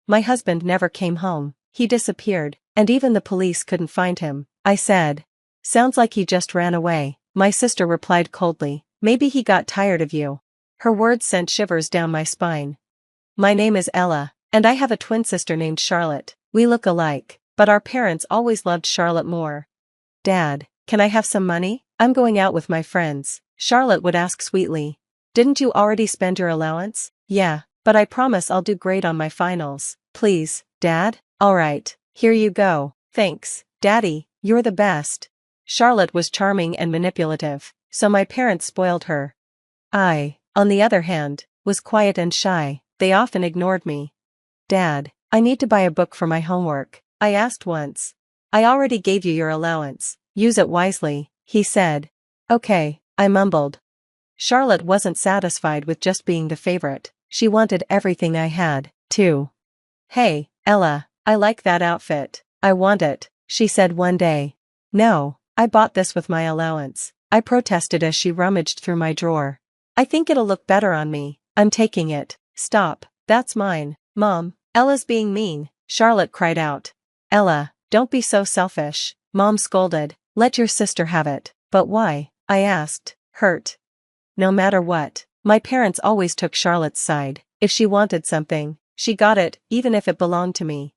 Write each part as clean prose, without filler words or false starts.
My husband never came home, he disappeared, and even the police couldn't find him, I said. Sounds like he just ran away, my sister replied coldly. Maybe he got tired of you. Her words sent shivers down my spine. My name is Ella, and I have a twin sister named Charlotte. We look alike, but our parents always loved Charlotte more. Dad, can I have some money? I'm going out with my friends, Charlotte would ask sweetly. Didn't you already spend your allowance? Yeah, but I promise I'll do great on my finals. Please, Dad? Alright, here you go. Thanks, Daddy, you're the best. Charlotte was charming and manipulative, so my parents spoiled her. I, on the other hand, was quiet and shy. They often ignored me. Dad, I need to buy a book for my homework, I asked once. I already gave you your allowance, use it wisely, he said. Okay, I mumbled. Charlotte wasn't satisfied with just being the favorite, she wanted everything I had, too. Hey, Ella, I like that outfit, I want it, she said one day. No, I bought this with my allowance, I protested as she rummaged through my drawer. I think it'll look better on me, I'm taking it. Stop, that's mine. Mom, Ella's being mean, Charlotte cried out. Ella, don't be so selfish, Mom scolded. Let your sister have it. But why? I asked, hurt. No matter what, my parents always took Charlotte's side. If she wanted something, she got it, even if it belonged to me.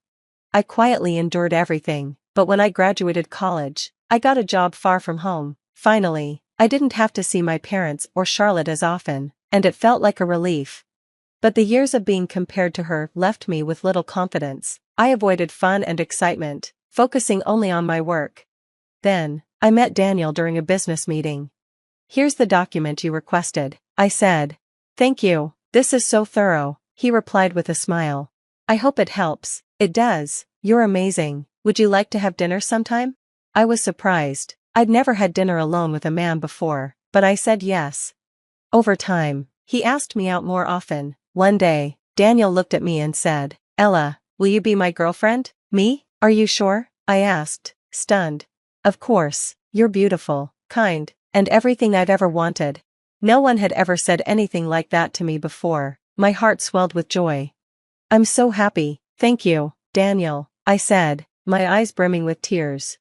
I quietly endured everything, but when I graduated college, I got a job far from home. Finally, I didn't have to see my parents or Charlotte as often, and it felt like a relief. But the years of being compared to her left me with little confidence. I avoided fun and excitement, focusing only on my work. Then, I met Daniel during a business meeting. Here's the document you requested, I said. Thank you, this is so thorough, he replied with a smile. I hope it helps. It does, you're amazing. Would you like to have dinner sometime? I was surprised. I'd never had dinner alone with a man before, but I said yes. Over time, he asked me out more often. One day, Daniel looked at me and said, Ella, will you be my girlfriend? Me? Are you sure? I asked, stunned. Of course, you're beautiful, kind, and everything I've ever wanted. No one had ever said anything like that to me before. My heart swelled with joy. I'm so happy, thank you, Daniel, I said, my eyes brimming with tears.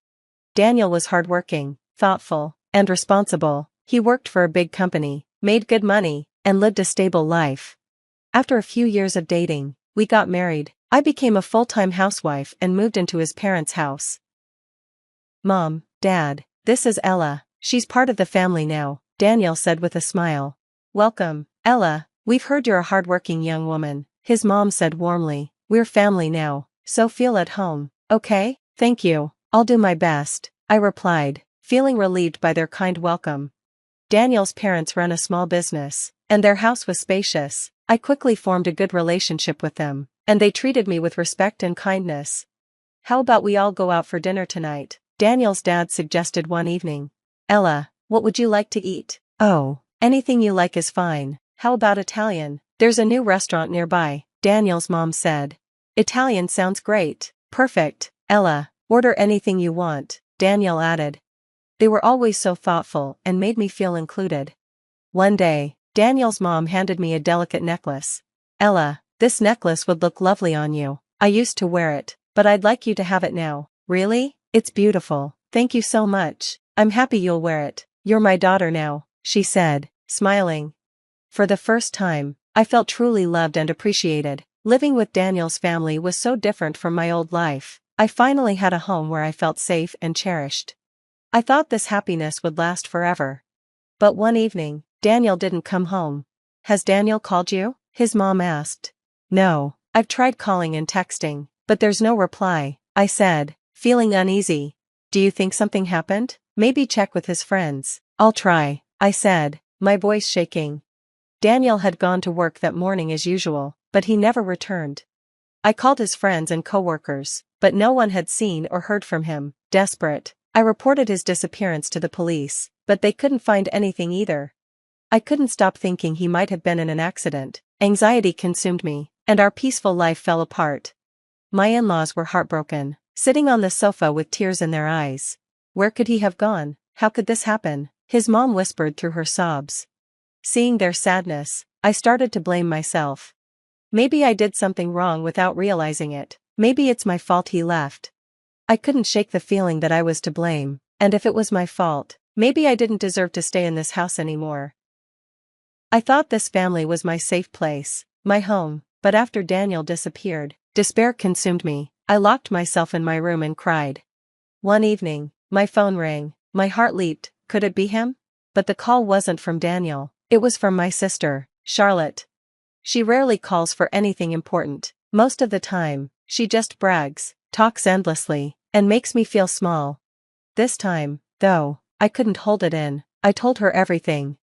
Daniel was hardworking, thoughtful, and responsible. He worked for a big company, made good money, and lived a stable life. After a few years of dating, we got married. I became a full-time housewife and moved into his parents' house. Mom, Dad, this is Ella. She's part of the family now, Daniel said with a smile. Welcome, Ella. We've heard you're a hardworking young woman, his mom said warmly. We're family now, so feel at home, okay? Thank you, I'll do my best, I replied, feeling relieved by their kind welcome. Daniel's parents run a small business, and their house was spacious. I quickly formed a good relationship with them, and they treated me with respect and kindness. How about we all go out for dinner tonight? Daniel's dad suggested one evening. Ella, what would you like to eat? Oh, anything you like is fine. How about Italian? There's a new restaurant nearby, Daniel's mom said. Italian sounds great. Perfect, Ella, order anything you want, Daniel added. They were always so thoughtful and made me feel included. One day, Daniel's mom handed me a delicate necklace. Ella, this necklace would look lovely on you. I used to wear it, but I'd like you to have it now. Really? It's beautiful. Thank you so much. I'm happy you'll wear it. You're my daughter now, she said, smiling. For the first time, I felt truly loved and appreciated. Living with Daniel's family was so different from my old life. I finally had a home where I felt safe and cherished. I thought this happiness would last forever. But one evening, Daniel didn't come home. Has Daniel called you? His mom asked. No, I've tried calling and texting, but there's no reply, I said, feeling uneasy. Do you think something happened? Maybe check with his friends. I'll try, I said, my voice shaking. Daniel had gone to work that morning as usual, but he never returned. I called his friends and coworkers, but no one had seen or heard from him. Desperate, I reported his disappearance to the police, but they couldn't find anything either. I couldn't stop thinking he might have been in an accident. Anxiety consumed me, and our peaceful life fell apart. My in-laws were heartbroken, sitting on the sofa with tears in their eyes. Where could he have gone? How could this happen? His mom whispered through her sobs. Seeing their sadness, I started to blame myself. Maybe I did something wrong without realizing it. Maybe it's my fault he left. I couldn't shake the feeling that I was to blame, and if it was my fault, maybe I didn't deserve to stay in this house anymore. I thought this family was my safe place, my home, but after Daniel disappeared, despair consumed me. I locked myself in my room and cried. One evening, my phone rang. My heart leaped. Could it be him? But the call wasn't from Daniel. It was from my sister, Charlotte. She rarely calls for anything important. Most of the time, she just brags, talks endlessly, and makes me feel small. This time, though, I couldn't hold it in. I told her everything.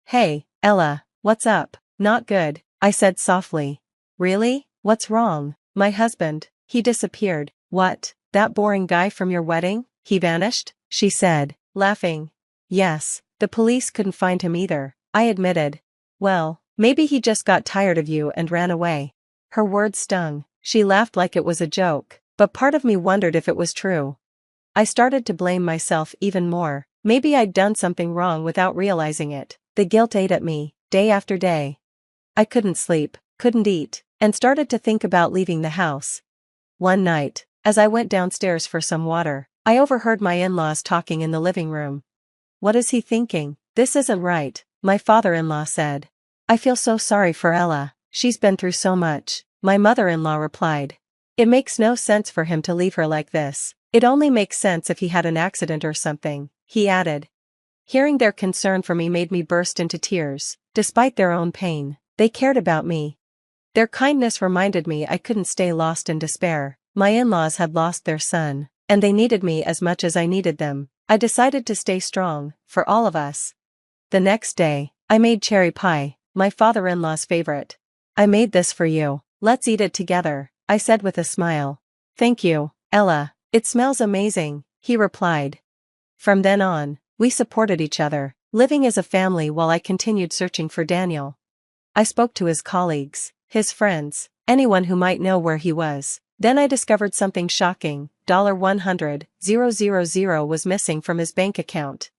Hey, Ella, what's up? Not good, I said softly. Really? What's wrong? My husband, he disappeared. What? That boring guy from your wedding? He vanished? She said, laughing. Yes, the police couldn't find him either, I admitted. Well, maybe he just got tired of you and ran away. Her words stung. She laughed like it was a joke, but part of me wondered if it was true. I started to blame myself even more. Maybe I'd done something wrong without realizing it. The guilt ate at me, day after day. I couldn't sleep, couldn't eat, and started to think about leaving the house. One night, as I went downstairs for some water, I overheard my in-laws talking in the living room. What is he thinking? This isn't right, my father-in-law said. I feel so sorry for Ella, she's been through so much, my mother-in-law replied. It makes no sense for him to leave her like this. It only makes sense if he had an accident or something, he added. Hearing their concern for me made me burst into tears. Despite their own pain, they cared about me. Their kindness reminded me I couldn't stay lost in despair. My in-laws had lost their son, and they needed me as much as I needed them. I decided to stay strong, for all of us. The next day, I made cherry pie, my father-in-law's favorite. I made this for you. Let's eat it together, I said with a smile. Thank you, Ella. It smells amazing, he replied. From then on, we supported each other, living as a family while I continued searching for Daniel. I spoke to his colleagues, his friends, anyone who might know where he was. Then I discovered something shocking. $100,000 was missing from his bank account.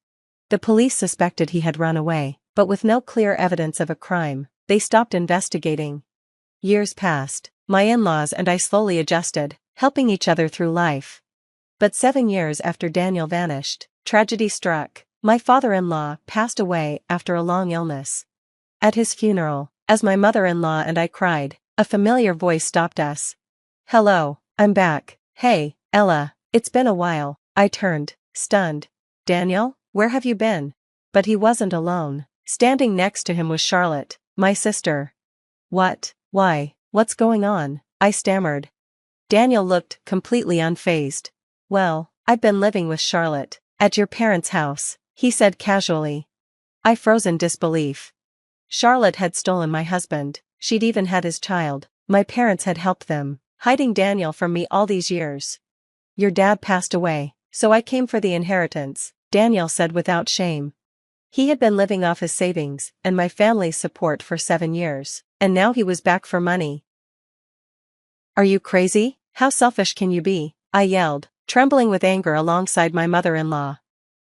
The police suspected he had run away, but with no clear evidence of a crime, they stopped investigating. Years passed. My in-laws and I slowly adjusted, helping each other through life. But 7 years after Daniel vanished, tragedy struck. My father-in-law passed away after a long illness. At his funeral, as my mother-in-law and I cried, a familiar voice stopped us. Hello, I'm back. Hey, Ella, it's been a while. I turned, stunned. Daniel, where have you been? But he wasn't alone. Standing next to him was Charlotte, my sister. What? Why? What's going on? I stammered. Daniel looked completely unfazed. Well, I've been living with Charlotte, at your parents' house, he said casually. I froze in disbelief. Charlotte had stolen my husband, she'd even had his child. My parents had helped them, hiding Daniel from me all these years. Your dad passed away, so I came for the inheritance, Daniel said without shame. He had been living off his savings and my family's support for 7 years, and now he was back for money. Are you crazy? How selfish can you be? I yelled, trembling with anger alongside my mother-in-law.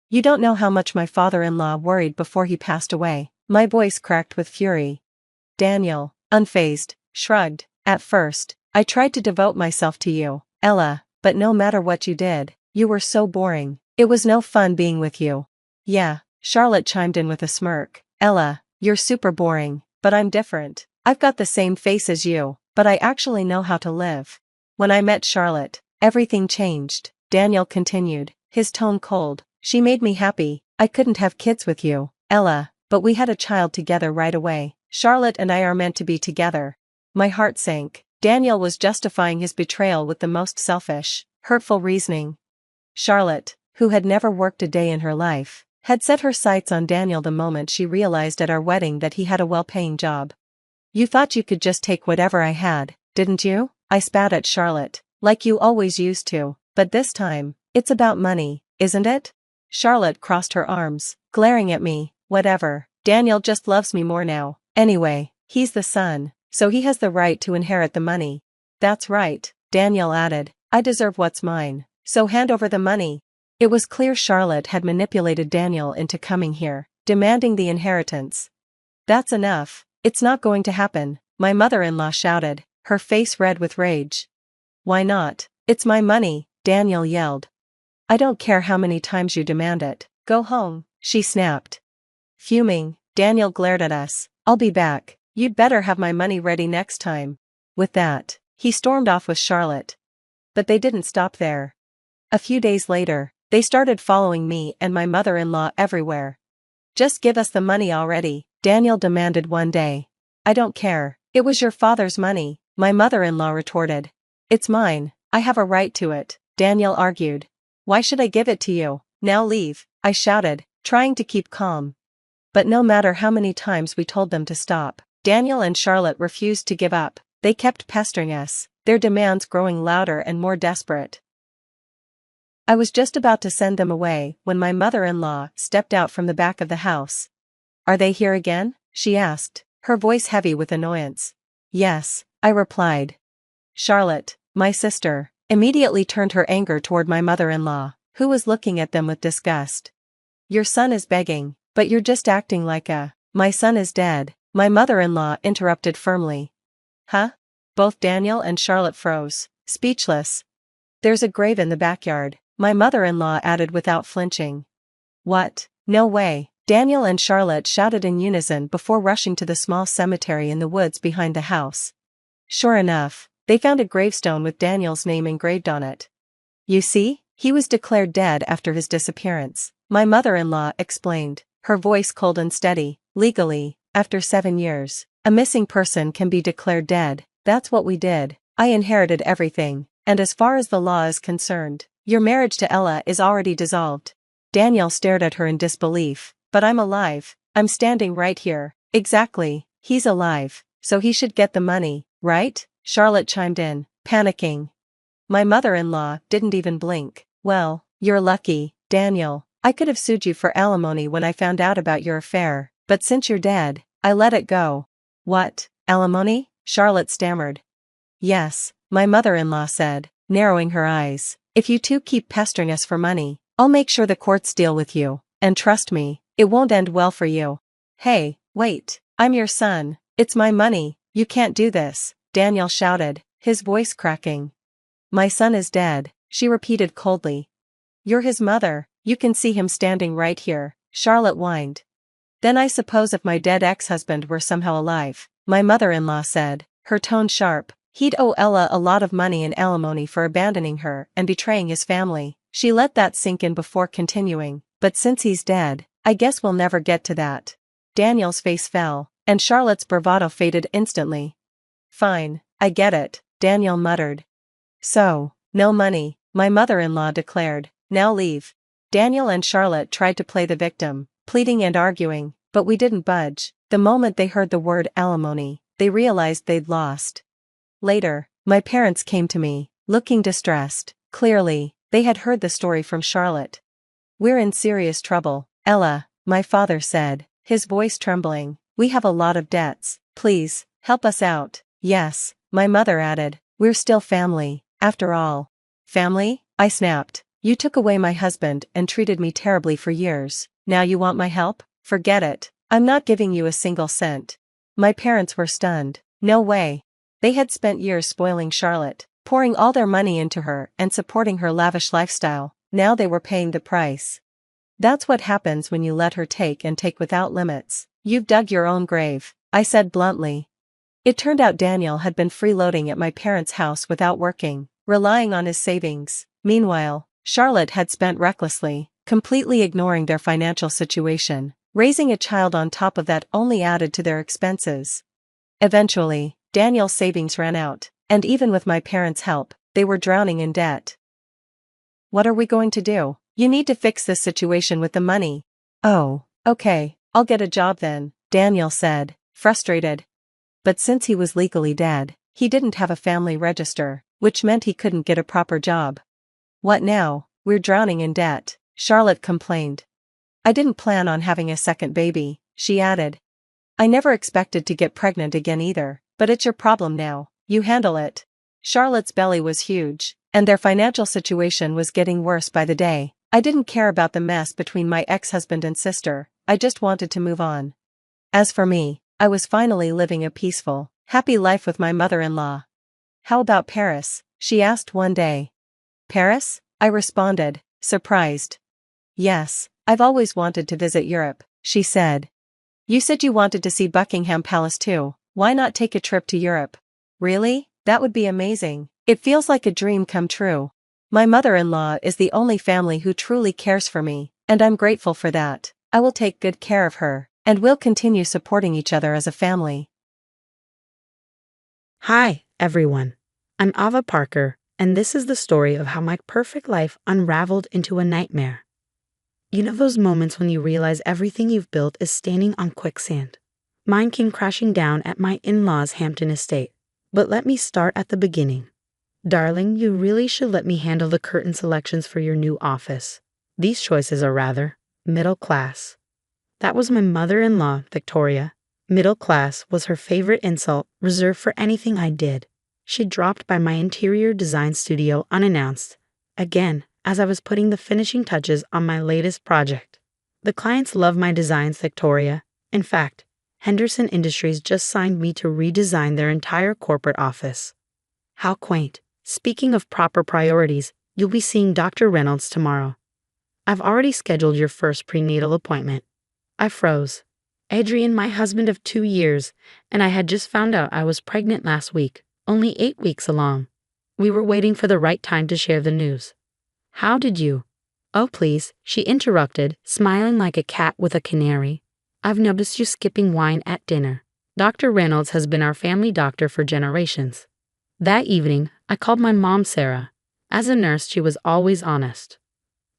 You don't know how much my father-in-law worried before he passed away. My voice cracked with fury. Daniel, unfazed, shrugged. At first, I tried to devote myself to you, Ella, but no matter what you did, you were so boring. It was no fun being with you. Yeah, Charlotte chimed in with a smirk. Ella, you're super boring, but I'm different. I've got the same face as you, but I actually know how to live. When I met Charlotte, everything changed, Daniel continued, his tone cold. She made me happy. I couldn't have kids with you, Ella, but we had a child together right away. Charlotte and I are meant to be together. My heart sank. Daniel was justifying his betrayal with the most selfish, hurtful reasoning. Charlotte, who had never worked a day in her life, had set her sights on Daniel the moment she realized at our wedding that he had a well-paying job. You thought you could just take whatever I had, didn't you? I spat at Charlotte, like you always used to, but this time, it's about money, isn't it? Charlotte crossed her arms, glaring at me. Whatever, Daniel just loves me more now. Anyway, he's the son, so he has the right to inherit the money. That's right, Daniel added. I deserve what's mine, so hand over the money. It was clear Charlotte had manipulated Daniel into coming here, demanding the inheritance. That's enough, it's not going to happen, my mother-in-law shouted, her face red with rage. Why not? It's my money, Daniel yelled. I don't care how many times you demand it. Go home, she snapped. Fuming, Daniel glared at us. I'll be back. You'd better have my money ready next time. With that, he stormed off with Charlotte. But they didn't stop there. A few days later, they started following me and my mother-in-law everywhere. Just give us the money already, Daniel demanded one day. I don't care. It was your father's money, my mother-in-law retorted. It's mine, I have a right to it, Daniel argued. Why should I give it to you? Now leave, I shouted, trying to keep calm. But no matter how many times we told them to stop, Daniel and Charlotte refused to give up. They kept pestering us, their demands growing louder and more desperate. I was just about to send them away when my mother-in-law stepped out from the back of the house. Are they here again? She asked, her voice heavy with annoyance. Yes, I replied. Charlotte, my sister, immediately turned her anger toward my mother-in-law, who was looking at them with disgust. Your son is begging, but you're just acting like a— My son is dead, my mother-in-law interrupted firmly. Huh? Both Daniel and Charlotte froze, speechless. There's a grave in the backyard, my mother-in-law added without flinching. What? No way, Daniel and Charlotte shouted in unison before rushing to the small cemetery in the woods behind the house. Sure enough, they found a gravestone with Daniel's name engraved on it. You see, he was declared dead after his disappearance, my mother-in-law explained, her voice cold and steady. Legally, after 7 years, a missing person can be declared dead. That's what we did. I inherited everything, and as far as the law is concerned, your marriage to Ella is already dissolved. Daniel stared at her in disbelief. But I'm alive. I'm standing right here. Exactly, he's alive, so he should get the money, right? Charlotte chimed in, panicking. My mother-in-law didn't even blink. Well, you're lucky, Daniel. I could have sued you for alimony when I found out about your affair, but since you're dead, I let it go. What, alimony? Charlotte stammered. Yes, my mother-in-law said, narrowing her eyes. If you two keep pestering us for money, I'll make sure the courts deal with you, and trust me, it won't end well for you. Hey, wait, I'm your son, it's my money, you can't do this, Daniel shouted, his voice cracking. My son is dead, she repeated coldly. You're his mother, you can see him standing right here, Charlotte whined. Then I suppose if my dead ex-husband were somehow alive, my mother-in-law said, her tone sharp, he'd owe Ella a lot of money in alimony for abandoning her and betraying his family. She let that sink in before continuing, but since he's dead, I guess we'll never get to that. Daniel's face fell, and Charlotte's bravado faded instantly. Fine, I get it, Daniel muttered. So, no money, my mother-in-law declared, now leave. Daniel and Charlotte tried to play the victim, pleading and arguing, but we didn't budge. The moment they heard the word alimony, they realized they'd lost. Later, my parents came to me, looking distressed. Clearly, they had heard the story from Charlotte. We're in serious trouble, Ella, my father said, his voice trembling. We have a lot of debts. Please, help us out. Yes, my mother added, we're still family, after all. Family? I snapped. You took away my husband and treated me terribly for years. Now you want my help? Forget it. I'm not giving you a single cent. My parents were stunned. No way. They had spent years spoiling Charlotte, pouring all their money into her and supporting her lavish lifestyle. Now they were paying the price. That's what happens when you let her take and take without limits. You've dug your own grave, I said bluntly. It turned out Daniel had been freeloading at my parents' house without working, relying on his savings. Meanwhile, Charlotte had spent recklessly, completely ignoring their financial situation. Raising a child on top of that only added to their expenses. Eventually, Daniel's savings ran out, and even with my parents' help, they were drowning in debt. What are we going to do? You need to fix this situation with the money. Oh, okay, I'll get a job then, Daniel said, frustrated. But since he was legally dead, he didn't have a family register, which meant he couldn't get a proper job. What now? We're drowning in debt, Charlotte complained. I didn't plan on having a second baby, she added. I never expected to get pregnant again either, but it's your problem now, you handle it. Charlotte's belly was huge, and their financial situation was getting worse by the day. I didn't care about the mess between my ex-husband and sister, I just wanted to move on. As for me, I was finally living a peaceful, Happy life with my mother-in-law. How about Paris? She asked one day. Paris? I responded, surprised. Yes, I've always wanted to visit Europe, she said. You said you wanted to see Buckingham Palace too. Why not take a trip to Europe? Really? That would be amazing. It feels like a dream come true. My mother-in-law is the only family who truly cares for me, and I'm grateful for that. I will take good care of her, and we'll continue supporting each other as a family. Hi, everyone. I'm Ava Parker, and this is the story of how my perfect life unraveled into a nightmare. You know those moments when you realize everything you've built is standing on quicksand? Mine came crashing down at my in-laws' Hampton estate. But let me start at the beginning. Darling, you really should let me handle the curtain selections for your new office. These choices are rather middle class. That was my mother-in-law, Victoria. Middle class was her favorite insult, reserved for anything I did. She dropped by my interior design studio unannounced, again, as I was putting the finishing touches on my latest project. The clients love my designs, Victoria. In fact, Henderson Industries just signed me to redesign their entire corporate office. How quaint. Speaking of proper priorities, you'll be seeing Dr. Reynolds tomorrow. I've already scheduled your first prenatal appointment. I froze. Adrian, my husband of 2 years, and I had just found out I was pregnant last week, only 8 weeks along. We were waiting for the right time to share the news. How did you? Oh, please, she interrupted, smiling like a cat with a canary. I've noticed you skipping wine at dinner. Dr. Reynolds has been our family doctor for generations. That evening, I called my mom, Sarah. As a nurse, she was always honest.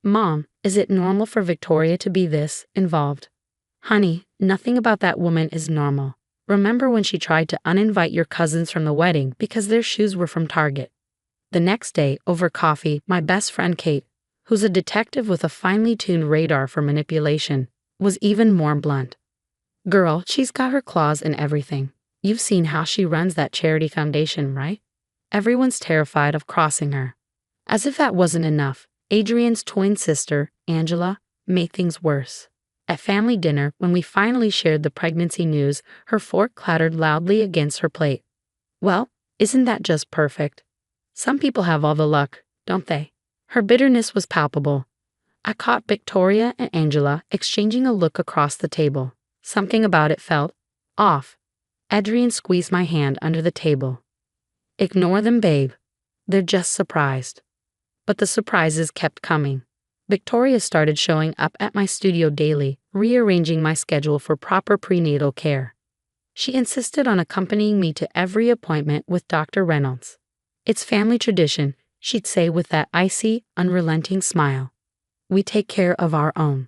Mom, is it normal for Victoria to be this involved? Honey, nothing about that woman is normal. Remember when she tried to uninvite your cousins from the wedding because their shoes were from Target? The next day, over coffee, my best friend Kate, who's a detective with a finely tuned radar for manipulation, was even more blunt. Girl, she's got her claws in everything. You've seen how she runs that charity foundation, right? Everyone's terrified of crossing her. As if that wasn't enough, Adrian's twin sister, Angela, made things worse. At family dinner, when we finally shared the pregnancy news, her fork clattered loudly against her plate. Well, isn't that just perfect? Some people have all the luck, don't they? Her bitterness was palpable. I caught Victoria and Angela exchanging a look across the table. Something about it felt off. Adrian squeezed my hand under the table. Ignore them, babe. They're just surprised. But the surprises kept coming. Victoria started showing up at my studio daily, rearranging my schedule for proper prenatal care. She insisted on accompanying me to every appointment with Dr. Reynolds. It's family tradition, she'd say with that icy, unrelenting smile. We take care of our own.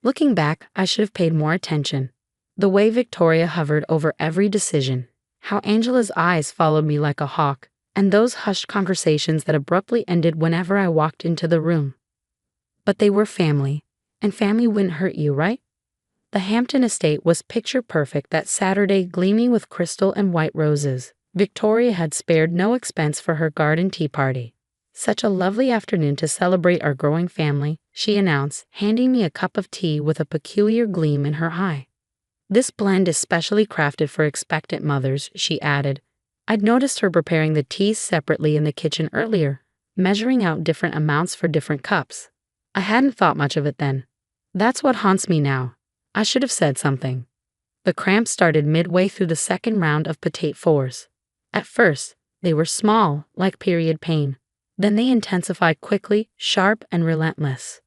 Looking back, I should have paid more attention. The way Victoria hovered over every decision, how Angela's eyes followed me like a hawk, and those hushed conversations that abruptly ended whenever I walked into the room. But they were family, and family wouldn't hurt you, right? The Hampton estate was picture perfect that Saturday, gleaming with crystal and white roses. Victoria had spared no expense for her garden tea party. Such a lovely afternoon to celebrate our growing family, she announced, handing me a cup of tea with a peculiar gleam in her eye. This blend is specially crafted for expectant mothers, she added. I'd noticed her preparing the teas separately in the kitchen earlier, measuring out different amounts for different cups. I hadn't thought much of it then. That's what haunts me now. I should have said something. The cramps started midway through the second round of Petit Fours. At first, they were small, like period pain. Then they intensified quickly, sharp and relentless.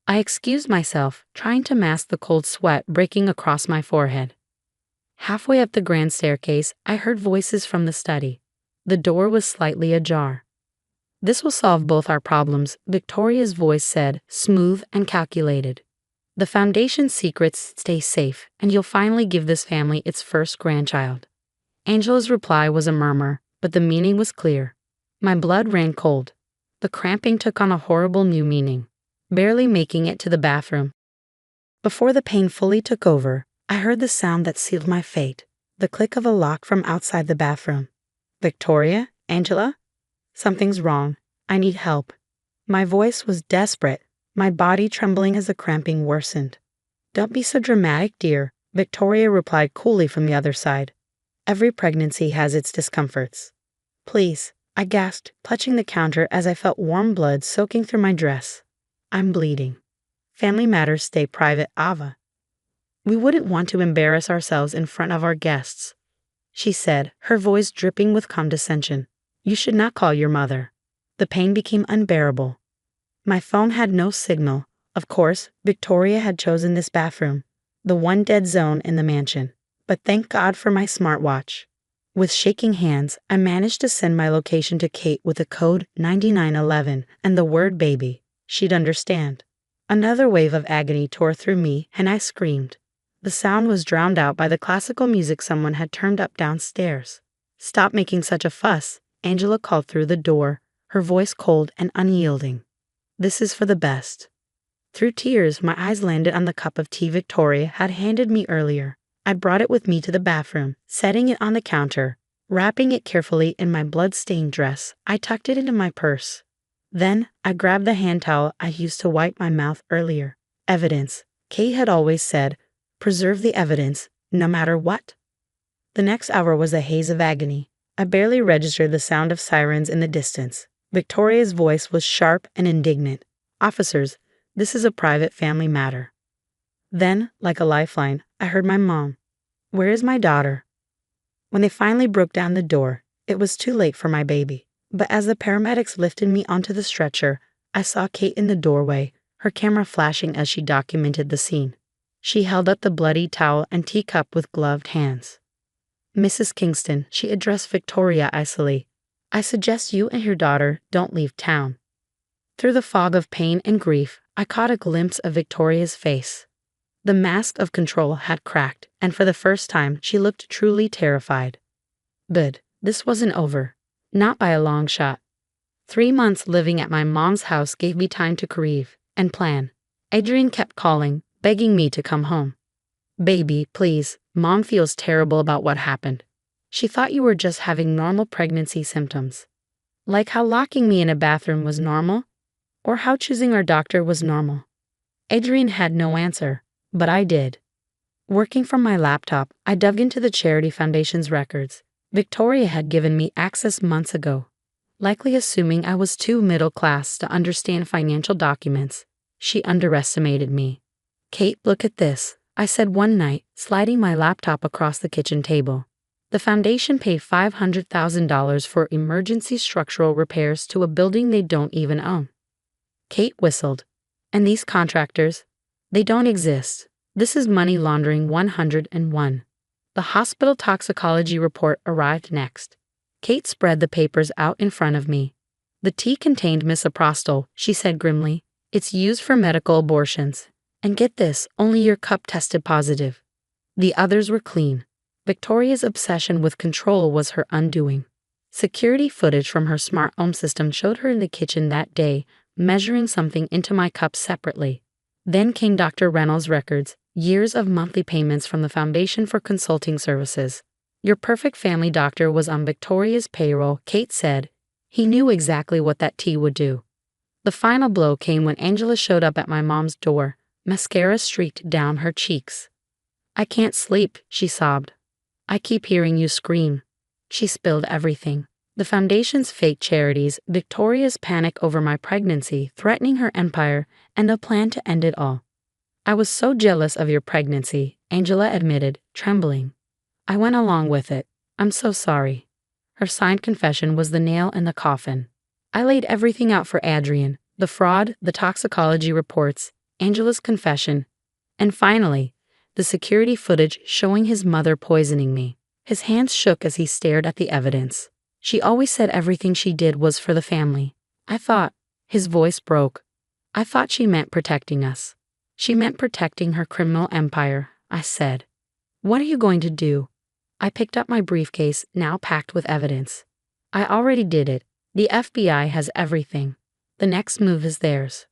I excused myself, trying to mask the cold sweat breaking across my forehead. Halfway up the grand staircase, I heard voices from the study. The door was slightly ajar. This will solve both our problems, Victoria's voice said, smooth and calculated. The foundation's secrets stay safe, and you'll finally give this family its first grandchild. Angela's reply was a murmur, but the meaning was clear. My blood ran cold. The cramping took on a horrible new meaning, barely making it to the bathroom. Before the pain fully took over, I heard the sound that sealed my fate, the click of a lock from outside the bathroom. Victoria? Angela? Something's wrong. I need help. My voice was desperate, my body trembling as the cramping worsened. Don't be so dramatic, dear, Victoria replied coolly from the other side. Every pregnancy has its discomforts. Please, I gasped, clutching the counter as I felt warm blood soaking through my dress. I'm bleeding. Family matters stay private, Ava. We wouldn't want to embarrass ourselves in front of our guests, she said, her voice dripping with condescension. You should not call your mother. The pain became unbearable. My phone had no signal. Of course, Victoria had chosen this bathroom, the one dead zone in the mansion. But thank God for my smartwatch. With shaking hands, I managed to send my location to Kate with the code 9911 and the word baby. She'd understand. Another wave of agony tore through me, and I screamed. The sound was drowned out by the classical music someone had turned up downstairs. Stop making such a fuss, Angela called through the door, her voice cold and unyielding. This is for the best. Through tears, my eyes landed on the cup of tea Victoria had handed me earlier. I brought it with me to the bathroom, setting it on the counter. Wrapping it carefully in my blood-stained dress, I tucked it into my purse. Then, I grabbed the hand towel I used to wipe my mouth earlier. Evidence. Kate had always said, preserve the evidence, no matter what. The next hour was a haze of agony. I barely registered the sound of sirens in the distance. Victoria's voice was sharp and indignant. Officers, this is a private family matter. Then, like a lifeline, I heard my mom. Where is my daughter? When they finally broke down the door, it was too late for my baby. But as the paramedics lifted me onto the stretcher, I saw Kate in the doorway, her camera flashing as she documented the scene. She held up the bloody towel and teacup with gloved hands. Mrs. Kingston, she addressed Victoria icily. I suggest you and your daughter don't leave town. Through the fog of pain and grief, I caught a glimpse of Victoria's face. The mask of control had cracked, and for the first time she looked truly terrified. But this wasn't over. Not by a long shot. 3 months living at my mom's house gave me time to grieve and plan. Adrian kept calling, begging me to come home. Baby, please, Mom feels terrible about what happened. She thought you were just having normal pregnancy symptoms. Like how locking me in a bathroom was normal, or how choosing our doctor was normal. Adrian had no answer, but I did. Working from my laptop, I dug into the Charity Foundation's records. Victoria had given me access months ago. Likely assuming I was too middle class to understand financial documents, she underestimated me. Kate, look at this, I said one night, sliding my laptop across the kitchen table. The foundation paid $500,000 for emergency structural repairs to a building they don't even own. Kate whistled. And these contractors? They don't exist. This is money laundering 101. The hospital toxicology report arrived next. Kate spread the papers out in front of me. The tea contained misoprostol, she said grimly. It's used for medical abortions. And get this, only your cup tested positive. The others were clean. Victoria's obsession with control was her undoing. Security footage from her smart home system showed her in the kitchen that day, measuring something into my cup separately. Then came Dr. Reynolds' records, years of monthly payments from the Foundation for Consulting Services. Your perfect family doctor was on Victoria's payroll, Kate said. He knew exactly what that tea would do. The final blow came when Angela showed up at my mom's door, mascara streaked down her cheeks. I can't sleep, she sobbed. I keep hearing you scream. She spilled everything. The Foundation's fake charities, Victoria's panic over my pregnancy, threatening her empire, and a plan to end it all. I was so jealous of your pregnancy, Angela admitted, trembling. I went along with it. I'm so sorry. Her signed confession was the nail in the coffin. I laid everything out for Adrian, the fraud, the toxicology reports, Angela's confession, and finally, the security footage showing his mother poisoning me. His hands shook as he stared at the evidence. She always said everything she did was for the family. I thought, his voice broke. I thought she meant protecting us. She meant protecting her criminal empire, I said. What are you going to do? I picked up my briefcase, now packed with evidence. I already did it. The FBI has everything. The next move is theirs.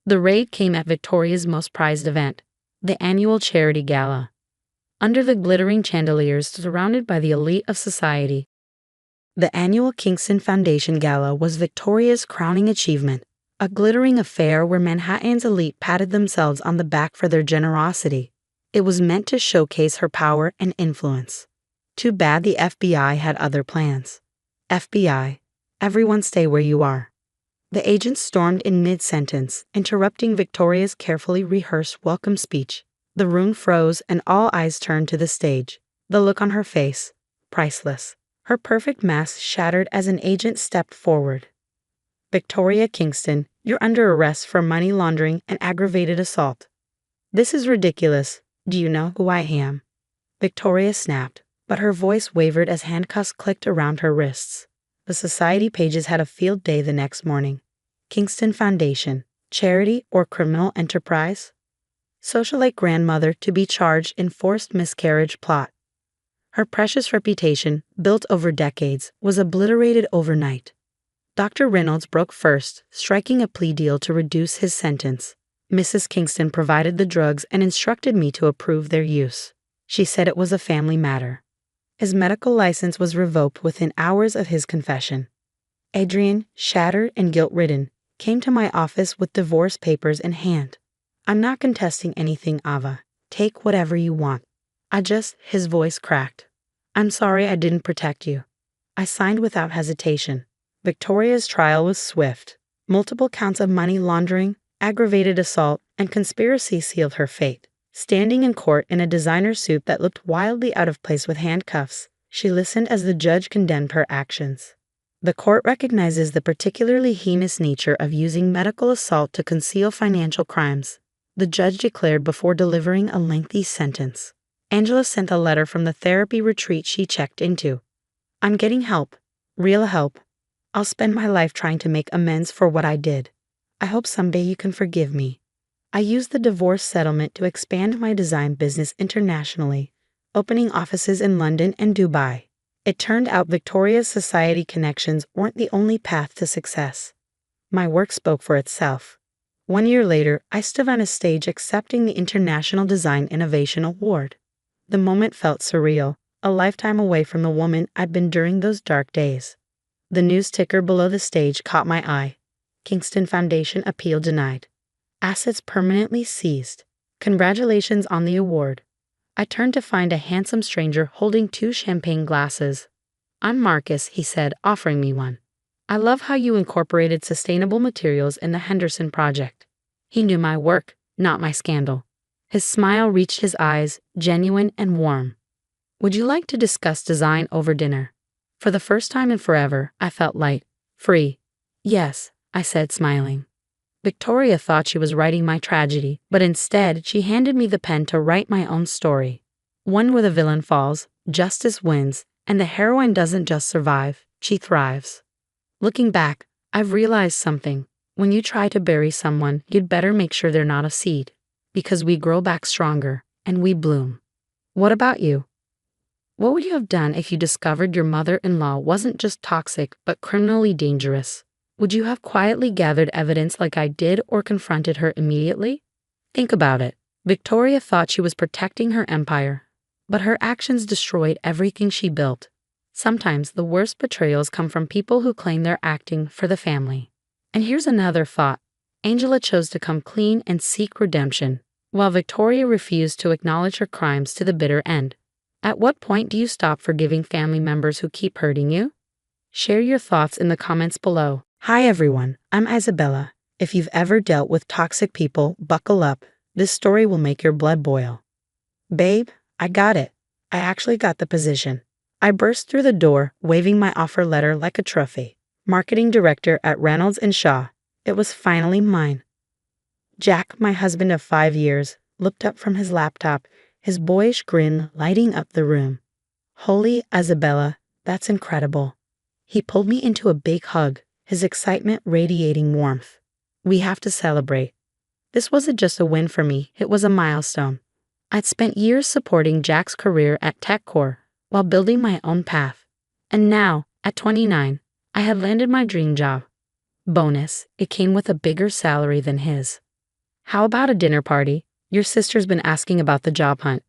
The raid came at Victoria's most prized event, the annual charity gala. Under the glittering chandeliers surrounded by the elite of society, the annual Kingston Foundation Gala was Victoria's crowning achievement, a glittering affair where Manhattan's elite patted themselves on the back for their generosity. It was meant to showcase her power and influence. Too bad the FBI had other plans. FBI, everyone stay where you are. The agent stormed in mid-sentence, interrupting Victoria's carefully rehearsed welcome speech. The room froze and all eyes turned to the stage. The look on her face, priceless. Her perfect mask shattered as an agent stepped forward. Victoria Kingston, you're under arrest for money laundering and aggravated assault. This is ridiculous. Do you know who I am? Victoria snapped, but her voice wavered as handcuffs clicked around her wrists. The society pages had a field day the next morning. Kingston Foundation, charity or criminal enterprise? Socialite grandmother to be charged in forced miscarriage plot. Her precious reputation, built over decades, was obliterated overnight. Dr. Reynolds broke first, striking a plea deal to reduce his sentence. Mrs. Kingston provided the drugs and instructed me to approve their use. She said it was a family matter. His medical license was revoked within hours of his confession. Adrian, shattered and guilt-ridden, came to my office with divorce papers in hand. I'm not contesting anything, Ava. Take whatever you want. His voice cracked. I'm sorry I didn't protect you. I signed without hesitation. Victoria's trial was swift. Multiple counts of money laundering, aggravated assault, and conspiracy sealed her fate. Standing in court in a designer suit that looked wildly out of place with handcuffs, she listened as the judge condemned her actions. The court recognizes the particularly heinous nature of using medical assault to conceal financial crimes, the judge declared before delivering a lengthy sentence. Angela sent a letter from the therapy retreat she checked into. I'm getting help. Real help. I'll spend my life trying to make amends for what I did. I hope someday you can forgive me. I used the divorce settlement to expand my design business internationally, opening offices in London and Dubai. It turned out Victoria's society connections weren't the only path to success. My work spoke for itself. 1 year later, I stood on a stage accepting the International Design Innovation Award. The moment felt surreal, a lifetime away from the woman I'd been during those dark days. The news ticker below the stage caught my eye. Kingston Foundation appeal denied. Assets permanently seized. Congratulations on the award. I turned to find a handsome stranger holding 2 champagne glasses. I'm Marcus, he said, offering me one. I love how you incorporated sustainable materials in the Henderson project. He knew my work, not my scandal. His smile reached his eyes, genuine and warm. Would you like to discuss design over dinner? For the first time in forever, I felt light, free. Yes, I said, smiling. Victoria thought she was writing my tragedy, but instead she handed me the pen to write my own story. One where the villain falls, justice wins, and the heroine doesn't just survive, she thrives. Looking back, I've realized something. When you try to bury someone, you'd better make sure they're not a seed. Because we grow back stronger, and we bloom. What about you? What would you have done if you discovered your mother-in-law wasn't just toxic, but criminally dangerous? Would you have quietly gathered evidence like I did or confronted her immediately? Think about it. Victoria thought she was protecting her empire, but her actions destroyed everything she built. Sometimes the worst betrayals come from people who claim they're acting for the family. And here's another thought. Angela chose to come clean and seek redemption, while Victoria refused to acknowledge her crimes to the bitter end. At what point do you stop forgiving family members who keep hurting you? Share your thoughts in the comments below. Hi everyone, I'm Isabella. If you've ever dealt with toxic people, buckle up. This story will make your blood boil. Babe, I got it. I actually got the position. I burst through the door, waving my offer letter like a trophy. Marketing director at Reynolds & Shaw. It was finally mine. Jack, my husband of 5 years, looked up from his laptop, his boyish grin lighting up the room. Holy Isabella, that's incredible. He pulled me into a big hug, his excitement radiating warmth. We have to celebrate. This wasn't just a win for me, it was a milestone. I'd spent years supporting Jack's career at TechCore while building my own path. And now, at 29, I had landed my dream job. Bonus, it came with a bigger salary than his. How about a dinner party? Your sister's been asking about the job hunt.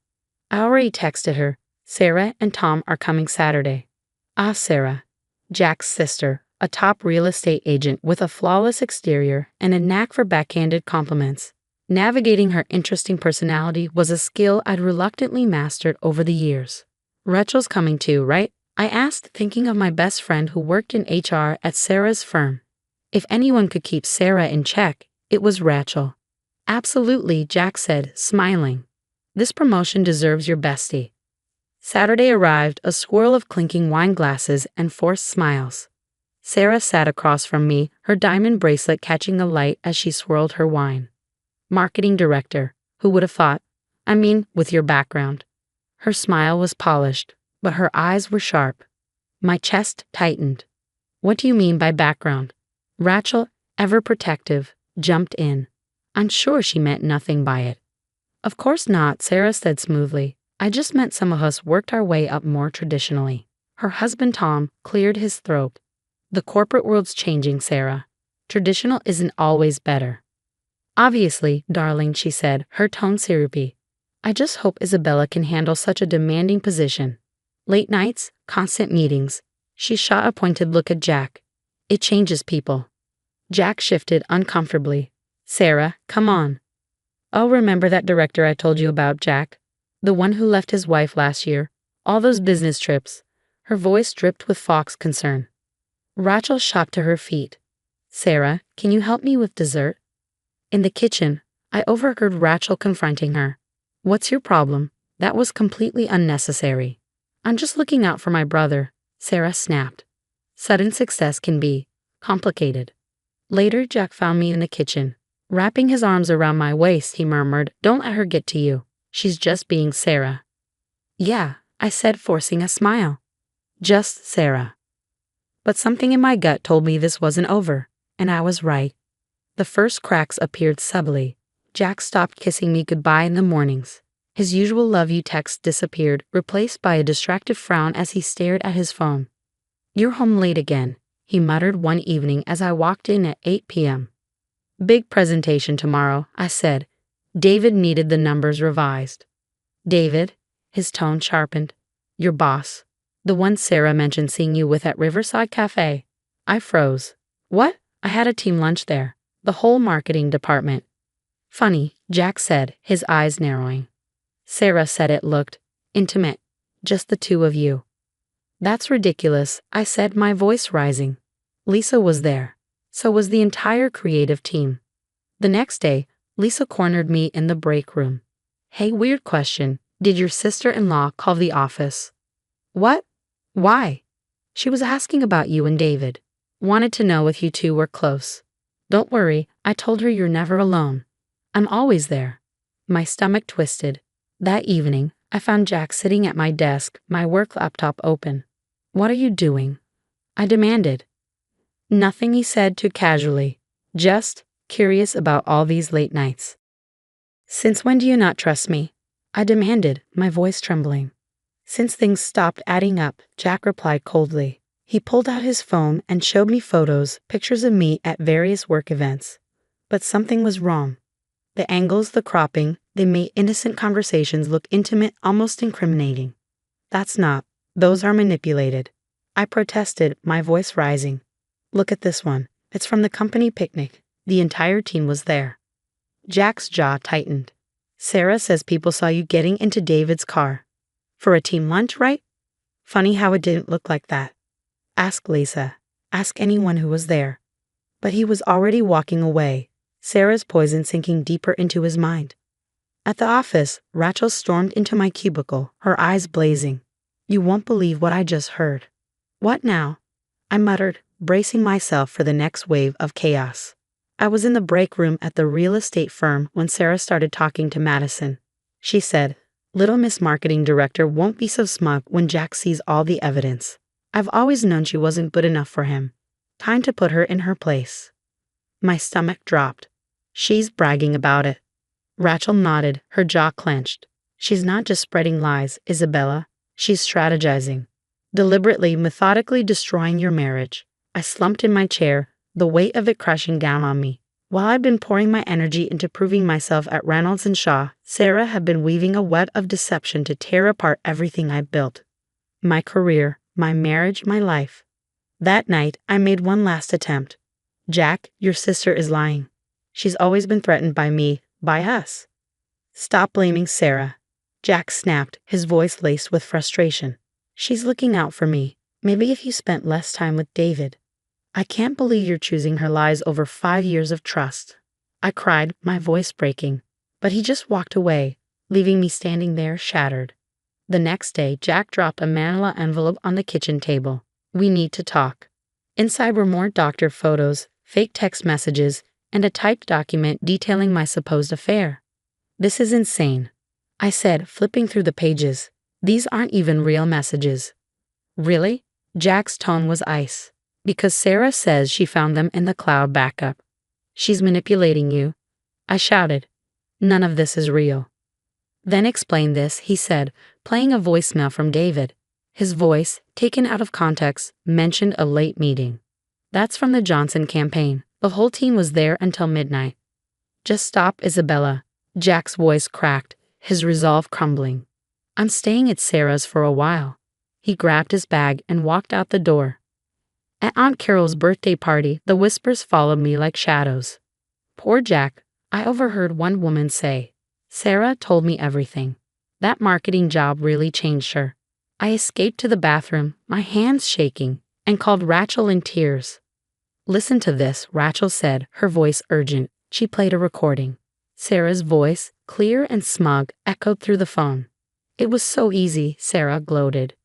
I already texted her. Sarah and Tom are coming Saturday. Ah, Sarah, Jack's sister, a top real estate agent with a flawless exterior and a knack for backhanded compliments. Navigating her interesting personality was a skill I'd reluctantly mastered over the years. Rachel's coming too, right? I asked, thinking of my best friend who worked in HR at Sarah's firm. If anyone could keep Sarah in check, it was Rachel. Absolutely, Jack said, smiling. This promotion deserves your bestie. Saturday arrived, a swirl of clinking wine glasses and forced smiles. Sarah sat across from me, her diamond bracelet catching the light as she swirled her wine. Marketing director, who would have thought? I mean, with your background. Her smile was polished, but her eyes were sharp. My chest tightened. What do you mean by background? Rachel, ever protective, jumped in. I'm sure she meant nothing by it. Of course not, Sarah said smoothly. I just meant some of us worked our way up more traditionally. Her husband Tom cleared his throat. The corporate world's changing, Sarah. Traditional isn't always better. Obviously, darling, she said, her tone syrupy. I just hope Isabella can handle such a demanding position. Late nights, constant meetings. She shot a pointed look at Jack. It changes people. Jack shifted uncomfortably. Sarah, come on. Oh, remember that director I told you about, Jack? The one who left his wife last year. All those business trips. Her voice dripped with Fox concern. Rachel shot to her feet. Sarah, can you help me with dessert? In the kitchen, I overheard Rachel confronting her. What's your problem? That was completely unnecessary. I'm just looking out for my brother, Sarah snapped. Sudden success can be complicated. Later, Jack found me in the kitchen. Wrapping his arms around my waist, he murmured, Don't let her get to you. She's just being Sarah. Yeah, I said, forcing a smile. Just Sarah. But something in my gut told me this wasn't over, and I was right. The first cracks appeared subtly. Jack stopped kissing me goodbye in the mornings. His usual love you text disappeared, replaced by a distracted frown as he stared at his phone. You're home late again, he muttered one evening as I walked in at 8 p.m. Big presentation tomorrow, I said. David needed the numbers revised. David? His tone sharpened. Your boss. The one Sarah mentioned seeing you with at Riverside Cafe. I froze. What? I had a team lunch there. The whole marketing department. Funny, Jack said, his eyes narrowing. Sarah said it looked intimate. Just the two of you. That's ridiculous, I said, my voice rising. Lisa was there. So was the entire creative team. The next day, Lisa cornered me in the break room. Hey, weird question. Did your sister-in-law call the office? What? Why? She was asking about you and David. Wanted to know if you two were close. Don't worry, I told her you're never alone. I'm always there. My stomach twisted. That evening, I found Jack sitting at my desk, my work laptop open. What are you doing? I demanded. Nothing, he said too casually. Just curious about all these late nights. Since when do you not trust me? I demanded, my voice trembling. Since things stopped adding up, Jack replied coldly. He pulled out his phone and showed me photos, pictures of me at various work events. But something was wrong. The angles, the cropping, they made innocent conversations look intimate, almost incriminating. That's not. Those are manipulated. I protested, my voice rising. Look at this one. It's from the company picnic. The entire team was there. Jack's jaw tightened. Sarah says people saw you getting into David's car. For a team lunch, right? Funny how it didn't look like that. Ask Lisa. Ask anyone who was there. But he was already walking away, Sarah's poison sinking deeper into his mind. At the office, Rachel stormed into my cubicle, her eyes blazing. You won't believe what I just heard. What now? I muttered, bracing myself for the next wave of chaos. I was in the break room at the real estate firm when Sarah started talking to Madison. She said, Little Miss Marketing Director won't be so smug when Jack sees all the evidence. I've always known she wasn't good enough for him. Time to put her in her place. My stomach dropped. She's bragging about it. Rachel nodded, her jaw clenched. She's not just spreading lies, Isabella. She's strategizing. Deliberately, methodically destroying your marriage. I slumped in my chair, the weight of it crushing down on me. While I'd been pouring my energy into proving myself at Reynolds and Shaw, Sarah had been weaving a web of deception to tear apart everything I built. My career, my marriage, my life. That night, I made one last attempt. Jack, your sister is lying. She's always been threatened by me, by us. Stop blaming Sarah. Jack snapped, his voice laced with frustration. She's looking out for me. Maybe if you spent less time with David. I can't believe you're choosing her lies over 5 years of trust. I cried, my voice breaking. But he just walked away, leaving me standing there shattered. The next day, Jack dropped a manila envelope on the kitchen table. We need to talk. Inside were more doctor photos, fake text messages, and a typed document detailing my supposed affair. This is insane, I said, flipping through the pages. These aren't even real messages. Really? Jack's tone was ice. Because Sarah says she found them in the cloud backup. She's manipulating you. I shouted. None of this is real. Then explain this, he said, playing a voicemail from David. His voice, taken out of context, mentioned a late meeting. That's from the Johnson campaign. The whole team was there until midnight. Just stop, Isabella. Jack's voice cracked, his resolve crumbling. I'm staying at Sarah's for a while. He grabbed his bag and walked out the door. At Aunt Carol's birthday party, the whispers followed me like shadows. Poor Jack, I overheard one woman say. Sarah told me everything. That marketing job really changed her. I escaped to the bathroom, my hands shaking, and called Rachel in tears. Listen to this, Rachel said, her voice urgent. She played a recording. Sarah's voice, clear and smug, echoed through the phone. It was so easy, Sarah gloated.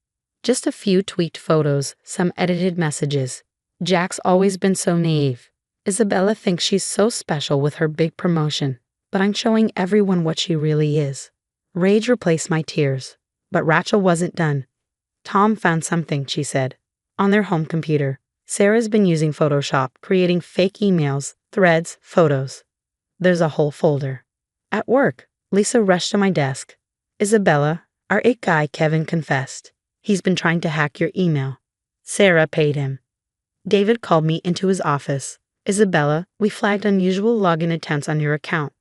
Just a few tweaked photos, some edited messages. Jack's always been so naive. Isabella thinks she's so special with her big promotion, but I'm showing everyone what she really is. Rage replaced my tears, but Rachel wasn't done. Tom found something, she said. On their home computer, Sarah's been using Photoshop, creating fake emails, threads, photos. There's a whole folder. At work, Lisa rushed to my desk. Isabella, our it guy Kevin confessed. He's been trying to hack your email. Sarah paid him. David called me into his office. Isabella, we flagged unusual login attempts on your account.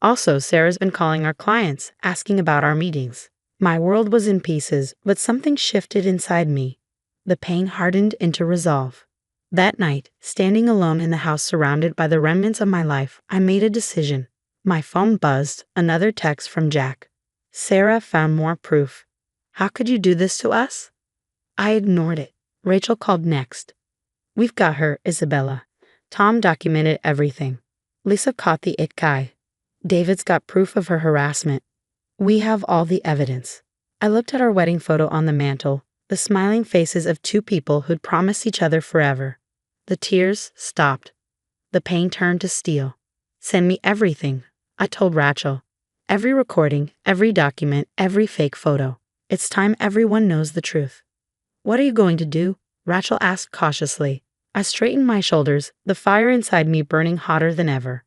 Also, Sarah's been calling our clients, asking about our meetings. My world was in pieces, but something shifted inside me. The pain hardened into resolve. That night, standing alone in the house surrounded by the remnants of my life, I made a decision. My phone buzzed, another text from Jack. Sarah found more proof. How could you do this to us? I ignored it. Rachel called next. We've got her, Isabella. Tom documented everything. Lisa caught the it guy. David's got proof of her harassment. We have all the evidence. I looked at our wedding photo on the mantel, the smiling faces of two people who'd promised each other forever. The tears stopped. The pain turned to steel. Send me everything, I told Rachel. Every recording, every document, every fake photo. It's time everyone knows the truth. What are you going to do? Rachel asked cautiously. I straightened my shoulders, the fire inside me burning hotter than ever.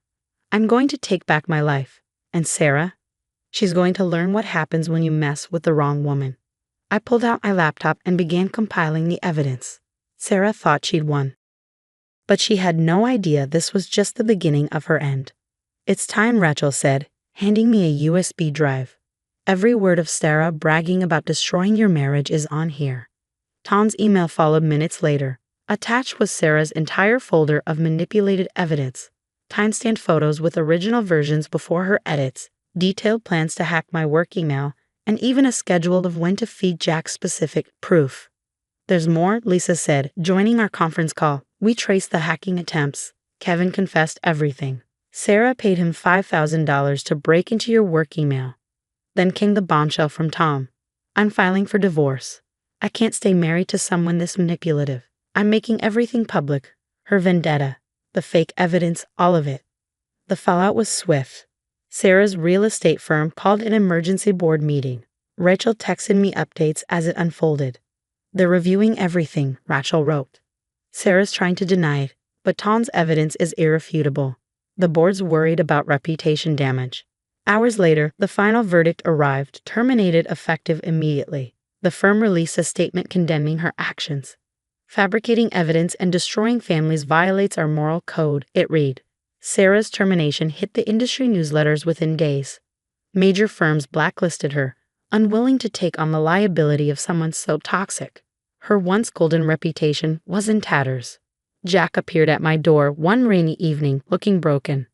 I'm going to take back my life. And Sarah? She's going to learn what happens when you mess with the wrong woman. I pulled out my laptop and began compiling the evidence. Sarah thought she'd won. But she had no idea this was just the beginning of her end. It's time, Rachel said, handing me a USB drive. Every word of Sarah bragging about destroying your marriage is on here. Tom's email followed minutes later. Attached was Sarah's entire folder of manipulated evidence, timestamped photos with original versions before her edits, detailed plans to hack my work email, and even a schedule of when to feed Jack specific proof. There's more, Lisa said, joining our conference call. We traced the hacking attempts. Kevin confessed everything. Sarah paid him $5,000 to break into your work email. Then came the bombshell from Tom. I'm filing for divorce. I can't stay married to someone this manipulative. I'm making everything public. Her vendetta, the fake evidence, all of it. The fallout was swift. Sarah's real estate firm called an emergency board meeting. Rachel texted me updates as it unfolded. They're reviewing everything, Rachel wrote. Sarah's trying to deny it, but Tom's evidence is irrefutable. The board's worried about reputation damage. Hours later, the final verdict arrived, terminated effective immediately. The firm released a statement condemning her actions. Fabricating evidence and destroying families violates our moral code, it read. Sarah's termination hit the industry newsletters within days. Major firms blacklisted her, unwilling to take on the liability of someone so toxic. Her once golden reputation was in tatters. Jack appeared at my door one rainy evening, looking broken.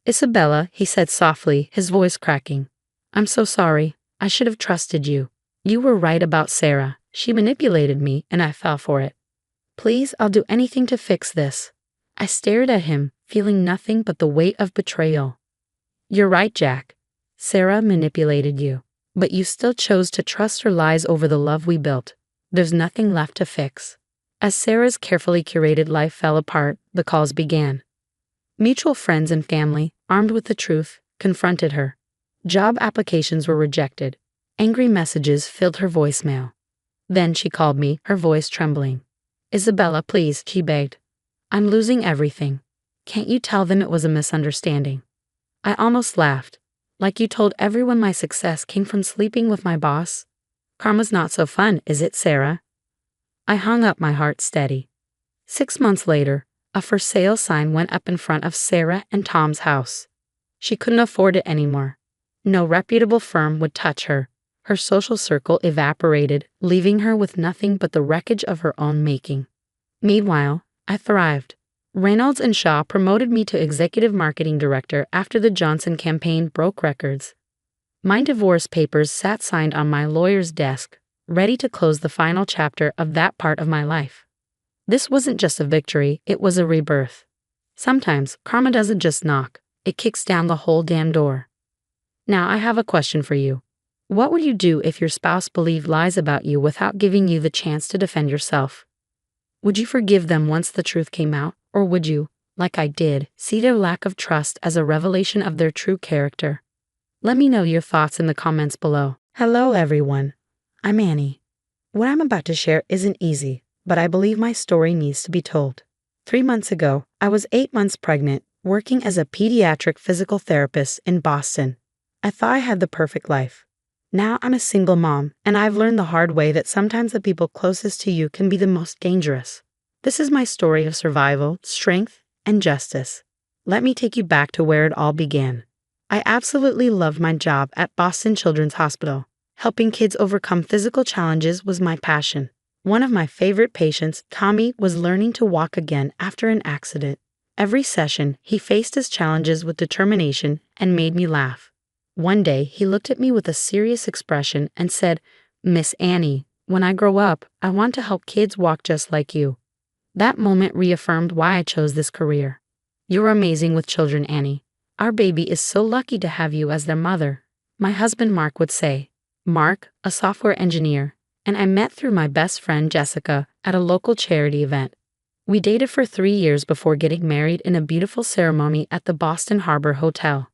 Isabella, he said softly, his voice cracking. I'm so sorry. I should have trusted you. You were right about Sarah. She manipulated me and I fell for it. Please, I'll do anything to fix this. I stared at him, feeling nothing but the weight of betrayal. You're right, Jack. Sarah manipulated you. But you still chose to trust her lies over the love we built. There's nothing left to fix. As Sarah's carefully curated life fell apart, the calls began. Mutual friends and family, armed with the truth, confronted her. Job applications were rejected. Angry messages filled her voicemail. Then she called me, her voice trembling. Isabella, please, she begged. I'm losing everything. Can't you tell them it was a misunderstanding? I almost laughed. Like you told everyone my success came from sleeping with my boss? Karma's not so fun, is it, Sarah? I hung up, my heart steady. 6 months later, a for sale sign went up in front of Sarah and Tom's house. She couldn't afford it anymore. No reputable firm would touch her. Her social circle evaporated, leaving her with nothing but the wreckage of her own making. Meanwhile, I thrived. Reynolds and Shaw promoted me to executive marketing director after the Johnson campaign broke records. My divorce papers sat signed on my lawyer's desk, ready to close the final chapter of that part of my life. This wasn't just a victory, it was a rebirth. Sometimes, karma doesn't just knock, it kicks down the whole damn door. Now I have a question for you. What would you do if your spouse believed lies about you without giving you the chance to defend yourself? Would you forgive them once the truth came out, or would you, like I did, see their lack of trust as a revelation of their true character? Let me know your thoughts in the comments below. Hello everyone, I'm Annie. What I'm about to share isn't easy, but I believe my story needs to be told. 3 months ago, I was 8 months pregnant, working as a pediatric physical therapist in Boston. I thought I had the perfect life. Now I'm a single mom, and I've learned the hard way that sometimes the people closest to you can be the most dangerous. This is my story of survival, strength, and justice. Let me take you back to where it all began. I absolutely loved my job at Boston Children's Hospital. Helping kids overcome physical challenges was my passion. One of my favorite patients, Tommy, was learning to walk again after an accident. Every session, he faced his challenges with determination and made me laugh. One day, he looked at me with a serious expression and said, "Miss Annie, when I grow up, I want to help kids walk just like you." That moment reaffirmed why I chose this career. You're amazing with children, Annie. Our baby is so lucky to have you as their mother, my husband Mark would say. Mark, a software engineer, and I met through my best friend Jessica at a local charity event. We dated for 3 years before getting married in a beautiful ceremony at the Boston Harbor Hotel.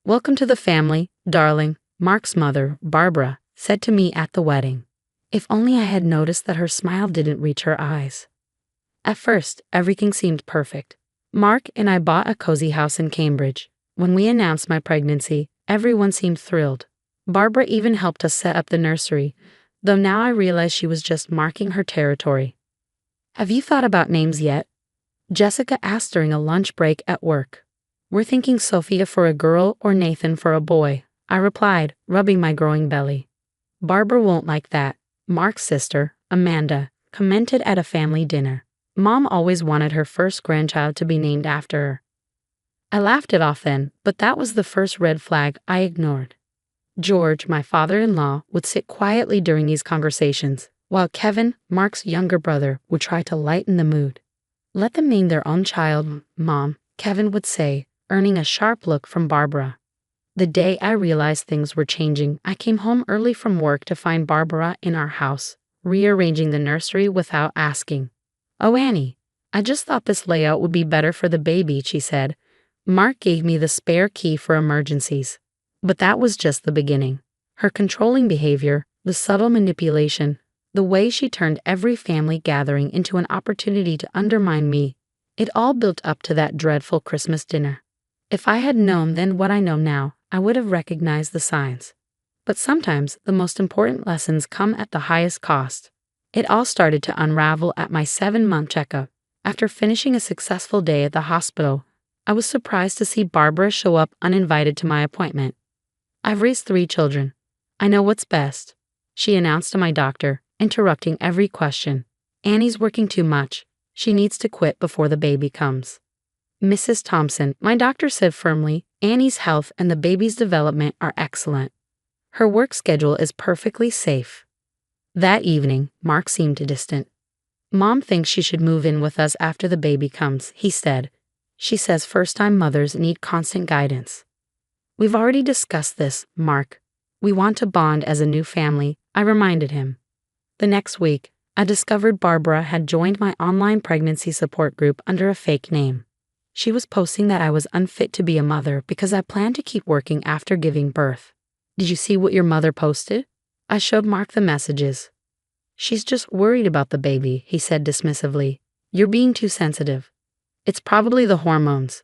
"Welcome to the family, darling," Mark's mother, Barbara, said to me at the wedding. If only I had noticed that her smile didn't reach her eyes. At first, everything seemed perfect. Mark and I bought a cozy house in Cambridge. When we announced my pregnancy, everyone seemed thrilled. Barbara even helped us set up the nursery, though now I realize she was just marking her territory. "Have you thought about names yet?" Jessica asked during a lunch break at work. "We're thinking Sophia for a girl or Nathan for a boy," I replied, rubbing my growing belly. "Barbara won't like that," Mark's sister, Amanda, commented at a family dinner. "Mom always wanted her first grandchild to be named after her." I laughed it off then, but that was the first red flag I ignored. George, my father-in-law, would sit quietly during these conversations, while Kevin, Mark's younger brother, would try to lighten the mood. "Let them name their own child, Mom," Kevin would say, earning a sharp look from Barbara. The day I realized things were changing, I came home early from work to find Barbara in our house, rearranging the nursery without asking. "Oh, Annie, I just thought this layout would be better for the baby," she said. Mark gave me the spare key for emergencies. But that was just the beginning. Her controlling behavior, the subtle manipulation, the way she turned every family gathering into an opportunity to undermine me, it all built up to that dreadful Christmas dinner. If I had known then what I know now, I would have recognized the signs. But sometimes the most important lessons come at the highest cost. It all started to unravel at my 7-month checkup. After finishing a successful day at the hospital, I was surprised to see Barbara show up uninvited to my appointment. "I've raised 3 children. I know what's best," she announced to my doctor, interrupting every question. "Annie's working too much. She needs to quit before the baby comes." "Mrs. Thompson," my doctor said firmly, "Annie's health and the baby's development are excellent. Her work schedule is perfectly safe. That evening, Mark seemed distant. Mom thinks she should move in with us after the baby comes, he said. She says first-time mothers need constant guidance. We've already discussed this, Mark. We want to bond as a new family, I reminded him. The next week, I discovered Barbara had joined my online pregnancy support group under a fake name. She was posting that I was unfit to be a mother because I planned to keep working after giving birth. Did you see what your mother posted? I showed Mark the messages. She's just worried about the baby, he said dismissively. You're being too sensitive. It's probably the hormones.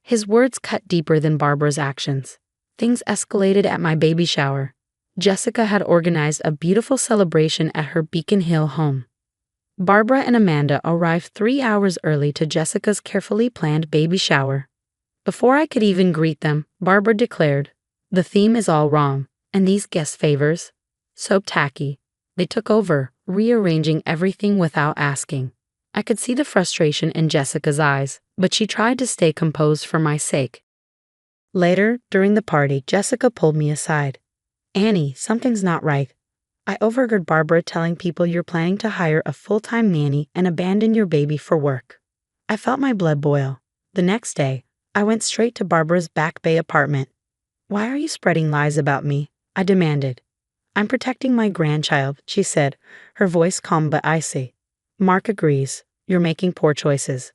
His words cut deeper than Barbara's actions. Things escalated at my baby shower. Jessica had organized a beautiful celebration at her Beacon Hill home. Barbara and Amanda arrived 3 hours early to Jessica's carefully planned baby shower. Before I could even greet them, Barbara declared, "The theme is all wrong, and these guest favors? So tacky." They took over, rearranging everything without asking. I could see the frustration in Jessica's eyes, but she tried to stay composed for my sake. Later, during the party, Jessica pulled me aside. "Annie, something's not right. I overheard Barbara telling people you're planning to hire a full-time nanny and abandon your baby for work." I felt my blood boil. The next day, I went straight to Barbara's Back Bay apartment. "Why are you spreading lies about me?" I demanded. "I'm protecting my grandchild," she said, her voice calm but icy. "Mark agrees. You're making poor choices."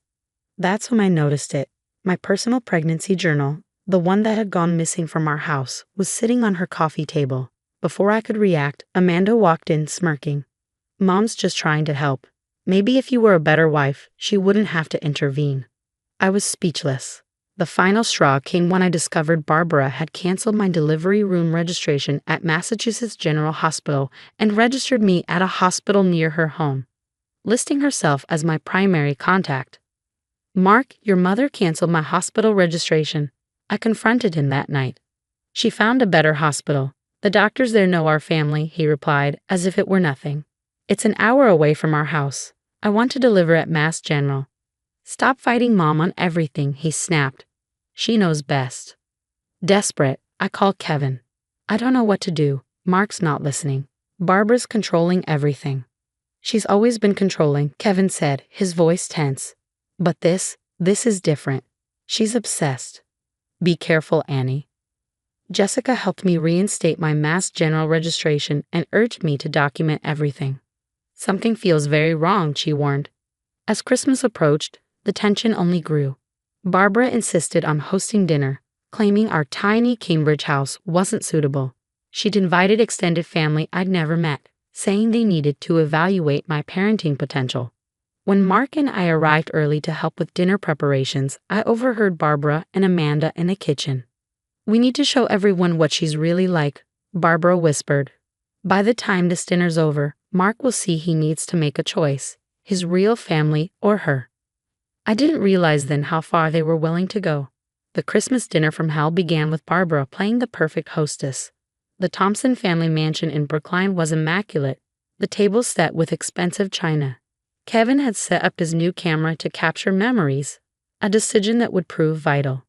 That's when I noticed it. My personal pregnancy journal, the one that had gone missing from our house, was sitting on her coffee table. Before I could react, Amanda walked in smirking. "Mom's just trying to help. Maybe if you were a better wife, she wouldn't have to intervene." I was speechless. The final straw came when I discovered Barbara had canceled my delivery room registration at Massachusetts General Hospital and registered me at a hospital near her home, listing herself as my primary contact. "Mark, your mother canceled my hospital registration." I confronted him that night. "She found a better hospital. The doctors there know our family," he replied, as if it were nothing. "It's an hour away from our house. I want to deliver at Mass General." "Stop fighting Mom on everything," he snapped. "She knows best." Desperate, I called Kevin. "I don't know what to do. Mark's not listening. Barbara's controlling everything." "She's always been controlling," Kevin said, his voice tense. "But this is different. She's obsessed." "Be careful, Annie." Jessica helped me reinstate my Mass General registration and urged me to document everything. "Something feels very wrong," she warned. As Christmas approached, the tension only grew. Barbara insisted on hosting dinner, claiming our tiny Cambridge house wasn't suitable. She'd invited extended family I'd never met, saying they needed to evaluate my parenting potential. When Mark and I arrived early to help with dinner preparations, I overheard Barbara and Amanda in the kitchen. "We need to show everyone what she's really like," Barbara whispered. "By the time this dinner's over, Mark will see he needs to make a choice, his real family or her." I didn't realize then how far they were willing to go. The Christmas dinner from hell began with Barbara playing the perfect hostess. The Thompson family mansion in Brookline was immaculate, the tables set with expensive china. Kevin had set up his new camera to capture memories, a decision that would prove vital.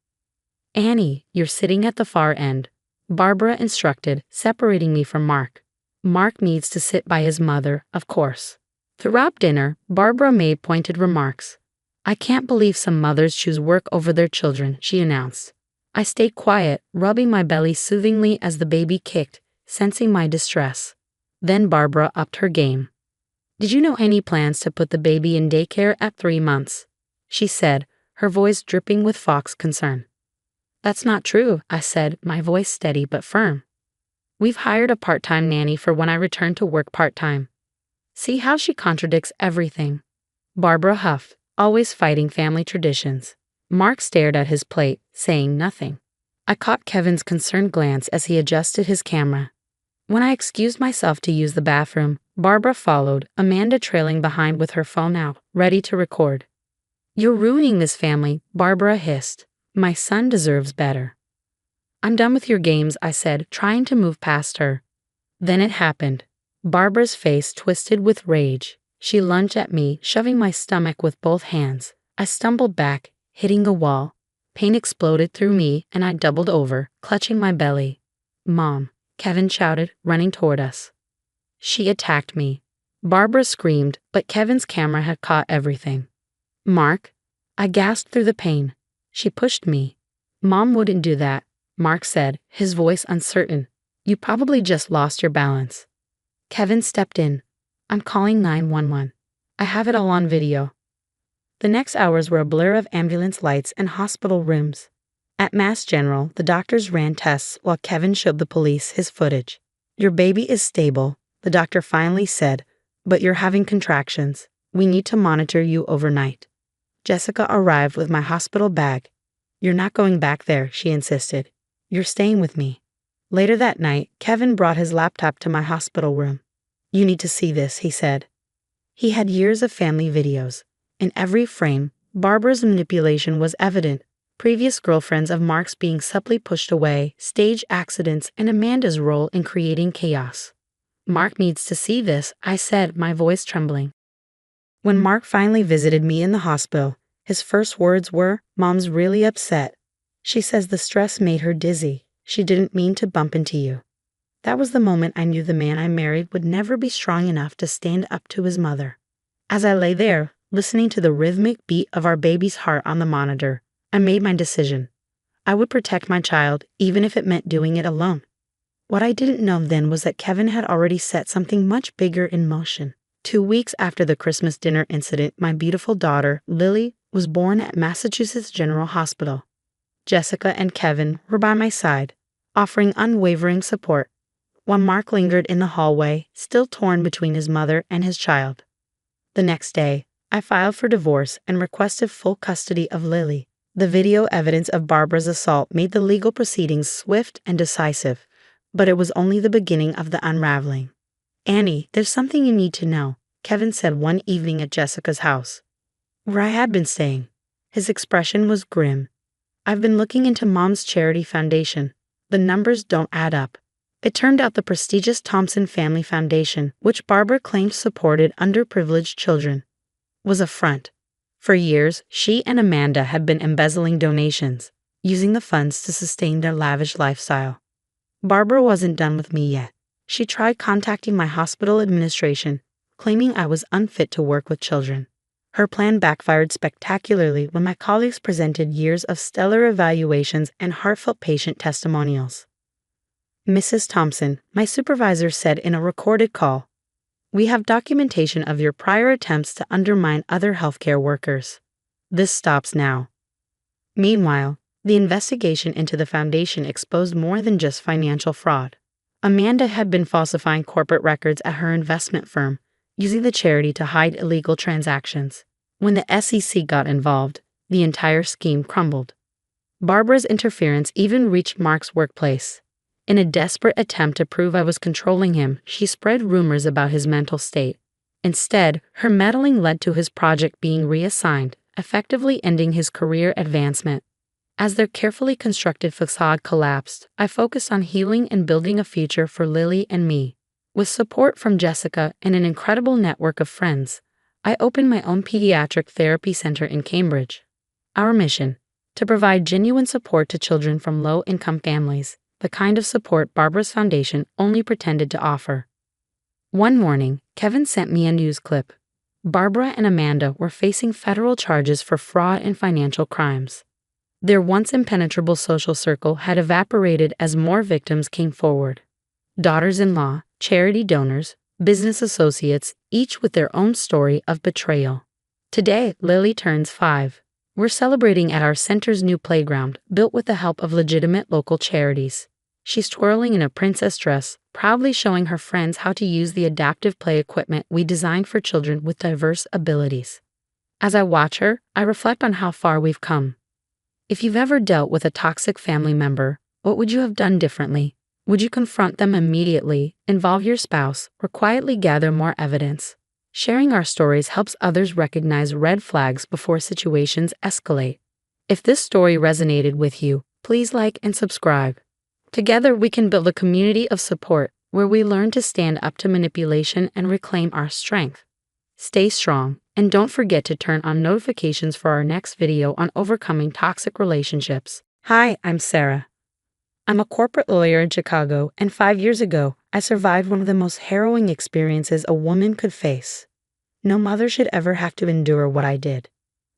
"Annie, you're sitting at the far end," Barbara instructed, separating me from Mark. "Mark needs to sit by his mother, of course." Throughout dinner, Barbara made pointed remarks. "I can't believe some mothers choose work over their children," she announced. I stayed quiet, rubbing my belly soothingly as the baby kicked, sensing my distress. Then Barbara upped her game. "Did you know any plans to put the baby in daycare at 3 months?" she said, her voice dripping with Fox concern. "That's not true," I said, my voice steady but firm. "We've hired a part-time nanny for when I return to work part-time." See how she contradicts everything. Barbara huffed, always fighting family traditions. Mark stared at his plate, saying nothing. I caught Kevin's concerned glance as he adjusted his camera. When I excused myself to use the bathroom, Barbara followed, Amanda trailing behind with her phone out, ready to record. "You're ruining this family," Barbara hissed. "My son deserves better." "I'm done with your games," I said, trying to move past her. Then it happened. Barbara's face twisted with rage. She lunged at me, shoving my stomach with both hands. I stumbled back, hitting a wall. Pain exploded through me, and I doubled over, clutching my belly. "Mom, Kevin shouted, running toward us. She attacked me. Barbara screamed, but Kevin's camera had caught everything. Mark? I gasped through the pain. She pushed me. Mom wouldn't do that, Mark said, his voice uncertain. You probably just lost your balance. Kevin stepped in. I'm calling 911. I have it all on video. The next hours were a blur of ambulance lights and hospital rooms. At Mass General, the doctors ran tests while Kevin showed the police his footage. Your baby is stable, the doctor finally said, but you're having contractions. We need to monitor you overnight. Jessica arrived with my hospital bag. You're not going back there, she insisted. You're staying with me. Later that night, Kevin brought his laptop to my hospital room. You need to see this, he said. He had years of family videos. In every frame, Barbara's manipulation was evident. Previous girlfriends of Mark's being subtly pushed away, stage accidents, and Amanda's role in creating chaos. Mark needs to see this, I said, my voice trembling. When Mark finally visited me in the hospital, his first words were, Mom's really upset. She says the stress made her dizzy. She didn't mean to bump into you. That was the moment I knew the man I married would never be strong enough to stand up to his mother. As I lay there, listening to the rhythmic beat of our baby's heart on the monitor, I made my decision. I would protect my child, even if it meant doing it alone. What I didn't know then was that Kevin had already set something much bigger in motion. 2 weeks after the Christmas dinner incident, my beautiful daughter, Lily, was born at Massachusetts General Hospital. Jessica and Kevin were by my side, offering unwavering support, while Mark lingered in the hallway, still torn between his mother and his child. The next day, I filed for divorce and requested full custody of Lily. The video evidence of Barbara's assault made the legal proceedings swift and decisive, but it was only the beginning of the unraveling. Annie, there's something you need to know, Kevin said one evening at Jessica's house, where I had been staying. His expression was grim. I've been looking into Mom's charity foundation. The numbers don't add up. It turned out the prestigious Thompson Family Foundation, which Barbara claimed supported underprivileged children, was a front. For years, she and Amanda had been embezzling donations, using the funds to sustain their lavish lifestyle. Barbara wasn't done with me yet. She tried contacting my hospital administration, claiming I was unfit to work with children. Her plan backfired spectacularly when my colleagues presented years of stellar evaluations and heartfelt patient testimonials. Mrs. Thompson, my supervisor said in a recorded call, we have documentation of your prior attempts to undermine other healthcare workers. This stops now. Meanwhile, the investigation into the foundation exposed more than just financial fraud. Amanda had been falsifying corporate records at her investment firm, using the charity to hide illegal transactions. When the SEC got involved, the entire scheme crumbled. Barbara's interference even reached Mark's workplace. In a desperate attempt to prove I was controlling him, she spread rumors about his mental state. Instead, her meddling led to his project being reassigned, effectively ending his career advancement. As their carefully constructed facade collapsed, I focused on healing and building a future for Lily and me. With support from Jessica and an incredible network of friends, I opened my own pediatric therapy center in Cambridge. Our mission: to provide genuine support to children from low-income families, the kind of support Barbara's foundation only pretended to offer. One morning, Kevin sent me a news clip. Barbara and Amanda were facing federal charges for fraud and financial crimes. Their once impenetrable social circle had evaporated as more victims came forward. Daughters-in-law, charity donors, business associates, each with their own story of betrayal. Today, Lily turns 5. We're celebrating at our center's new playground, built with the help of legitimate local charities. She's twirling in a princess dress, proudly showing her friends how to use the adaptive play equipment we designed for children with diverse abilities. As I watch her, I reflect on how far we've come. If you've ever dealt with a toxic family member, what would you have done differently? Would you confront them immediately, involve your spouse, or quietly gather more evidence? Sharing our stories helps others recognize red flags before situations escalate. If this story resonated with you, please like and subscribe. Together we can build a community of support where we learn to stand up to manipulation and reclaim our strength. Stay strong, and don't forget to turn on notifications for our next video on overcoming toxic relationships. Hi, I'm Sarah. I'm a corporate lawyer in Chicago, and 5 years ago, I survived one of the most harrowing experiences a woman could face. No mother should ever have to endure what I did.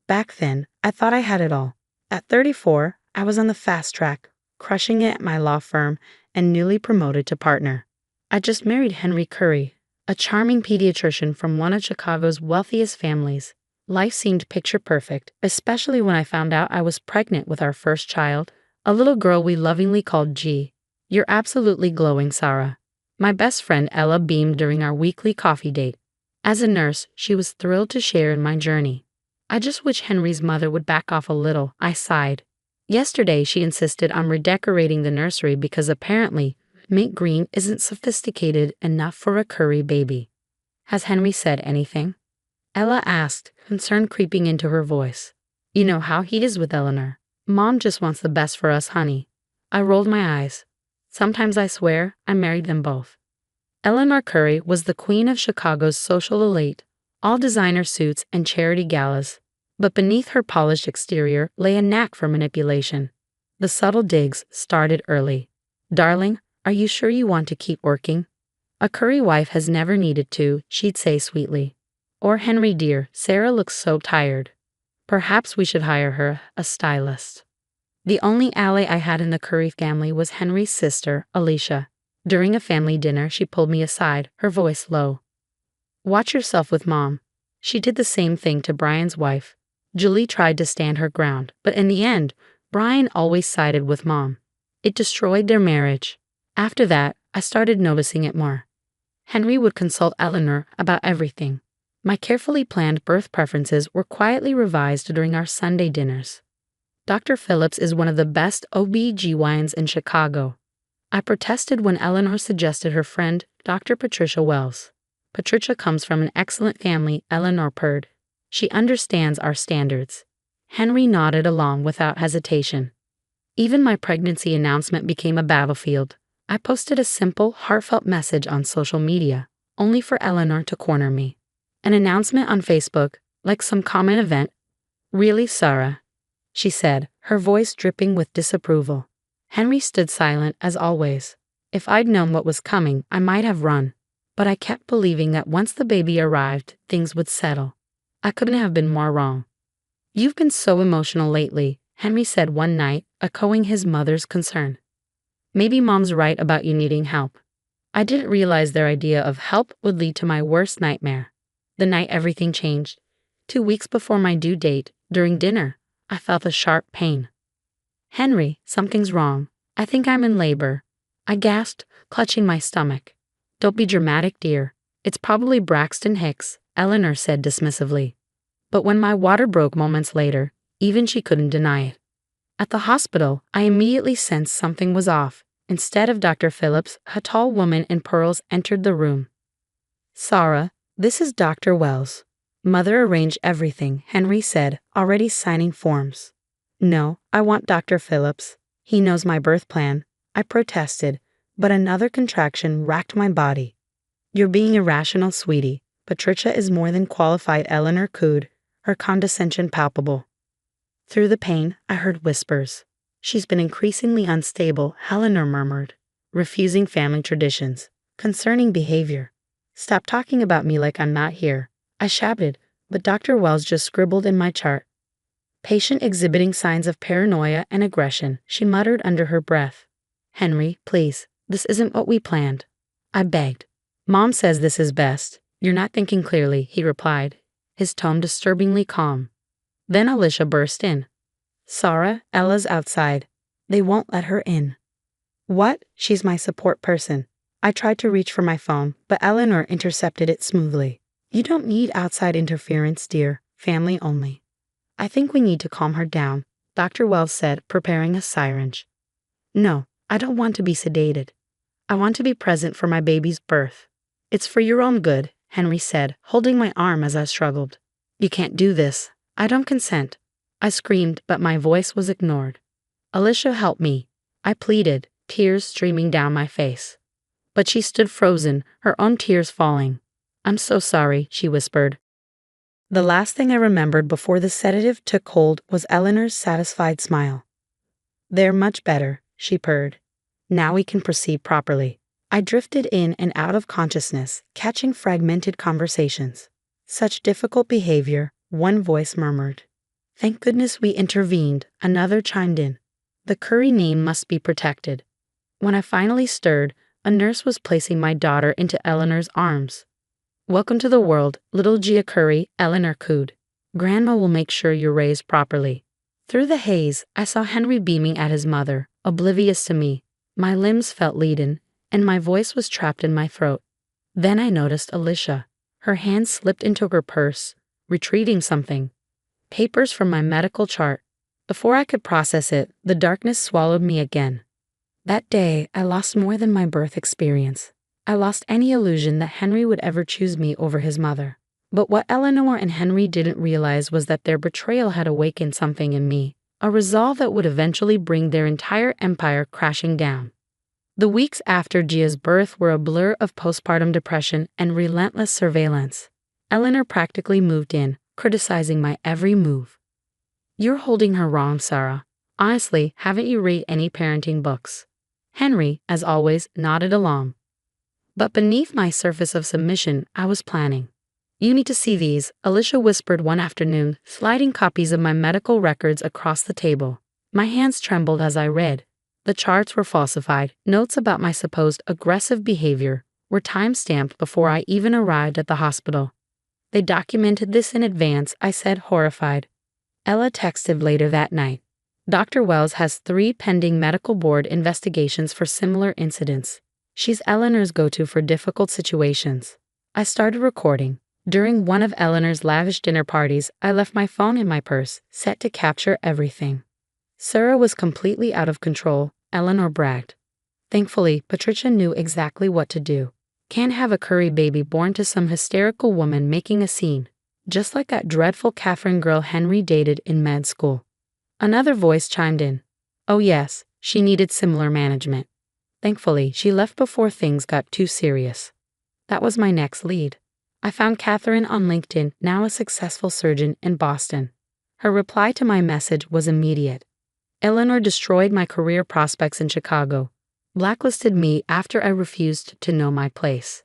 Back then, I thought I had it all. At 34, I was on the fast track, crushing it at my law firm and newly promoted to partner. I just married Henry Curry, a charming pediatrician from one of Chicago's wealthiest families. Life seemed picture perfect, especially when I found out I was pregnant with our first child, a little girl we lovingly called G. "You're absolutely glowing, Sarah." My best friend Ella beamed during our weekly coffee date. As a nurse, she was thrilled to share in my journey. "I just wish Henry's mother would back off a little," I sighed. Yesterday, she insisted on redecorating the nursery because apparently, mint green isn't sophisticated enough for a Curry baby. "Has Henry said anything?" Ella asked, concern creeping into her voice. "You know how he is with Eleanor. Mom just wants the best for us, honey." I rolled my eyes. Sometimes I swear I married them both. Eleanor Curry was the queen of Chicago's social elite, all designer suits and charity galas. But beneath her polished exterior lay a knack for manipulation. The subtle digs started early. "Darling, are you sure you want to keep working?" "A Curry wife has never needed to," she'd say sweetly. Or, "Henry dear, Sarah looks so tired. Perhaps we should hire her a stylist." The only ally I had in the Curry family was Henry's sister, Alicia. During a family dinner, she pulled me aside, her voice low. "Watch yourself with Mom." She did the same thing to Brian's wife. Julie tried to stand her ground, but in the end, Brian always sided with Mom. It destroyed their marriage. After that, I started noticing it more. Henry would consult Eleanor about everything. My carefully planned birth preferences were quietly revised during our Sunday dinners. Dr. Phillips is one of the best OB-GYNs in Chicago. I protested when Eleanor suggested her friend, Dr. Patricia Wells. "Patricia comes from an excellent family," Eleanor purred. "She understands our standards." Henry nodded along without hesitation. Even my pregnancy announcement became a battlefield. I posted a simple, heartfelt message on social media, only for Eleanor to corner me. An announcement on Facebook, like some common event. "Really, Sarah?" she said, her voice dripping with disapproval. Henry stood silent as always. If I'd known what was coming, I might have run. But I kept believing that once the baby arrived, things would settle. I couldn't have been more wrong. "You've been so emotional lately," Henry said one night, echoing his mother's concern. "Maybe Mom's right about you needing help." I didn't realize their idea of help would lead to my worst nightmare. The night everything changed. 2 weeks before my due date, during dinner, I felt a sharp pain. "Henry, something's wrong. I think I'm in labor." I gasped, clutching my stomach. "Don't be dramatic, dear. It's probably Braxton Hicks," Eleanor said dismissively. But when my water broke moments later, even she couldn't deny it. At the hospital, I immediately sensed something was off. Instead of Dr. Phillips, a tall woman in pearls entered the room. "Sarah, this is Dr. Wells." "Mother arranged everything," Henry said, already signing forms. "No, I want Dr. Phillips. He knows my birth plan." I protested, but another contraction racked my body. "You're being irrational, sweetie. Patricia is more than qualified," Eleanor cooed, her condescension palpable. Through the pain, I heard whispers. "She's been increasingly unstable," Eleanor murmured, "refusing family traditions, concerning behavior." "Stop talking about me like I'm not here," I shouted, but Dr. Wells just scribbled in my chart. "Patient exhibiting signs of paranoia and aggression," she muttered under her breath. "Henry, please, this isn't what we planned." I begged. "Mom says this is best. You're not thinking clearly," he replied, his tone disturbingly calm. Then Alicia burst in. "Sarah, Ella's outside. They won't let her in." "What? She's my support person." I tried to reach for my phone, but Eleanor intercepted it smoothly. "You don't need outside interference, dear. Family only." "I think we need to calm her down," Dr. Wells said, preparing a syringe. "No, I don't want to be sedated. I want to be present for my baby's birth." "It's for your own good," Henry said, holding my arm as I struggled. "You can't do this. I don't consent." I screamed, but my voice was ignored. "Alicia, help me," I pleaded, tears streaming down my face. But she stood frozen, her own tears falling. "I'm so sorry," she whispered. The last thing I remembered before the sedative took hold was Eleanor's satisfied smile. "They're much better," she purred. Now we can proceed properly. I drifted in and out of consciousness, catching fragmented conversations. Such difficult behavior, one voice murmured. Thank goodness we intervened, another chimed in. The Curry name must be protected. When I finally stirred, a nurse was placing my daughter into Eleanor's arms. Welcome to the world, little Gia Curry, Eleanor cooed. Grandma will make sure you're raised properly. Through the haze, I saw Henry beaming at his mother, oblivious to me. My limbs felt leaden, and my voice was trapped in my throat. Then I noticed Alicia. Her hand slipped into her purse, retrieving something. Papers from my medical chart. Before I could process it, the darkness swallowed me again. That day, I lost more than my birth experience. I lost any illusion that Henry would ever choose me over his mother. But what Eleanor and Henry didn't realize was that their betrayal had awakened something in me, a resolve that would eventually bring their entire empire crashing down. The weeks after Gia's birth were a blur of postpartum depression and relentless surveillance. Eleanor practically moved in, criticizing my every move. You're holding her wrong, Sarah. Honestly, haven't you read any parenting books? Henry, as always, nodded along. But beneath my surface of submission, I was planning. You need to see these, Alicia whispered one afternoon, sliding copies of my medical records across the table. My hands trembled as I read. The charts were falsified. Notes about my supposed aggressive behavior were time-stamped before I even arrived at the hospital. They documented this in advance, I said, horrified. Ella texted later that night. Dr. Wells has 3 pending medical board investigations for similar incidents. She's Eleanor's go-to for difficult situations. I started recording. During one of Eleanor's lavish dinner parties, I left my phone in my purse, set to capture everything. Sarah was completely out of control, Eleanor bragged. Thankfully, Patricia knew exactly what to do. Can't have a Curry baby born to some hysterical woman making a scene, just like that dreadful Catherine girl Henry dated in med school. Another voice chimed in. Oh yes, she needed similar management. Thankfully, she left before things got too serious. That was my next lead. I found Catherine on LinkedIn, now a successful surgeon in Boston. Her reply to my message was immediate. Eleanor destroyed my career prospects in Chicago, blacklisted me after I refused to know my place.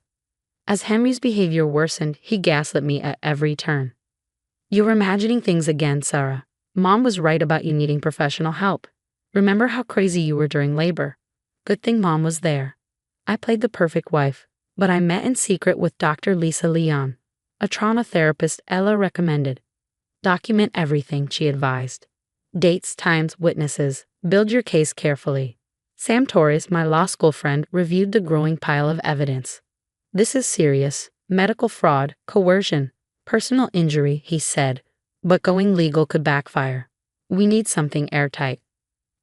As Henry's behavior worsened, he gaslit me at every turn. You're imagining things again, Sarah. Mom was right about you needing professional help. Remember how crazy you were during labor? Good thing Mom was there. I played the perfect wife, but I met in secret with Dr. Lisa Leon, a trauma therapist Ella recommended. Document everything, she advised. Dates, times, witnesses. Build your case carefully. Sam Torres, my law school friend, reviewed the growing pile of evidence. This is serious. Medical fraud, coercion, personal injury, he said, but going legal could backfire. We need something airtight.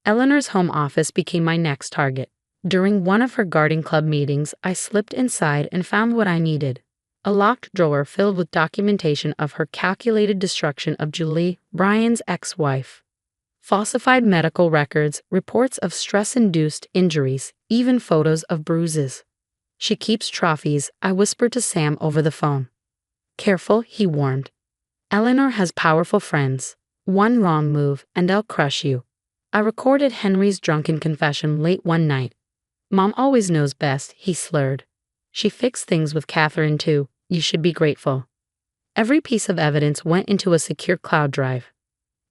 Eleanor's home office became my next target. During one of her garden club meetings, I slipped inside and found what I needed. A locked drawer filled with documentation of her calculated destruction of Julie, Brian's ex-wife. Falsified medical records, reports of stress-induced injuries, even photos of bruises. She keeps trophies, I whispered to Sam over the phone. Careful, he warned. Eleanor has powerful friends. One wrong move, and they'll crush you. I recorded Henry's drunken confession late one night. Mom always knows best, he slurred. She fixed things with Catherine too. You should be grateful. Every piece of evidence went into a secure cloud drive.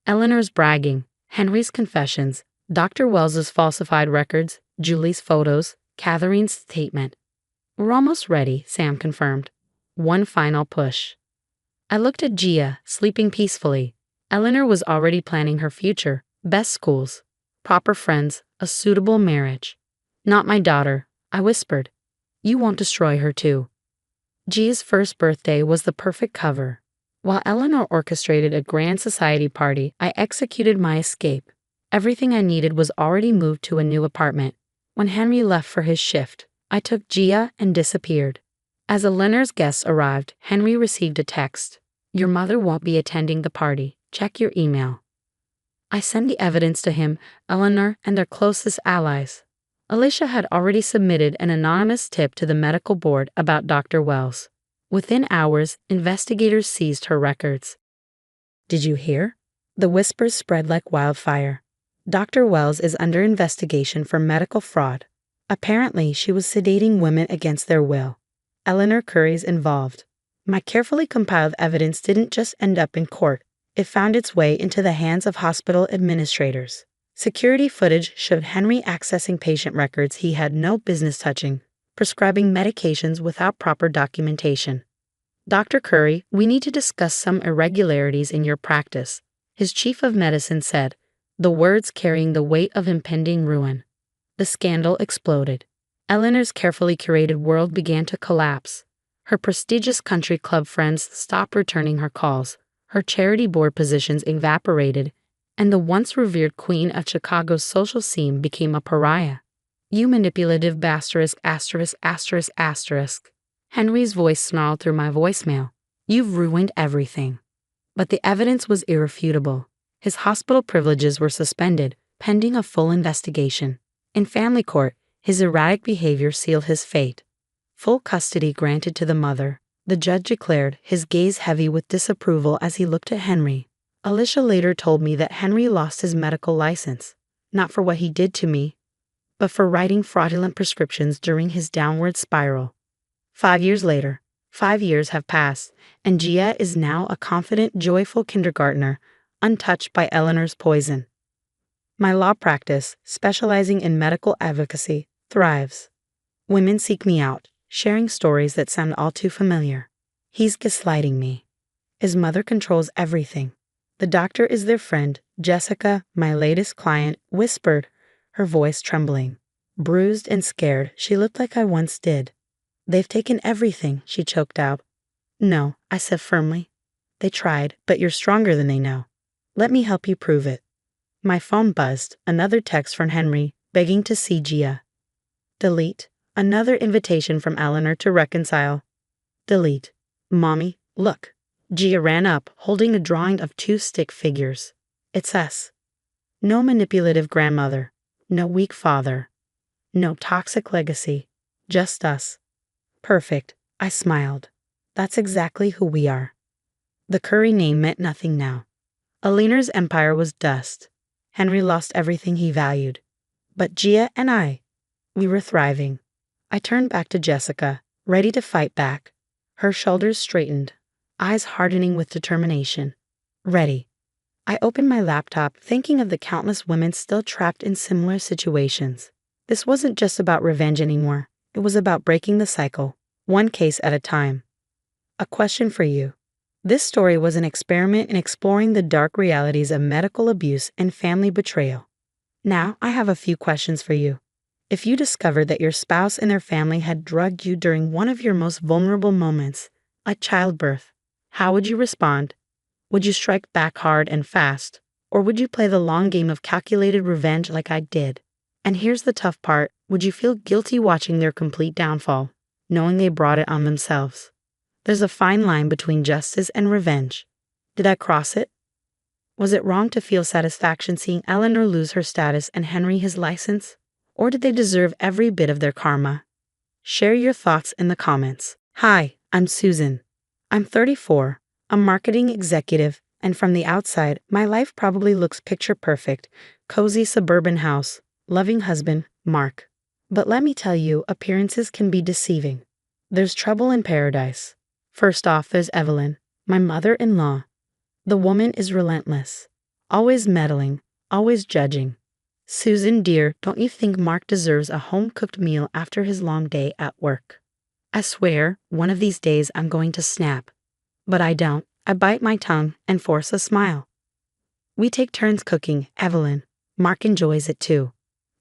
Eleanor's bragging, Henry's confessions, Dr. Wells's falsified records, Julie's photos, Catherine's statement. We're almost ready, Sam confirmed. One final push. I looked at Gia, sleeping peacefully. Eleanor was already planning her future, best schools, proper friends, a suitable marriage. Not my daughter, I whispered. You won't destroy her too. Gia's first birthday was the perfect cover. While Eleanor orchestrated a grand society party, I executed my escape. Everything I needed was already moved to a new apartment. When Henry left for his shift, I took Gia and disappeared. As Eleanor's guests arrived, Henry received a text. Your mother won't be attending the party. Check your email. I sent the evidence to him, Eleanor, and their closest allies. Alicia had already submitted an anonymous tip to the medical board about Dr. Wells. Within hours, investigators seized her records. Did you hear? The whispers spread like wildfire. Dr. Wells is under investigation for medical fraud. Apparently, she was sedating women against their will. Eleanor Curry's involved. My carefully compiled evidence didn't just end up in court, it found its way into the hands of hospital administrators. Security footage showed Henry accessing patient records he had no business touching, prescribing medications without proper documentation. Dr. Curry, we need to discuss some irregularities in your practice, his chief of medicine said, the words carrying the weight of impending ruin. The scandal exploded. Eleanor's carefully curated world began to collapse. Her prestigious country club friends stopped returning her calls, her charity board positions evaporated, and the once revered queen of Chicago's social scene became a pariah. You manipulative bastard asterisk. Henry's voice snarled through my voicemail. You've ruined everything. But the evidence was irrefutable. His hospital privileges were suspended, pending a full investigation. In family court, his erratic behavior sealed his fate. Full custody granted to the mother, the judge declared, his gaze heavy with disapproval as he looked at Henry. Alicia later told me that Henry lost his medical license, not for what he did to me, but for writing fraudulent prescriptions during his downward spiral. 5 years later, 5 years have passed, and Gia is now a confident, joyful kindergartner, untouched by Eleanor's poison. My law practice, specializing in medical advocacy, thrives. Women seek me out, sharing stories that sound all too familiar. He's gaslighting me. His mother controls everything. The doctor is their friend, Jessica, my latest client, whispered, her voice trembling. Bruised and scared, she looked like I once did. They've taken everything, she choked out. No, I said firmly. They tried, but you're stronger than they know. Let me help you prove it. My phone buzzed, another text from Henry, begging to see Gia. Delete. Another invitation from Eleanor to reconcile. Delete. Mommy, look. Gia ran up, holding a drawing of 2 stick figures. It's us. No manipulative grandmother. No weak father. No toxic legacy. Just us. Perfect. I smiled. That's exactly who we are. The Curry name meant nothing now. Eleanor's empire was dust. Henry lost everything he valued. But Gia and I, we were thriving. I turned back to Jessica, ready to fight back. Her shoulders straightened, eyes hardening with determination. Ready. I opened my laptop, thinking of the countless women still trapped in similar situations. This wasn't just about revenge anymore. It was about breaking the cycle, one case at a time. A question for you. This story was an experiment in exploring the dark realities of medical abuse and family betrayal. Now, I have a few questions for you. If you discovered that your spouse and their family had drugged you during one of your most vulnerable moments, like childbirth, how would you respond? Would you strike back hard and fast, or would you play the long game of calculated revenge like I did? And here's the tough part, would you feel guilty watching their complete downfall, knowing they brought it on themselves? There's a fine line between justice and revenge. Did I cross it? Was it wrong to feel satisfaction seeing Eleanor lose her status and Henry his license? Or did they deserve every bit of their karma? Share your thoughts in the comments. Hi, I'm Susan. I'm 34, a marketing executive, and from the outside, my life probably looks picture perfect, cozy suburban house, loving husband, Mark. But let me tell you, appearances can be deceiving. There's trouble in paradise. First off, there's Evelyn, my mother-in-law. The woman is relentless, always meddling, always judging. Susan, dear, don't you think Mark deserves a home-cooked meal after his long day at work? I swear, one of these days I'm going to snap. But I don't. I bite my tongue and force a smile. We take turns cooking, Evelyn. Mark enjoys it too.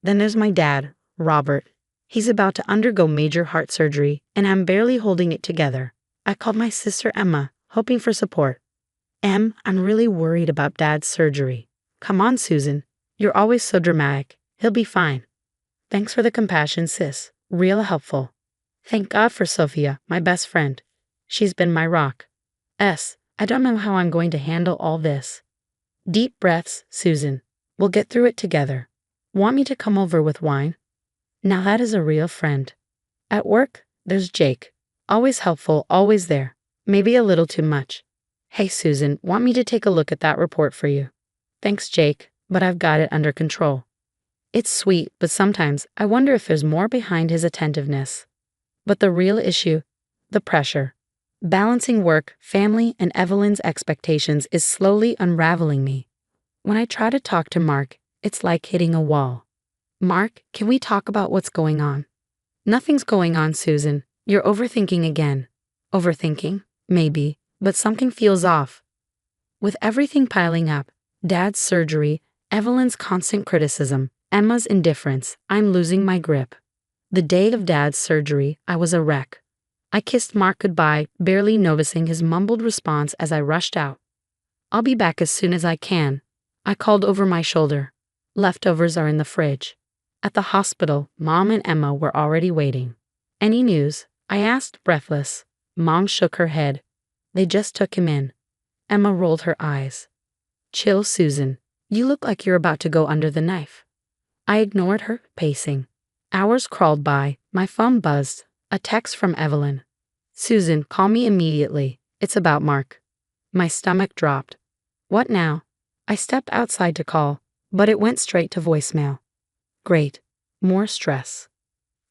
Then there's my dad, Robert. He's about to undergo major heart surgery, and I'm barely holding it together. I called my sister Emma, hoping for support. I'm really worried about Dad's surgery. Come on, Susan. You're always so dramatic. He'll be fine. Thanks for the compassion, sis. Real helpful. Thank God for Sophia, my best friend. She's been my rock. I don't know how I'm going to handle all this. Deep breaths, Susan. We'll get through it together. Want me to come over with wine? Now that is a real friend. At work, there's Jake. Always helpful, always there. Maybe a little too much. Hey, Susan, want me to take a look at that report for you? Thanks, Jake, but I've got it under control. It's sweet, but sometimes I wonder if there's more behind his attentiveness. But the real issue, the pressure. Balancing work, family, and Evelyn's expectations is slowly unraveling me. When I try to talk to Mark, it's like hitting a wall. Mark, can we talk about what's going on? Nothing's going on, Susan. You're overthinking again. Overthinking? Maybe, but something feels off. With everything piling up, Dad's surgery, Evelyn's constant criticism, Emma's indifference, I'm losing my grip. The day of Dad's surgery, I was a wreck. I kissed Mark goodbye, barely noticing his mumbled response as I rushed out. I'll be back as soon as I can. I called over my shoulder. Leftovers are in the fridge. At the hospital, Mom and Emma were already waiting. Any news? I asked, breathless. Mom shook her head. They just took him in. Emma rolled her eyes. Chill, Susan. You look like you're about to go under the knife. I ignored her, pacing. Hours crawled by, my phone buzzed. A text from Evelyn. Susan, call me immediately. It's about Mark. My stomach dropped. What now? I stepped outside to call, but it went straight to voicemail. Great. More stress.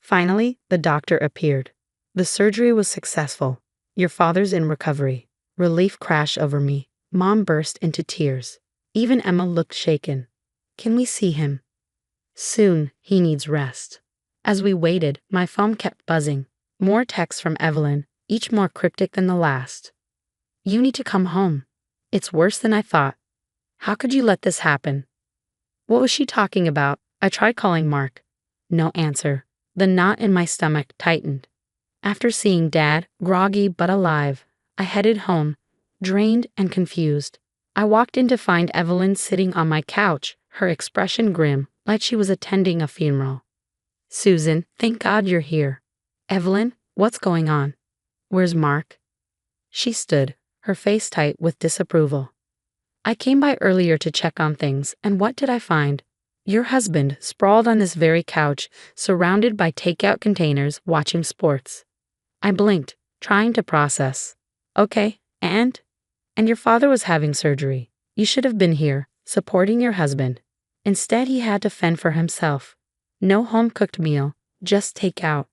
Finally, the doctor appeared. The surgery was successful. Your father's in recovery. Relief crashed over me. Mom burst into tears. Even Emma looked shaken. Can we see him? Soon, he needs rest. As we waited, my phone kept buzzing. More texts from Evelyn, each more cryptic than the last. You need to come home. It's worse than I thought. How could you let this happen? What was she talking about? I tried calling Mark. No answer. The knot in my stomach tightened. After seeing Dad, groggy but alive, I headed home, drained and confused. I walked in to find Evelyn sitting on my couch, her expression grim, like she was attending a funeral. Susan, thank God you're here. Evelyn, what's going on? Where's Mark? She stood, her face tight with disapproval. I came by earlier to check on things, and what did I find? Your husband, sprawled on this very couch, surrounded by takeout containers, watching sports. I blinked, trying to process. Okay, and your father was having surgery. You should have been here, supporting your husband. Instead, he had to fend for himself. No home-cooked meal, just takeout.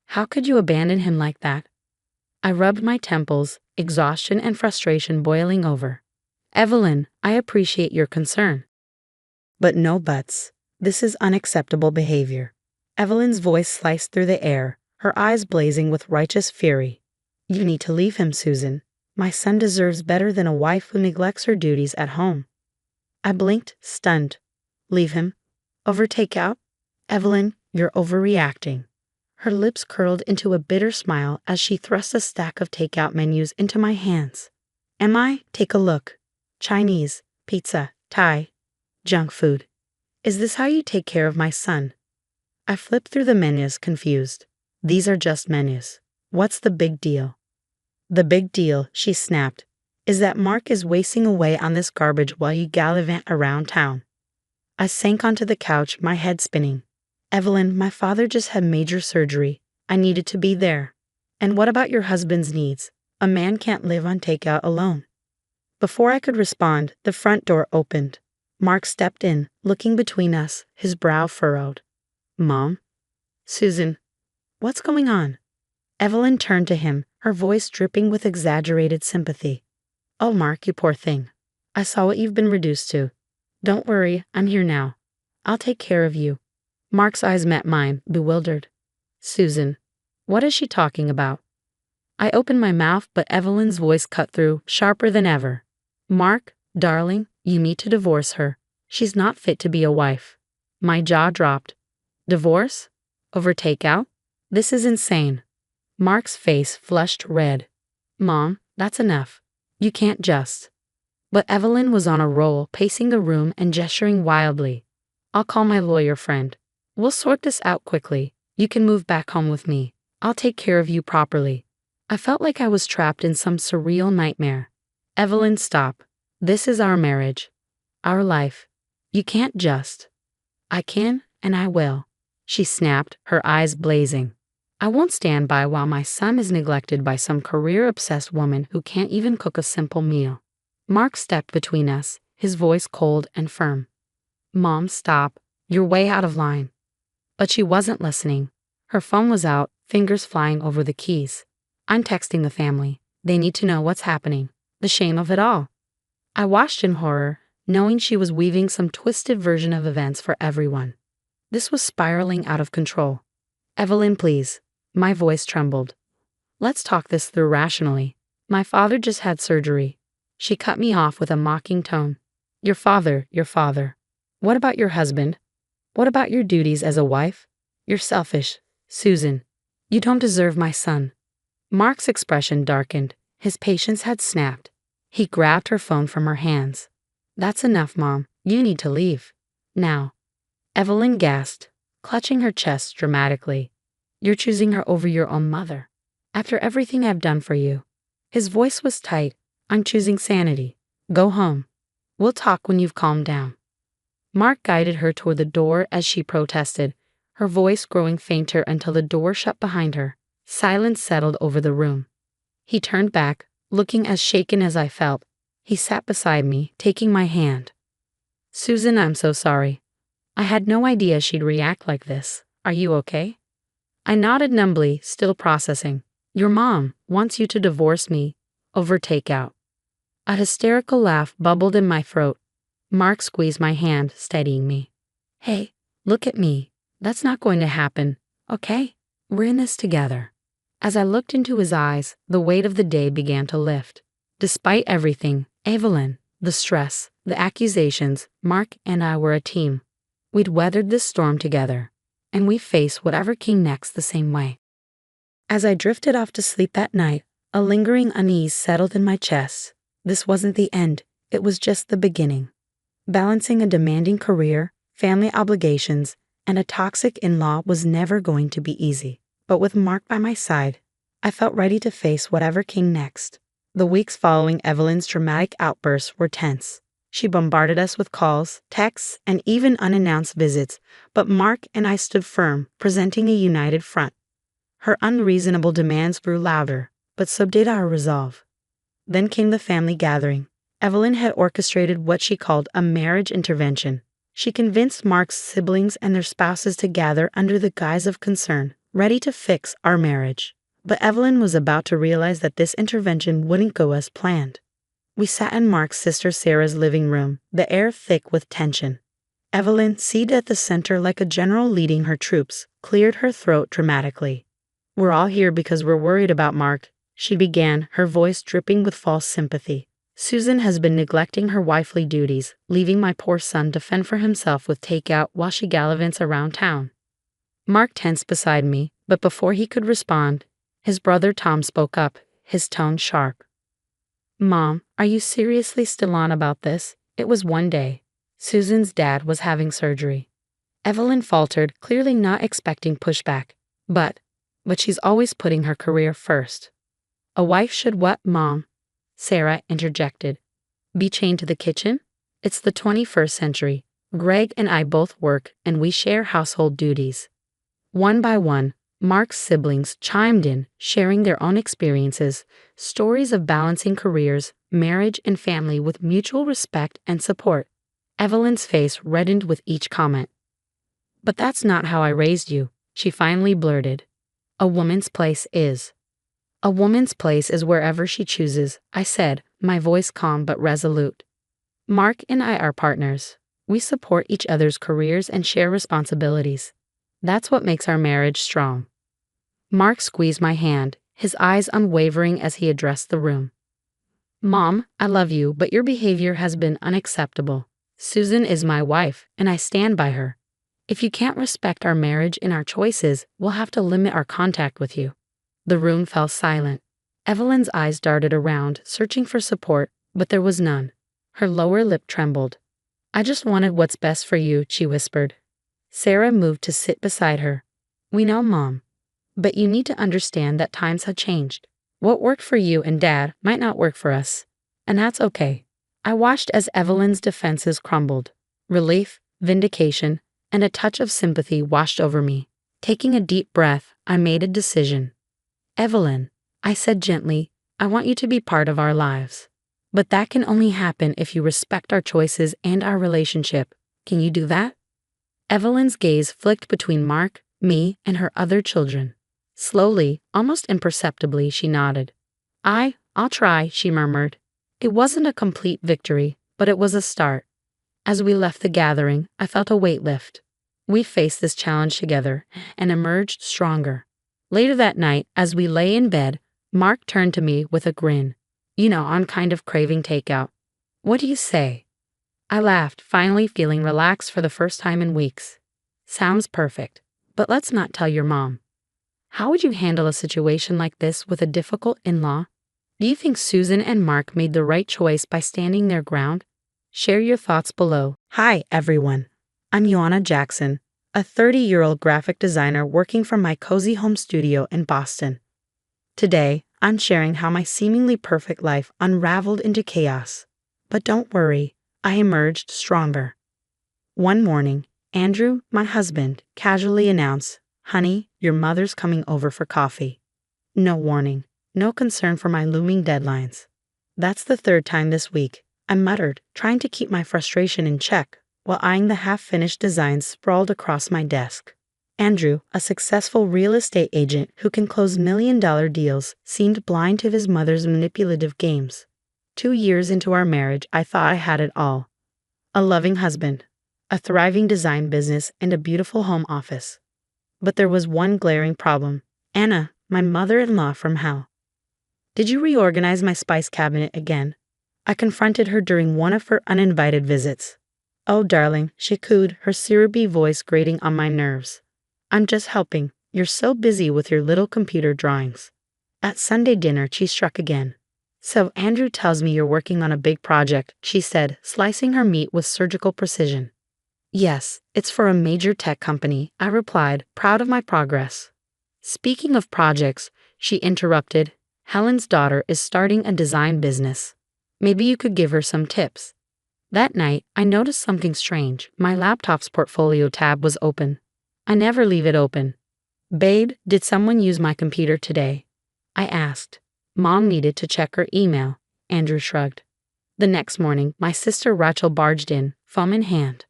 How could you abandon him like that? I rubbed my temples, exhaustion and frustration boiling over. Evelyn, I appreciate your concern. But no buts. This is unacceptable behavior. Evelyn's voice sliced through the air, her eyes blazing with righteous fury. You need to leave him, Susan. My son deserves better than a wife who neglects her duties at home. I blinked, stunned. Leave him? Over takeout? Evelyn, you're overreacting. Her lips curled into a bitter smile as she thrust a stack of takeout menus into my hands. Am I? Take a look. Chinese, pizza, Thai, junk food. Is this how you take care of my son? I flipped through the menus, confused. These are just menus. What's the big deal? The big deal, she snapped, is that Mark is wasting away on this garbage while you gallivant around town. I sank onto the couch, my head spinning. Evelyn, my father just had major surgery. I needed to be there. And what about your husband's needs? A man can't live on takeout alone. Before I could respond, the front door opened. Mark stepped in, looking between us, his brow furrowed. Mom? Susan, what's going on? Evelyn turned to him, her voice dripping with exaggerated sympathy. Oh, Mark, you poor thing. I saw what you've been reduced to. Don't worry, I'm here now. I'll take care of you. Mark's eyes met mine, bewildered. Susan, what is she talking about? I opened my mouth, but Evelyn's voice cut through, sharper than ever. Mark, darling, you need to divorce her. She's not fit to be a wife. My jaw dropped. Divorce? Over takeout? This is insane. Mark's face flushed red. Mom, that's enough. You can't just. But Evelyn was on a roll, pacing the room and gesturing wildly. I'll call my lawyer friend. We'll sort this out quickly. You can move back home with me. I'll take care of you properly. I felt like I was trapped in some surreal nightmare. Evelyn, stop. This is our marriage. Our life. You can't just. I can, and I will. She snapped, her eyes blazing. I won't stand by while my son is neglected by some career-obsessed woman who can't even cook a simple meal. Mark stepped between us, his voice cold and firm. Mom, stop. You're way out of line. But she wasn't listening. Her phone was out, fingers flying over the keys. I'm texting the family. They need to know what's happening. The shame of it all. I watched in horror, knowing she was weaving some twisted version of events for everyone. This was spiraling out of control. Evelyn, please. My voice trembled. Let's talk this through rationally. My father just had surgery. She cut me off with a mocking tone. Your father. What about your husband? What about your duties as a wife? You're selfish, Susan. You don't deserve my son. Mark's expression darkened. His patience had snapped. He grabbed her phone from her hands. That's enough, Mom. You need to leave. Now. Evelyn gasped, clutching her chest dramatically. You're choosing her over your own mother. After everything I've done for you. His voice was tight. I'm choosing sanity. Go home. We'll talk when you've calmed down. Mark guided her toward the door as she protested, her voice growing fainter until the door shut behind her. Silence settled over the room. He turned back, looking as shaken as I felt. He sat beside me, taking my hand. Susan, I'm so sorry. I had no idea she'd react like this. Are you okay? I nodded numbly, still processing. Your mom wants you to divorce me over takeout. A hysterical laugh bubbled in my throat. Mark squeezed my hand, steadying me. Hey, look at me. That's not going to happen, okay? We're in this together. As I looked into his eyes, the weight of the day began to lift. Despite everything, Evelyn, the stress, the accusations, Mark and I were a team. We'd weathered this storm together, and we faced whatever came next the same way. As I drifted off to sleep that night, a lingering unease settled in my chest. This wasn't the end, it was just the beginning. Balancing a demanding career, family obligations, and a toxic in-law was never going to be easy. But with Mark by my side, I felt ready to face whatever came next. The weeks following Evelyn's dramatic outbursts were tense. She bombarded us with calls, texts, and even unannounced visits, but Mark and I stood firm, presenting a united front. Her unreasonable demands grew louder, but so did our resolve. Then came the family gathering. Evelyn had orchestrated what she called a marriage intervention. She convinced Mark's siblings and their spouses to gather under the guise of concern, ready to fix our marriage. But Evelyn was about to realize that this intervention wouldn't go as planned. We sat in Mark's sister Sarah's living room, the air thick with tension. Evelyn, seated at the center like a general leading her troops, cleared her throat dramatically. We're all here because we're worried about Mark, she began, her voice dripping with false sympathy. Susan has been neglecting her wifely duties, leaving my poor son to fend for himself with takeout while she gallivants around town. Mark tensed beside me, but before he could respond, his brother Tom spoke up, his tone sharp. Mom, are you seriously still on about this? It was one day. Susan's dad was having surgery. Evelyn faltered, clearly not expecting pushback. But she's always putting her career first. A wife should what, Mom? Sarah interjected. Be chained to the kitchen? It's the 21st century. Greg and I both work, and we share household duties. One by one, Mark's siblings chimed in, sharing their own experiences, stories of balancing careers, marriage, and family with mutual respect and support. Evelyn's face reddened with each comment. But that's not how I raised you, she finally blurted. A woman's place is. A woman's place is wherever she chooses, I said, my voice calm but resolute. Mark and I are partners. We support each other's careers and share responsibilities. That's what makes our marriage strong. Mark squeezed my hand, his eyes unwavering as he addressed the room. Mom, I love you, but your behavior has been unacceptable. Susan is my wife, and I stand by her. If you can't respect our marriage and our choices, we'll have to limit our contact with you. The room fell silent. Evelyn's eyes darted around, searching for support, but there was none. Her lower lip trembled. I just wanted what's best for you, she whispered. Sarah moved to sit beside her. We know, Mom. But you need to understand that times have changed. What worked for you and Dad might not work for us. And that's okay. I watched as Evelyn's defenses crumbled. Relief, vindication, and a touch of sympathy washed over me. Taking a deep breath, I made a decision. Evelyn, I said gently, I want you to be part of our lives. But that can only happen if you respect our choices and our relationship. Can you do that? Evelyn's gaze flicked between Mark, me, and her other children. Slowly, almost imperceptibly, she nodded. I'll try, she murmured. It wasn't a complete victory, but it was a start. As we left the gathering, I felt a weight lift. We faced this challenge together and emerged stronger. Later that night, as we lay in bed, Mark turned to me with a grin. I'm kind of craving takeout. What do you say? I laughed, finally feeling relaxed for the first time in weeks. Sounds perfect, but let's not tell your mom. How would you handle a situation like this with a difficult in-law? Do you think Susan and Mark made the right choice by standing their ground? Share your thoughts below. Hi, everyone. I'm Joanna Jackson, a 30-year-old graphic designer working from my cozy home studio in Boston. Today, I'm sharing how my seemingly perfect life unraveled into chaos. But don't worry, I emerged stronger. One morning, Andrew, my husband, casually announced, "Honey, your mother's coming over for coffee." No warning, no concern for my looming deadlines. That's the third time this week, I muttered, trying to keep my frustration in check, while eyeing the half-finished designs sprawled across my desk. Andrew, a successful real estate agent who can close million-dollar deals, seemed blind to his mother's manipulative games. 2 years into our marriage, I thought I had it all. A loving husband, a thriving design business, and a beautiful home office. But there was one glaring problem. Anna, my mother-in-law from hell. Did you reorganize my spice cabinet again? I confronted her during one of her uninvited visits. Oh, darling, she cooed, her syrupy voice grating on my nerves. I'm just helping. You're so busy with your little computer drawings. At Sunday dinner, she struck again. So Andrew tells me you're working on a big project, she said, slicing her meat with surgical precision. Yes, it's for a major tech company, I replied, proud of my progress. Speaking of projects, she interrupted, Helen's daughter is starting a design business. Maybe you could give her some tips. That night, I noticed something strange. My laptop's portfolio tab was open. I never leave it open. Babe, did someone use my computer today? I asked. Mom needed to check her email. Andrew shrugged. The next morning, my sister Rachel barged in, phone in hand.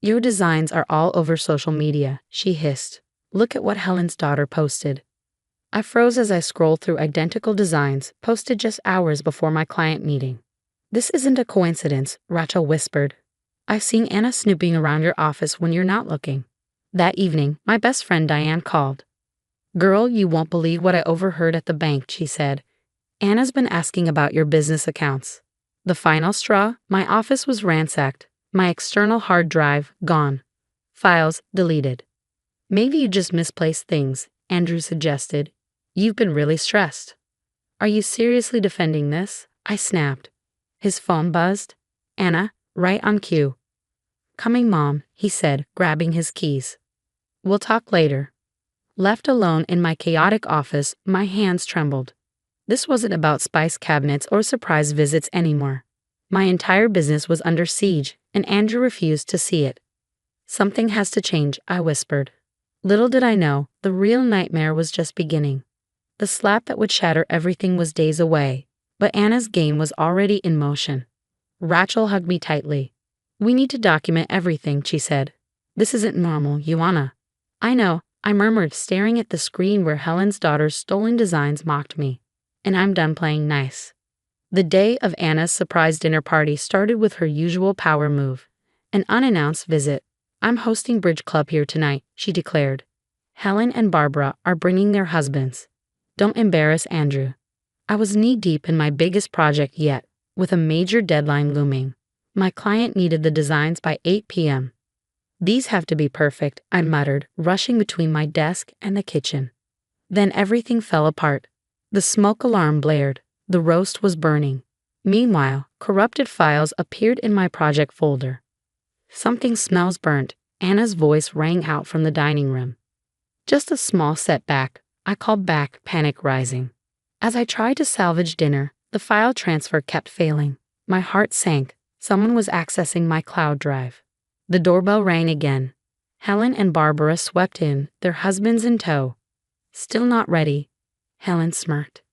Your designs are all over social media, she hissed. Look at what Helen's daughter posted. I froze as I scrolled through identical designs posted just hours before my client meeting. This isn't a coincidence, Rachel whispered. I've seen Anna snooping around your office when you're not looking. That evening, my best friend Diane called. Girl, you won't believe what I overheard at the bank, she said. Anna's been asking about your business accounts. The final straw, my office was ransacked, my external hard drive gone. Files deleted. Maybe you just misplaced things, Andrew suggested. You've been really stressed. Are you seriously defending this? I snapped. His phone buzzed. Anna, right on cue. Coming, Mom, he said, grabbing his keys. We'll talk later. Left alone in my chaotic office, my hands trembled. This wasn't about spice cabinets or surprise visits anymore. My entire business was under siege, and Andrew refused to see it. Something has to change, I whispered. Little did I know, the real nightmare was just beginning. The slap that would shatter everything was days away, but Anna's game was already in motion. Rachel hugged me tightly. We need to document everything, she said. This isn't normal, Joanna. I know, I murmured, staring at the screen where Helen's daughter's stolen designs mocked me. And I'm done playing nice. The day of Anna's surprise dinner party started with her usual power move. An unannounced visit. I'm hosting bridge club here tonight, she declared. Helen and Barbara are bringing their husbands. Don't embarrass Andrew. I was knee-deep in my biggest project yet, with a major deadline looming. My client needed the designs by 8 p.m. These have to be perfect, I muttered, rushing between my desk and the kitchen. Then everything fell apart. The smoke alarm blared. The roast was burning. Meanwhile, corrupted files appeared in my project folder. Something smells burnt, Anna's voice rang out from the dining room. Just a small setback, I called back, panic rising. As I tried to salvage dinner, the file transfer kept failing. My heart sank. Someone was accessing my cloud drive. The doorbell rang again. Helen and Barbara swept in, their husbands in tow. Still not ready. Helen smirked.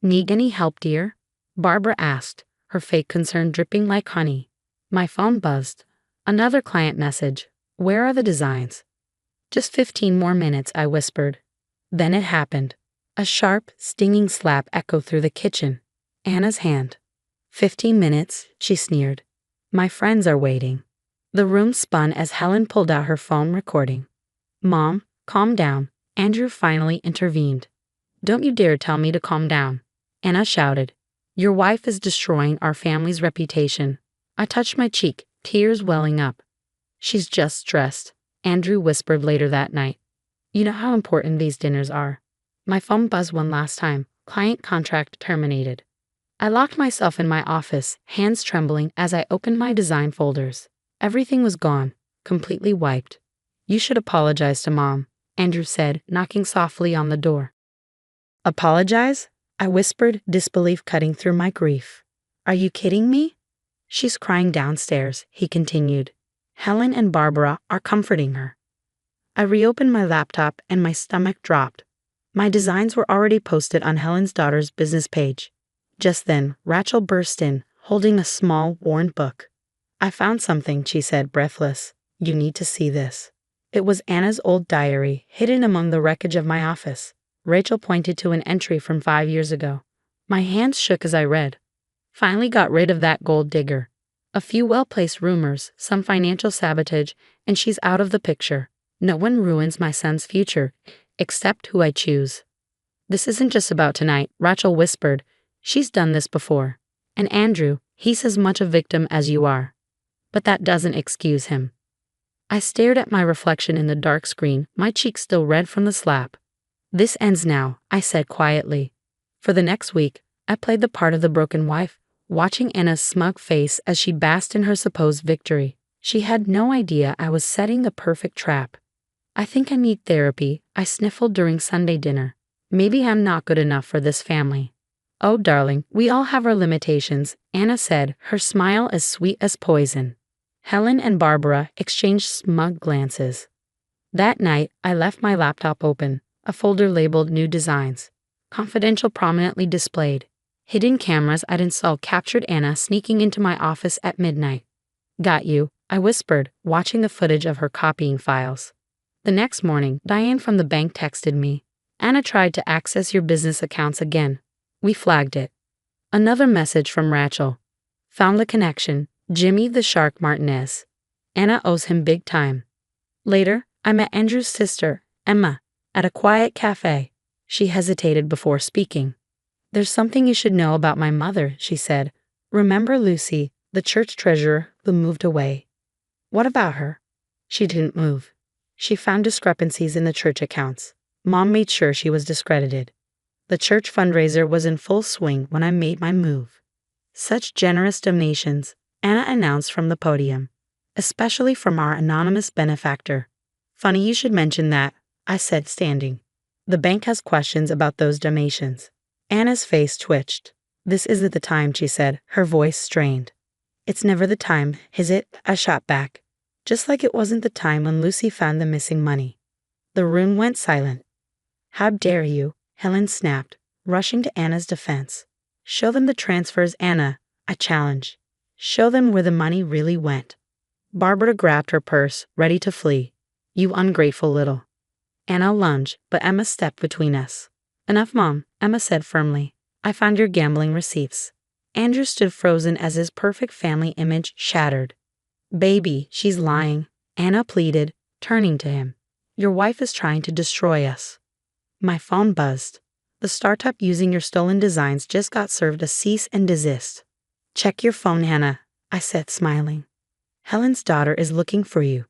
Need any help, dear? Barbara asked, her fake concern dripping like honey. My phone buzzed. Another client message. Where are the designs? Just 15 more minutes, I whispered. Then it happened. A sharp, stinging slap echoed through the kitchen. Anna's hand. 15 minutes, she sneered. My friends are waiting. The room spun as Helen pulled out her phone recording. Mom, calm down, Andrew finally intervened. Don't you dare tell me to calm down, Anna shouted. Your wife is destroying our family's reputation. I touched my cheek, tears welling up. She's just stressed, Andrew whispered later that night. You know how important these dinners are. My phone buzzed one last time. Client contract terminated. I locked myself in my office, hands trembling as I opened my design folders. Everything was gone, completely wiped. You should apologize to Mom, Andrew said, knocking softly on the door. Apologize? I whispered, disbelief cutting through my grief. Are you kidding me? She's crying downstairs, he continued. Helen and Barbara are comforting her. I reopened my laptop and my stomach dropped. My designs were already posted on Helen's daughter's business page. Just then, Rachel burst in, holding a small, worn book. I found something, she said, breathless. You need to see this. It was Anna's old diary, hidden among the wreckage of my office. Rachel pointed to an entry from 5 years ago. My hands shook as I read. Finally got rid of that gold digger. A few well-placed rumors, some financial sabotage, and she's out of the picture. No one ruins my son's future, except who I choose. This isn't just about tonight, Rachel whispered. She's done this before. And Andrew, he's as much a victim as you are. But that doesn't excuse him. I stared at my reflection in the dark screen, my cheeks still red from the slap. This ends now, I said quietly. For the next week, I played the part of the broken wife, watching Anna's smug face as she basked in her supposed victory. She had no idea I was setting the perfect trap. I think I need therapy, I sniffled during Sunday dinner. Maybe I'm not good enough for this family. Oh, darling, we all have our limitations, Anna said, her smile as sweet as poison. Helen and Barbara exchanged smug glances. That night, I left my laptop open, a folder labeled New Designs. Confidential prominently displayed. Hidden cameras I'd installed captured Anna sneaking into my office at midnight. Got you, I whispered, watching the footage of her copying files. The next morning, Diane from the bank texted me. Anna tried to access your business accounts again. We flagged it. Another message from Rachel. Found the connection. Jimmy the Shark Martinez. Anna owes him big time. Later, I met Andrew's sister, Emma, at a quiet cafe. She hesitated before speaking. There's something you should know about my mother, she said. Remember Lucy, the church treasurer who moved away? What about her? She didn't move. She found discrepancies in the church accounts. Mom made sure she was discredited. The church fundraiser was in full swing when I made my move. Such generous donations, Anna announced from the podium, especially from our anonymous benefactor. Funny you should mention that, I said, standing. The bank has questions about those donations. Anna's face twitched. This isn't the time, she said, her voice strained. It's never the time, is it? I shot back. Just like it wasn't the time when Lucy found the missing money. The room went silent. How dare you? Helen snapped, rushing to Anna's defense. Show them the transfers, Anna, I challenged. Show them where the money really went. Barbara grabbed her purse, ready to flee. You ungrateful little. Anna lunged, but Emma stepped between us. Enough, Mom, Emma said firmly. I found your gambling receipts. Andrew stood frozen as his perfect family image shattered. Baby, she's lying, Anna pleaded, turning to him. Your wife is trying to destroy us. My phone buzzed. The startup using your stolen designs just got served a cease and desist. Check your phone, Hannah, I said, smiling. Helen's daughter is looking for you.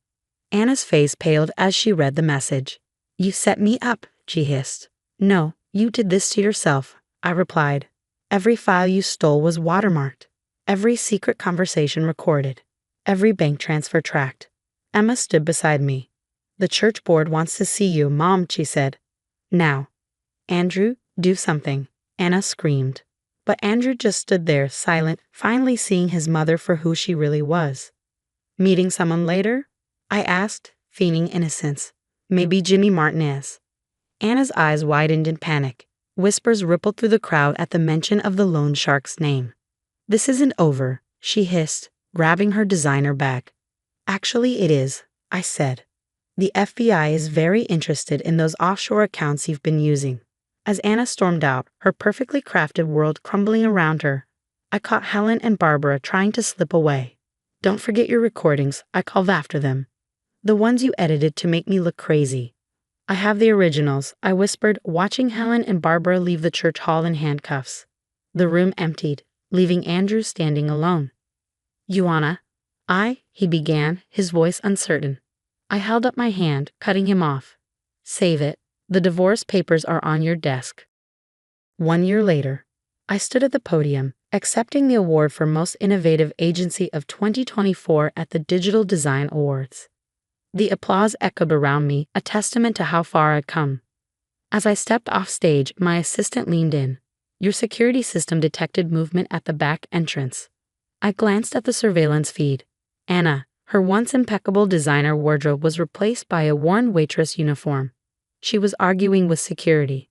Anna's face paled as she read the message. You set me up, she hissed. No, you did this to yourself, I replied. Every file you stole was watermarked. Every secret conversation recorded. Every bank transfer tracked. Emma stood beside me. The church board wants to see you, Mom, she said. Now. Andrew, do something, Anna screamed. But Andrew just stood there, silent, finally seeing his mother for who she really was. Meeting someone later? I asked, feigning innocence. Maybe Jimmy Martinez. Anna's eyes widened in panic. Whispers rippled through the crowd at the mention of the loan shark's name. This isn't over, she hissed, grabbing her designer bag. Actually, it is, I said. The FBI is very interested in those offshore accounts you've been using. As Anna stormed out, her perfectly crafted world crumbling around her, I caught Helen and Barbara trying to slip away. Don't forget your recordings, I called after them. The ones you edited to make me look crazy. I have the originals, I whispered, watching Helen and Barbara leave the church hall in handcuffs. The room emptied, leaving Andrew standing alone. Yuana, he began, his voice uncertain. I held up my hand, cutting him off. Save it. The divorce papers are on your desk. 1 year later, I stood at the podium, accepting the award for Most Innovative Agency of 2024 at the Digital Design Awards. The applause echoed around me, a testament to how far I'd come. As I stepped off stage, my assistant leaned in. Your security system detected movement at the back entrance. I glanced at the surveillance feed. Anna, her once impeccable designer wardrobe was replaced by a worn waitress uniform. She was arguing with security.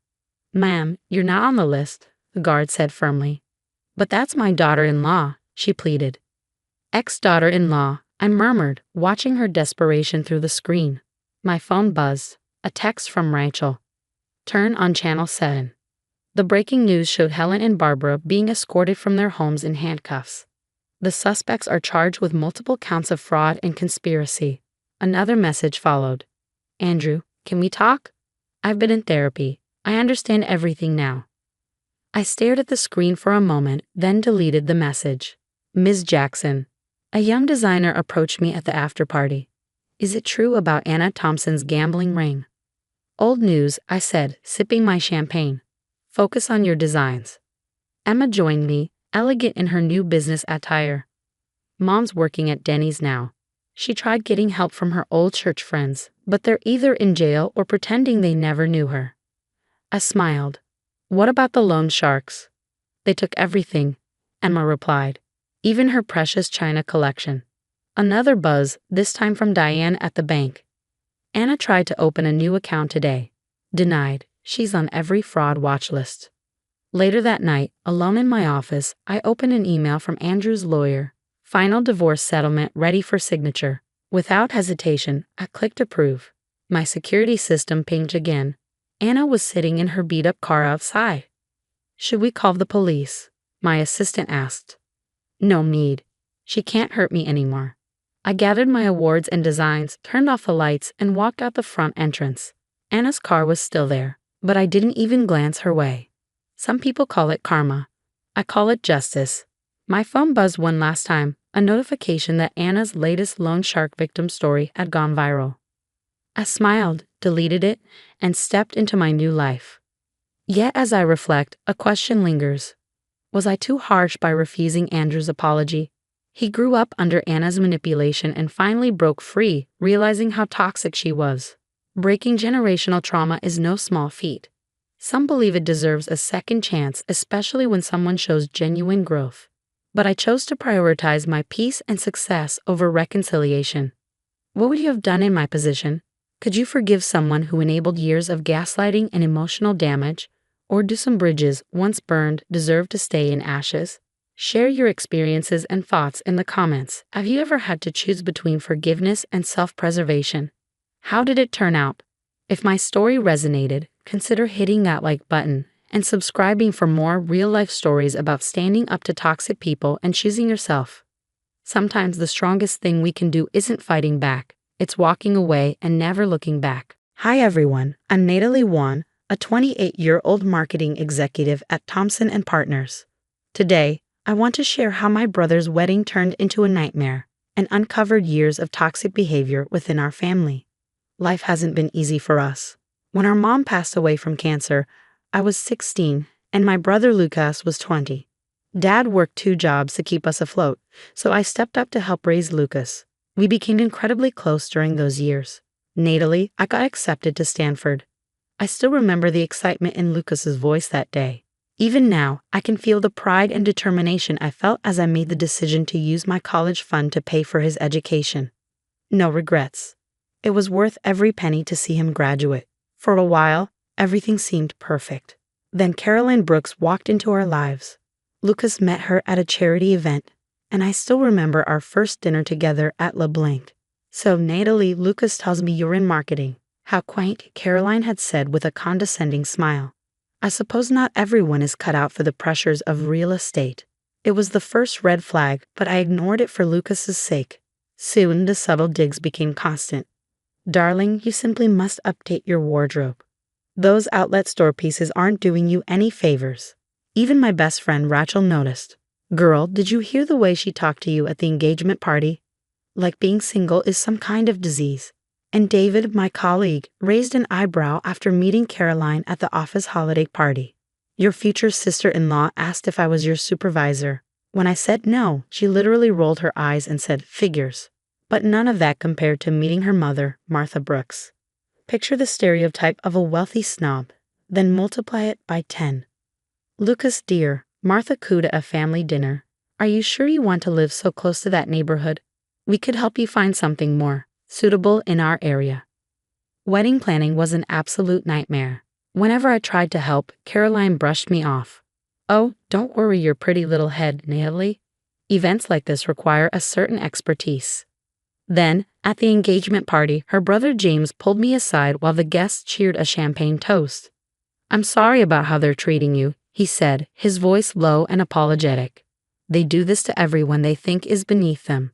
Ma'am, you're not on the list, the guard said firmly. But that's my daughter-in-law, she pleaded. Ex-daughter-in-law, I murmured, watching her desperation through the screen. My phone buzzed. A text from Rachel. Turn on Channel 7. The breaking news showed Helen and Barbara being escorted from their homes in handcuffs. The suspects are charged with multiple counts of fraud and conspiracy. Another message followed. Andrew, can we talk? I've been in therapy. I understand everything now. I stared at the screen for a moment, then deleted the message. Ms. Jackson. A young designer approached me at the after-party. Is it true about Anna Thompson's gambling ring? Old news, I said, sipping my champagne. Focus on your designs. Emma joined me, elegant in her new business attire. Mom's working at Denny's now. She tried getting help from her old church friends, but they're either in jail or pretending they never knew her. I smiled. What about the loan sharks? They took everything, Emma replied, even her precious china collection. Another buzz, this time from Diane at the bank. Anna tried to open a new account today. Denied. She's on every fraud watch list. Later that night, alone in my office, I opened an email from Andrew's lawyer. Final divorce settlement ready for signature. Without hesitation, I clicked approve. My security system pinged again. Anna was sitting in her beat-up car outside. Should we call the police? My assistant asked. No need. She can't hurt me anymore. I gathered my awards and designs, turned off the lights, and walked out the front entrance. Anna's car was still there, but I didn't even glance her way. Some people call it karma. I call it justice. My phone buzzed one last time, a notification that Anna's latest loan shark victim story had gone viral. I smiled, deleted it, and stepped into my new life. Yet as I reflect, a question lingers. Was I too harsh by refusing Andrew's apology? He grew up under Anna's manipulation and finally broke free, realizing how toxic she was. Breaking generational trauma is no small feat. Some believe it deserves a second chance, especially when someone shows genuine growth. But I chose to prioritize my peace and success over reconciliation. What would you have done in my position? Could you forgive someone who enabled years of gaslighting and emotional damage? Or do some bridges, once burned, deserve to stay in ashes? Share your experiences and thoughts in the comments. Have you ever had to choose between forgiveness and self-preservation? How did it turn out? If my story resonated, consider hitting that like button and subscribing for more real-life stories about standing up to toxic people and choosing yourself. Sometimes the strongest thing we can do isn't fighting back. It's walking away and never looking back. Hi everyone, I'm Natalie Wan, a 28-year-old marketing executive at Thompson & Partners. Today, I want to share how my brother's wedding turned into a nightmare and uncovered years of toxic behavior within our family. Life hasn't been easy for us. When our mom passed away from cancer, I was 16 and my brother Lucas was 20. Dad worked 2 jobs to keep us afloat, so I stepped up to help raise Lucas. We became incredibly close during those years. Natally, I got accepted to Stanford. I still remember the excitement in Lucas's voice that day. Even now, I can feel the pride and determination I felt as I made the decision to use my college fund to pay for his education. No regrets. It was worth every penny to see him graduate. For a while, everything seemed perfect. Then Caroline Brooks walked into our lives. Lucas met her at a charity event, and I still remember our first dinner together at LeBlanc. So Natalie, Lucas tells me you're in marketing. How quaint, Caroline had said with a condescending smile. I suppose not everyone is cut out for the pressures of real estate. It was the first red flag, but I ignored it for Lucas's sake. Soon the subtle digs became constant. Darling, you simply must update your wardrobe. Those outlet store pieces aren't doing you any favors. Even my best friend Rachel noticed. Girl, did you hear the way she talked to you at the engagement party? Like being single is some kind of disease. And David, my colleague, raised an eyebrow after meeting Caroline at the office holiday party. Your future sister-in-law asked if I was your supervisor. When I said no, she literally rolled her eyes and said, figures. But none of that compared to meeting her mother, Martha Brooks. Picture the stereotype of a wealthy snob, then multiply it by 10. Lucas, dear, Martha cooed at a family dinner. Are you sure you want to live so close to that neighborhood? We could help you find something more suitable in our area. Wedding planning was an absolute nightmare. Whenever I tried to help, Caroline brushed me off. Oh, don't worry your pretty little head, Natalie. Events like this require a certain expertise. Then, at the engagement party, her brother James pulled me aside while the guests cheered a champagne toast. I'm sorry about how they're treating you, he said, his voice low and apologetic. They do this to everyone they think is beneath them.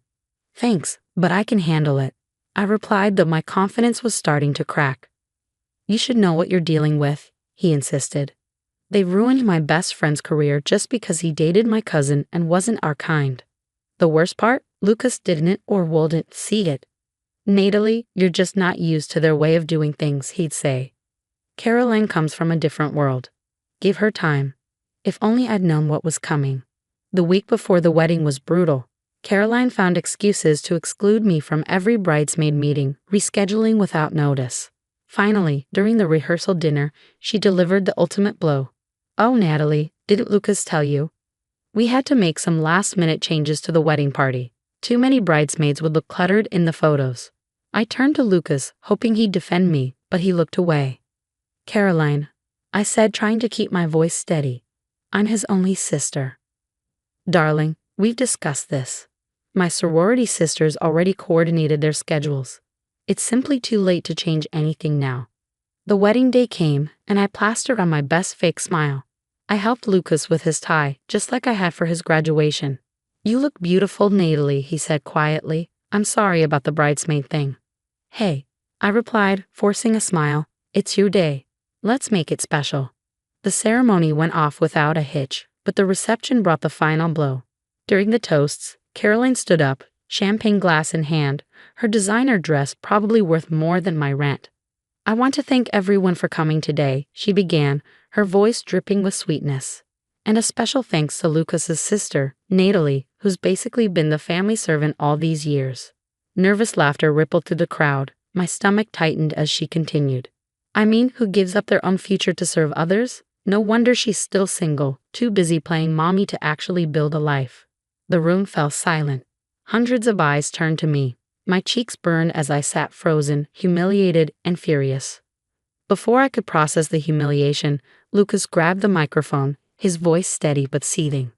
Thanks, but I can handle it, I replied, though my confidence was starting to crack. You should know what you're dealing with, he insisted. They ruined my best friend's career just because he dated my cousin and wasn't our kind. The worst part? Lucas didn't or wouldn't see it. Natalie, you're just not used to their way of doing things, he'd say. Caroline comes from a different world. Give her time. If only I'd known what was coming. The week before the wedding was brutal. Caroline found excuses to exclude me from every bridesmaid meeting, rescheduling without notice. Finally, during the rehearsal dinner, she delivered the ultimate blow. Oh, Natalie, didn't Lucas tell you? We had to make some last-minute changes to the wedding party. Too many bridesmaids would look cluttered in the photos. I turned to Lucas, hoping he'd defend me, but he looked away. Caroline, I said, trying to keep my voice steady. I'm his only sister. Darling, we've discussed this. My sorority sisters already coordinated their schedules. It's simply too late to change anything now. The wedding day came, and I plastered on my best fake smile. I helped Lucas with his tie, just like I had for his graduation. You look beautiful, Natalie, he said quietly. I'm sorry about the bridesmaid thing. Hey, I replied, forcing a smile. It's your day. Let's make it special. The ceremony went off without a hitch, but the reception brought the final blow. During the toasts, Caroline stood up, champagne glass in hand, her designer dress probably worth more than my rent. I want to thank everyone for coming today, she began, her voice dripping with sweetness. And a special thanks to Lucas's sister, Natalie, who's basically been the family servant all these years. Nervous laughter rippled through the crowd. My stomach tightened as she continued. I mean, who gives up their own future to serve others? No wonder she's still single, too busy playing mommy to actually build a life. The room fell silent. Hundreds of eyes turned to me. My cheeks burned as I sat frozen, humiliated and furious. Before I could process the humiliation, Lucas grabbed the microphone, his voice steady but seething.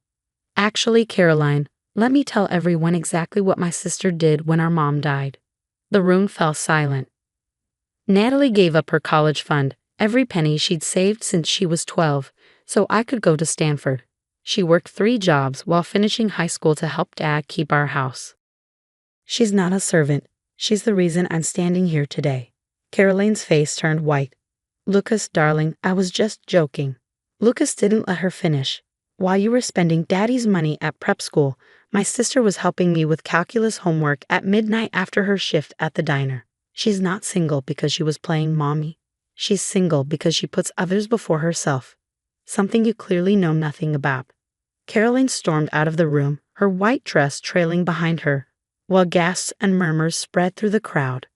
Actually, Caroline, let me tell everyone exactly what my sister did when our mom died. The room fell silent. Natalie gave up her college fund, every penny she'd saved since she was 12, so I could go to Stanford. She worked 3 jobs while finishing high school to help Dad keep our house. She's not a servant. She's the reason I'm standing here today. Caroline's face turned white. Lucas, darling, I was just joking. Lucas didn't let her finish. While you were spending Daddy's money at prep school, my sister was helping me with calculus homework at midnight after her shift at the diner. She's not single because she was playing mommy. She's single because she puts others before herself. Something you clearly know nothing about. Caroline stormed out of the room, her white dress trailing behind her, while gasps and murmurs spread through the crowd.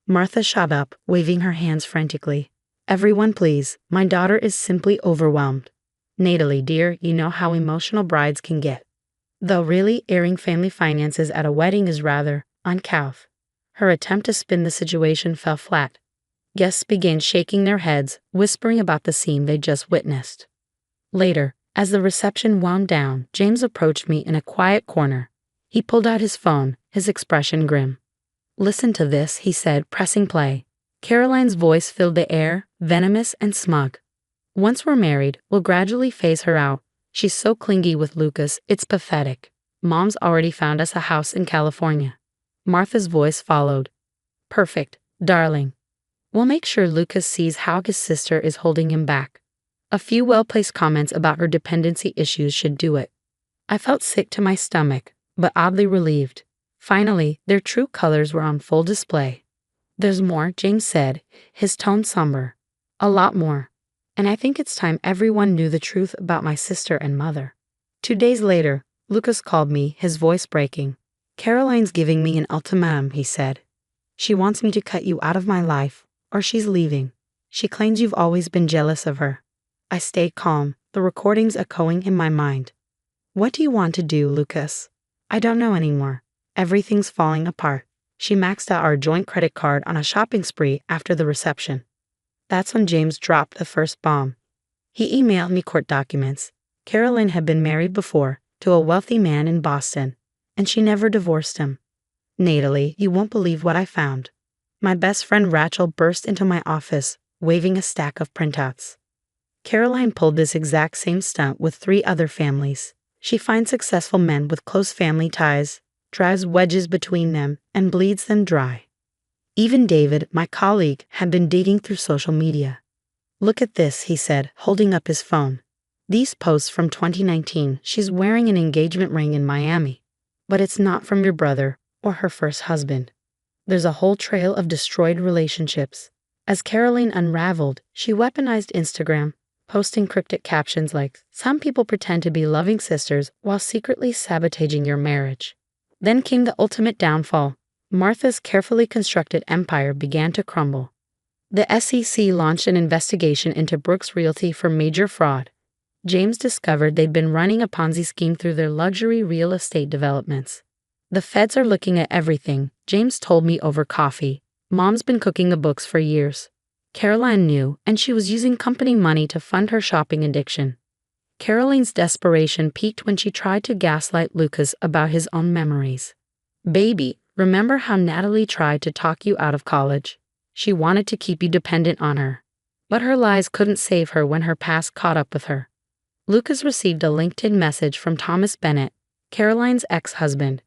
Martha shot up, waving her hands frantically. Everyone please, my daughter is simply overwhelmed. Natalie, dear, you know how emotional brides can get. Though really, airing family finances at a wedding is rather uncouth. Her attempt to spin the situation fell flat. Guests began shaking their heads, whispering about the scene they just witnessed. Later, as the reception wound down, James approached me in a quiet corner. He pulled out his phone, his expression grim. Listen to this, he said, pressing play. Caroline's voice filled the air, venomous and smug. Once we're married, we'll gradually phase her out. She's so clingy with Lucas, it's pathetic. Mom's already found us a house in California. Martha's voice followed. Perfect, darling. We'll make sure Lucas sees how his sister is holding him back. A few well-placed comments about her dependency issues should do it. I felt sick to my stomach, but oddly relieved. Finally, their true colors were on full display. There's more, James said, his tone somber. A lot more. And I think it's time everyone knew the truth about my sister and mother. 2 days later, Lucas called me, his voice breaking. Caroline's giving me an ultimatum, he said. She wants me to cut you out of my life, or she's leaving. She claims you've always been jealous of her. I stayed calm, the recordings echoing in my mind. What do you want to do, Lucas? I don't know anymore. Everything's falling apart. She maxed out our joint credit card on a shopping spree after the reception. That's when James dropped the first bomb. He emailed me court documents. Caroline had been married before, to a wealthy man in Boston, and she never divorced him. Natalie, you won't believe what I found. My best friend Rachel burst into my office, waving a stack of printouts. Caroline pulled this exact same stunt with 3 other families. She finds successful men with close family ties, drives wedges between them, and bleeds them dry. Even David, my colleague, had been digging through social media. Look at this, he said, holding up his phone. These posts from 2019, she's wearing an engagement ring in Miami. But it's not from your brother or her first husband. There's a whole trail of destroyed relationships. As Caroline unraveled, she weaponized Instagram, posting cryptic captions like, "Some people pretend to be loving sisters while secretly sabotaging your marriage." Then came the ultimate downfall. Martha's carefully constructed empire began to crumble. The SEC launched an investigation into Brooks Realty for major fraud. James discovered they'd been running a Ponzi scheme through their luxury real estate developments. The feds are looking at everything, James told me over coffee. Mom's been cooking the books for years. Caroline knew, and she was using company money to fund her shopping addiction. Caroline's desperation peaked when she tried to gaslight Lucas about his own memories. Baby, remember how Natalie tried to talk you out of college? She wanted to keep you dependent on her. But her lies couldn't save her when her past caught up with her. Lucas received a LinkedIn message from Thomas Bennett, Caroline's ex-husband.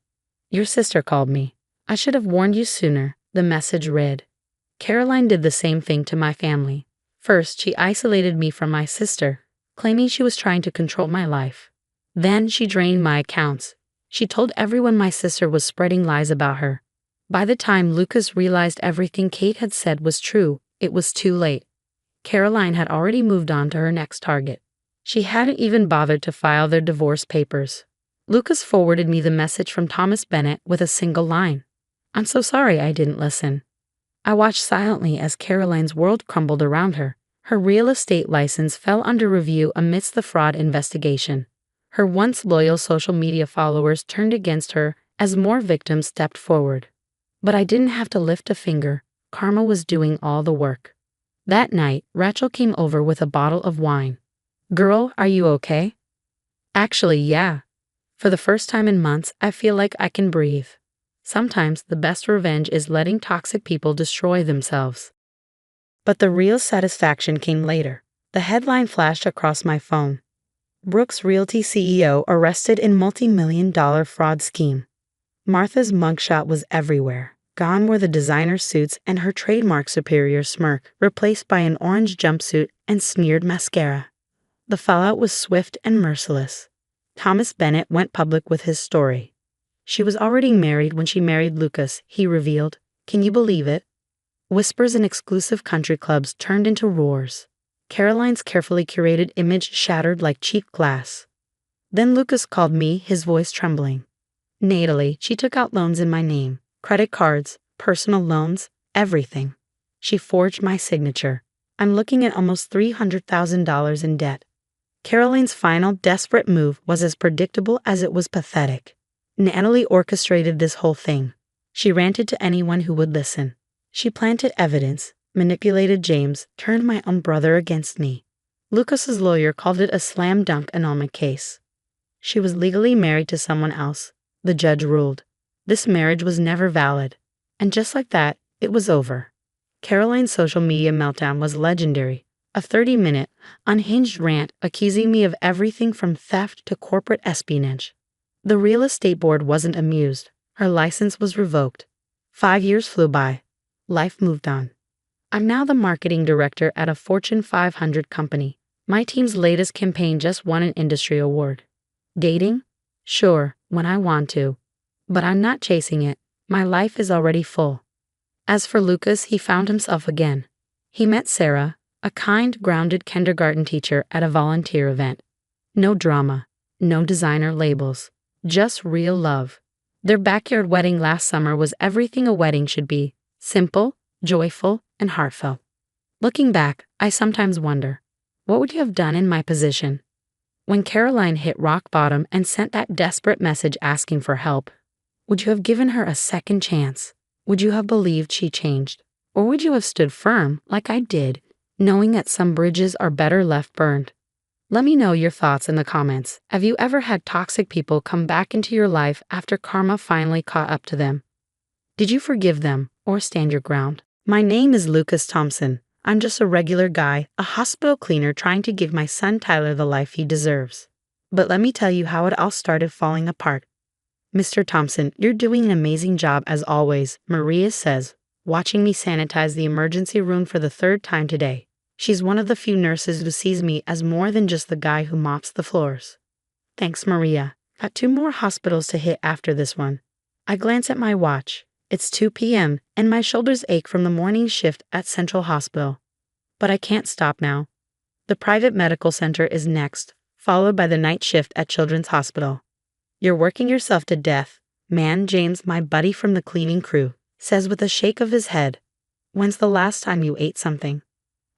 Your sister called me. I should have warned you sooner, the message read. Caroline did the same thing to my family. First, she isolated me from my sister, claiming she was trying to control my life. Then she drained my accounts. She told everyone my sister was spreading lies about her. By the time Lucas realized everything Kate had said was true, it was too late. Caroline had already moved on to her next target. She hadn't even bothered to file their divorce papers. Lucas forwarded me the message from Thomas Bennett with a single line. I'm so sorry I didn't listen. I watched silently as Caroline's world crumbled around her. Her real estate license fell under review amidst the fraud investigation. Her once loyal social media followers turned against her as more victims stepped forward. But I didn't have to lift a finger. Karma was doing all the work. That night, Rachel came over with a bottle of wine. Girl, are you okay? Actually, yeah. For the first time in months, I feel like I can breathe. Sometimes the best revenge is letting toxic people destroy themselves. But the real satisfaction came later. The headline flashed across my phone. Brooks Realty CEO arrested in multi-million-dollar fraud scheme. Martha's mugshot was everywhere. Gone were the designer suits and her trademark superior smirk, replaced by an orange jumpsuit and smeared mascara. The fallout was swift and merciless. Thomas Bennett went public with his story. She was already married when she married Lucas, he revealed. Can you believe it? Whispers in exclusive country clubs turned into roars. Caroline's carefully curated image shattered like cheap glass. Then Lucas called me, his voice trembling. Natalie, she took out loans in my name, credit cards, personal loans, everything. She forged my signature. I'm looking at almost $300,000 in debt. Caroline's final desperate move was as predictable as it was pathetic. Natalie orchestrated this whole thing. She ranted to anyone who would listen. She planted evidence, manipulated James, turned my own brother against me. Lucas's lawyer called it a slam dunk annulment case. She was legally married to someone else. The judge ruled. This marriage was never valid. And just like that, it was over. Caroline's social media meltdown was legendary. A 30-minute, unhinged rant accusing me of everything from theft to corporate espionage. The real estate board wasn't amused. Her license was revoked. 5 years flew by. Life moved on. I'm now the marketing director at a Fortune 500 company. My team's latest campaign just won an industry award. Dating? Sure, when I want to. But I'm not chasing it. My life is already full. As for Lucas, he found himself again. He met Sarah, a kind, grounded kindergarten teacher at a volunteer event. No drama, no designer labels, just real love. Their backyard wedding last summer was everything a wedding should be: simple, joyful, and heartfelt. Looking back, I sometimes wonder, what would you have done in my position? When Caroline hit rock bottom and sent that desperate message asking for help, would you have given her a second chance? Would you have believed she changed? Or would you have stood firm, like I did, knowing that some bridges are better left burned? Let me know your thoughts in the comments. Have you ever had toxic people come back into your life after karma finally caught up to them? Did you forgive them or stand your ground? My name is Lucas Thompson. I'm just a regular guy, a hospital cleaner trying to give my son Tyler the life he deserves. But let me tell you how it all started falling apart. Mr. Thompson, you're doing an amazing job as always, Maria says, watching me sanitize the emergency room for the third time today. She's one of the few nurses who sees me as more than just the guy who mops the floors. Thanks, Maria. Got 2 more hospitals to hit after this one. I glance at my watch. It's 2 p.m. and my shoulders ache from the morning shift at Central Hospital. But I can't stop now. The private medical center is next, followed by the night shift at Children's Hospital. You're working yourself to death, man. James, my buddy from the cleaning crew, says with a shake of his head. When's the last time you ate something?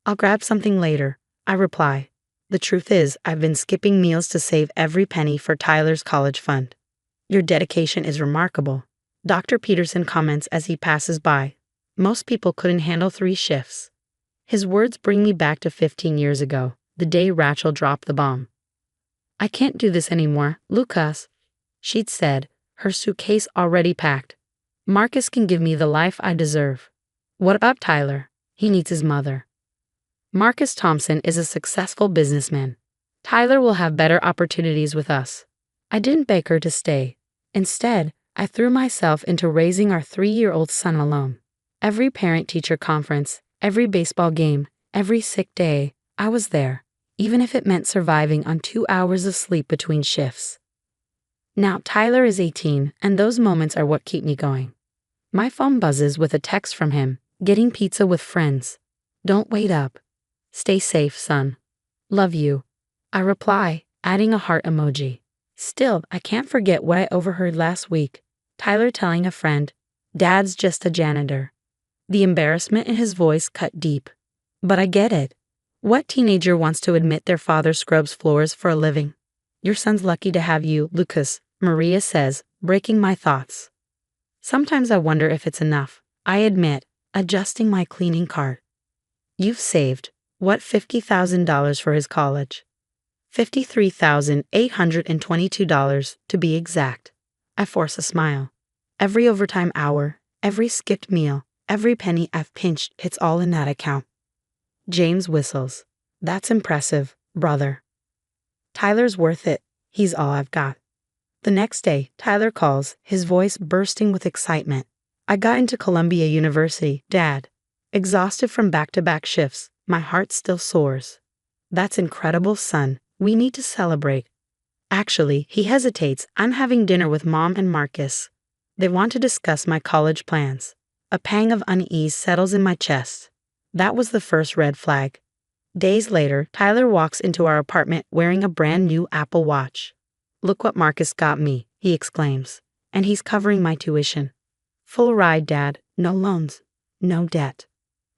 I'll grab something later, I reply. The truth is, I've been skipping meals to save every penny for Tyler's college fund. Your dedication is remarkable, Dr. Peterson comments as he passes by. Most people couldn't handle 3 shifts. His words bring me back to 15 years ago, the day Rachel dropped the bomb. I can't do this anymore, Lucas, she'd said, her suitcase already packed. Marcus can give me the life I deserve. What about Tyler? He needs his mother. Marcus Thompson is a successful businessman. Tyler will have better opportunities with us. I didn't beg her to stay. Instead, I threw myself into raising our 3-year-old son alone. Every parent-teacher conference, every baseball game, every sick day, I was there, even if it meant surviving on 2 hours of sleep between shifts. Now Tyler is 18, and those moments are what keep me going. My phone buzzes with a text from him, getting pizza with friends. Don't wait up. Stay safe, son. Love you. I reply, adding a heart emoji. Still, I can't forget what I overheard last week. Tyler telling a friend, Dad's just a janitor. The embarrassment in his voice cut deep. But I get it. What teenager wants to admit their father scrubs floors for a living? Your son's lucky to have you, Lucas, Maria says, breaking my thoughts. Sometimes I wonder if it's enough. I admit, adjusting my cleaning cart. You've saved, what, $50,000 for his college? $53,822 to be exact. I force a smile. Every overtime hour, every skipped meal, every penny I've pinched, it's all in that account. James whistles. That's impressive, brother. Tyler's worth it. He's all I've got. The next day, Tyler calls, his voice bursting with excitement. I got into Columbia University, Dad. Exhausted from back-to-back shifts, my heart still soars. That's incredible, son. We need to celebrate. Actually, he hesitates. I'm having dinner with Mom and Marcus. They want to discuss my college plans. A pang of unease settles in my chest. That was the first red flag. Days later, Tyler walks into our apartment wearing a brand new Apple Watch. Look what Marcus got me, he exclaims. And he's covering my tuition. Full ride, Dad. No loans. No debt.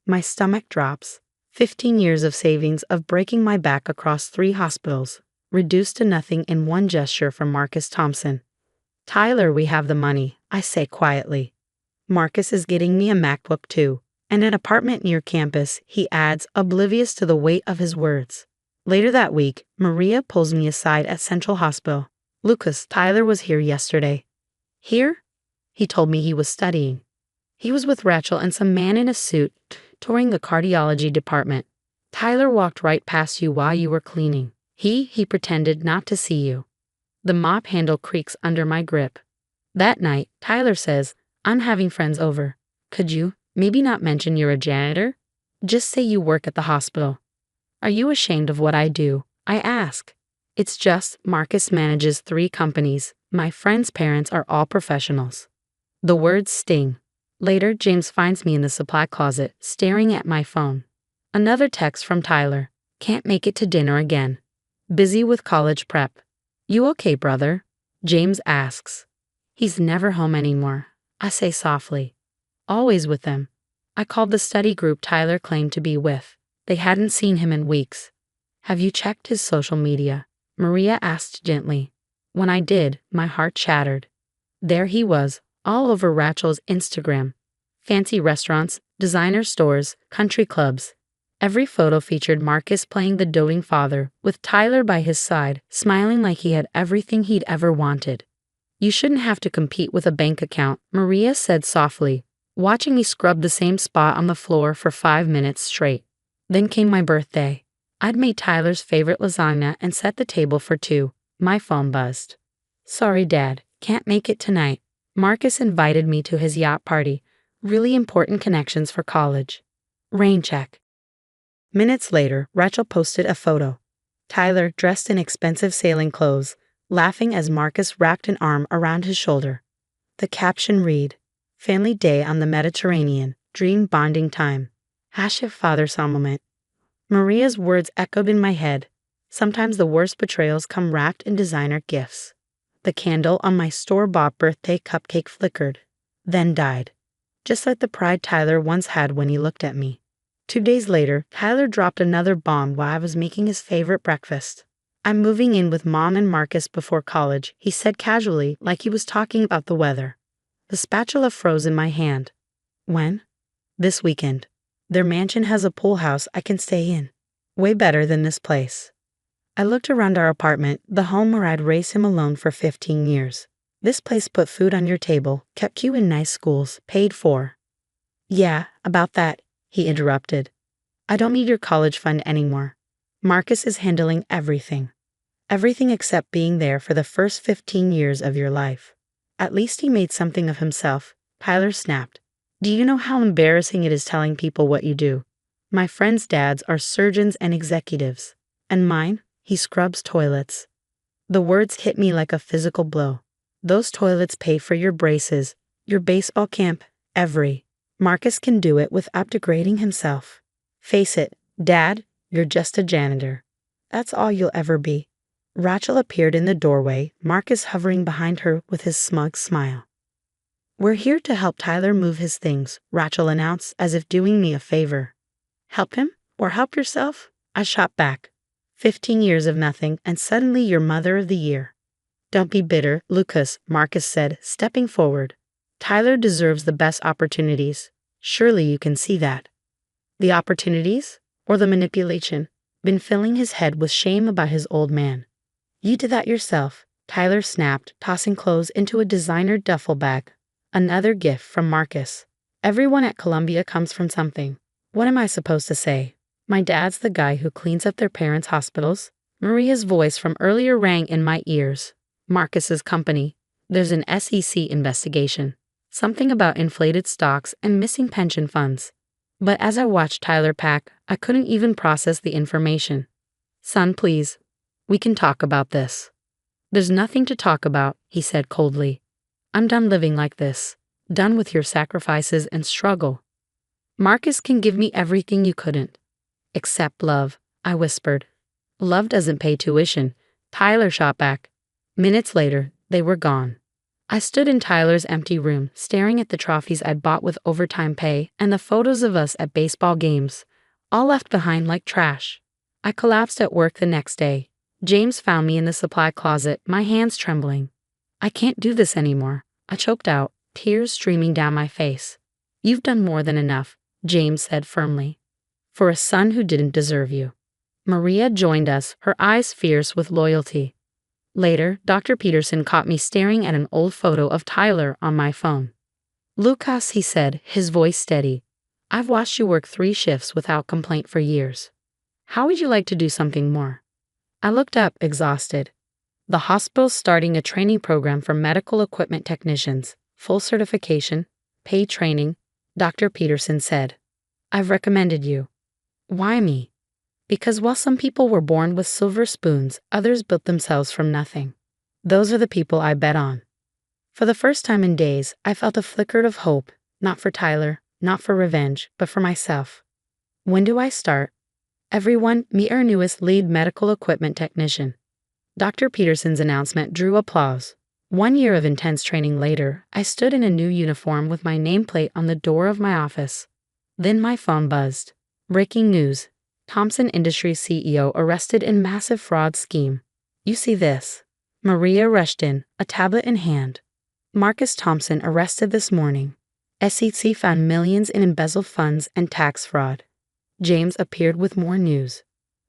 My stomach drops. 15 years of savings of breaking my back across 3 hospitals, reduced to nothing in one gesture from Marcus Thompson. Tyler, we have the money, I say quietly. Marcus is getting me a MacBook too, and an apartment near campus, he adds, oblivious to the weight of his words. Later that week, Maria pulls me aside at Central Hospital. Lucas, Tyler was here yesterday. Here? He told me he was studying. He was with Rachel and some man in a suit, touring the cardiology department. Tyler walked right past you while you were cleaning. He pretended not to see you. The mop handle creaks under my grip. That night, Tyler says, I'm having friends over. Could you, maybe not mention you're a janitor? Just say you work at the hospital. Are you ashamed of what I do? I ask. It's just, Marcus manages 3 companies. My friends' parents are all professionals. The words sting. Later, James finds me in the supply closet, staring at my phone. Another text from Tyler. Can't make it to dinner again. Busy with college prep. You okay, brother? James asks. He's never home anymore, I say softly. Always with them. I called the study group Tyler claimed to be with. They hadn't seen him in weeks. Have you checked his social media? Maria asked gently. When I did, my heart shattered. There he was, all over Rachel's Instagram. Fancy restaurants, designer stores, country clubs. Every photo featured Marcus playing the doting father, with Tyler by his side, smiling like he had everything he'd ever wanted. You shouldn't have to compete with a bank account, Maria said softly, watching me scrub the same spot on the floor for 5 minutes straight. Then came my birthday. I'd made Tyler's favorite lasagna and set the table for 2. My phone buzzed. Sorry, Dad, can't make it tonight. Marcus invited me to his yacht party. Really important connections for college. Rain check. Minutes later, Rachel posted a photo. Tyler, dressed in expensive sailing clothes, laughing as Marcus wrapped an arm around his shoulder. The caption read, Family Day on the Mediterranean, Dream Bonding Time. #father-son moment. Maria's words echoed in my head. Sometimes the worst betrayals come wrapped in designer gifts. The candle on my store-bought birthday cupcake flickered, then died. Just like the pride Tyler once had when he looked at me. 2 days later, Tyler dropped another bomb while I was making his favorite breakfast. I'm moving in with Mom and Marcus before college, he said casually, like he was talking about the weather. The spatula froze in my hand. When? This weekend. Their mansion has a pool house I can stay in. Way better than this place. I looked around our apartment, the home where I'd raised him alone for 15 years. This place put food on your table, kept you in nice schools, paid for. Yeah, about that, he interrupted. I don't need your college fund anymore. Marcus is handling everything. Everything except being there for the first 15 years of your life. At least he made something of himself, Tyler snapped. Do you know how embarrassing it is telling people what you do? My friends' dads are surgeons and executives. And mine, he scrubs toilets. The words hit me like a physical blow. Those toilets pay for your braces, your baseball camp, every. Marcus can do it without degrading himself. Face it, Dad, you're just a janitor. That's all you'll ever be. Rachel appeared in the doorway, Marcus hovering behind her with his smug smile. We're here to help Tyler move his things, Rachel announced as if doing me a favor. Help him? Or help yourself? I shot back. 15 years of nothing, and suddenly you're Mother of the Year. Don't be bitter, Lucas, Marcus said, stepping forward. Tyler deserves the best opportunities. Surely you can see that. The opportunities? Or the manipulation? Been filling his head with shame about his old man. You did that yourself, Tyler snapped, tossing clothes into a designer duffel bag. Another gift from Marcus. Everyone at Columbia comes from something. What am I supposed to say? My dad's the guy who cleans up their parents' hospitals? Maria's voice from earlier rang in my ears. Marcus's company. There's an SEC investigation. Something about inflated stocks and missing pension funds. But as I watched Tyler pack, I couldn't even process the information. Son, please. We can talk about this. There's nothing to talk about, he said coldly. I'm done living like this. Done with your sacrifices and struggle. Marcus can give me everything you couldn't. Except love, I whispered. Love doesn't pay tuition, Tyler shot back. Minutes later, they were gone. I stood in Tyler's empty room, staring at the trophies I'd bought with overtime pay and the photos of us at baseball games, all left behind like trash. I collapsed at work the next day. James found me in the supply closet, my hands trembling. I can't do this anymore, I choked out, tears streaming down my face. You've done more than enough, James said firmly. For a son who didn't deserve you. Maria joined us, her eyes fierce with loyalty. Later, Dr. Peterson caught me staring at an old photo of Tyler on my phone. Lucas, he said, his voice steady. I've watched you work 3 shifts without complaint for years. How would you like to do something more? I looked up, exhausted. The hospital's starting a training program for medical equipment technicians, full certification, paid training, Dr. Peterson said. I've recommended you. Why me? Because while some people were born with silver spoons, others built themselves from nothing. Those are the people I bet on. For the first time in days, I felt a flicker of hope, not for Tyler, not for revenge, but for myself. When do I start? Everyone, meet our newest lead medical equipment technician. Dr. Peterson's announcement drew applause. 1 year of intense training later, I stood in a new uniform with my nameplate on the door of my office. Then my phone buzzed. Breaking news. Thompson Industries CEO arrested in massive fraud scheme. You see this. Maria rushed in, a tablet in hand. Marcus Thompson arrested this morning. SEC found millions in embezzled funds and tax fraud. James appeared with more news.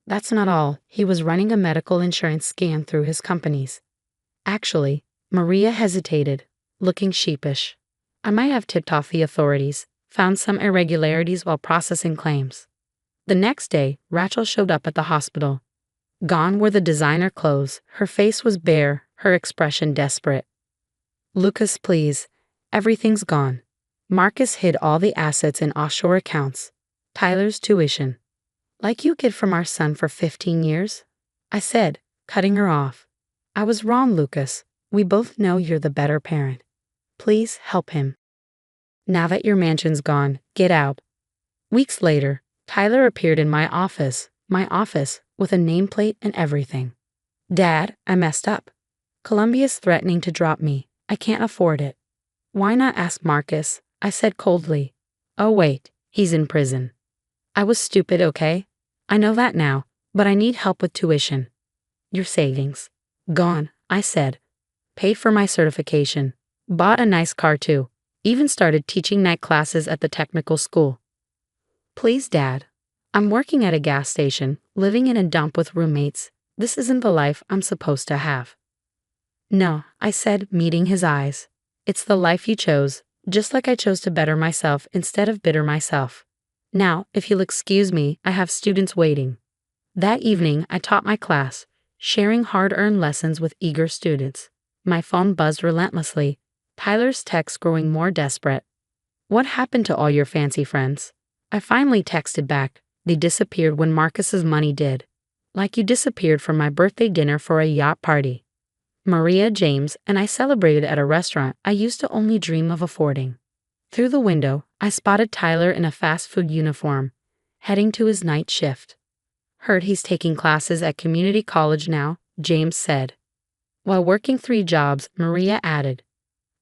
That's not all, he was running a medical insurance scam through his companies. Actually, Maria hesitated, looking sheepish. I might have tipped off the authorities, found some irregularities while processing claims. The next day, Rachel showed up at the hospital. Gone were the designer clothes, her face was bare, her expression desperate. Lucas, please. Everything's gone. Marcus hid all the assets in offshore accounts. Tyler's tuition. Like you hid from our son for 15 years? I said, cutting her off. I was wrong, Lucas. We both know you're the better parent. Please help him. Now that your mansion's gone, get out. Weeks later, Tyler appeared in my office, with a nameplate and everything. Dad, I messed up. Columbia's threatening to drop me. I can't afford it. Why not ask Marcus? I said coldly. Oh wait, he's in prison. I was stupid, okay? I know that now, but I need help with tuition. Your savings. Gone, I said. Paid for my certification. Bought a nice car too. Even started teaching night classes at the technical school. Please, Dad. I'm working at a gas station, living in a dump with roommates. This isn't the life I'm supposed to have. No, I said, meeting his eyes. It's the life you chose, just like I chose to better myself instead of bitter myself. Now, if you'll excuse me, I have students waiting. That evening, I taught my class, sharing hard-earned lessons with eager students. My phone buzzed relentlessly, Tyler's texts growing more desperate. What happened to all your fancy friends? I finally texted back. They disappeared when Marcus's money did. Like you disappeared from my birthday dinner for a yacht party. Maria, James, and I celebrated at a restaurant I used to only dream of affording. Through the window, I spotted Tyler in a fast food uniform, heading to his night shift. Heard he's taking classes at community college now, James said. While working 3 jobs, Maria added,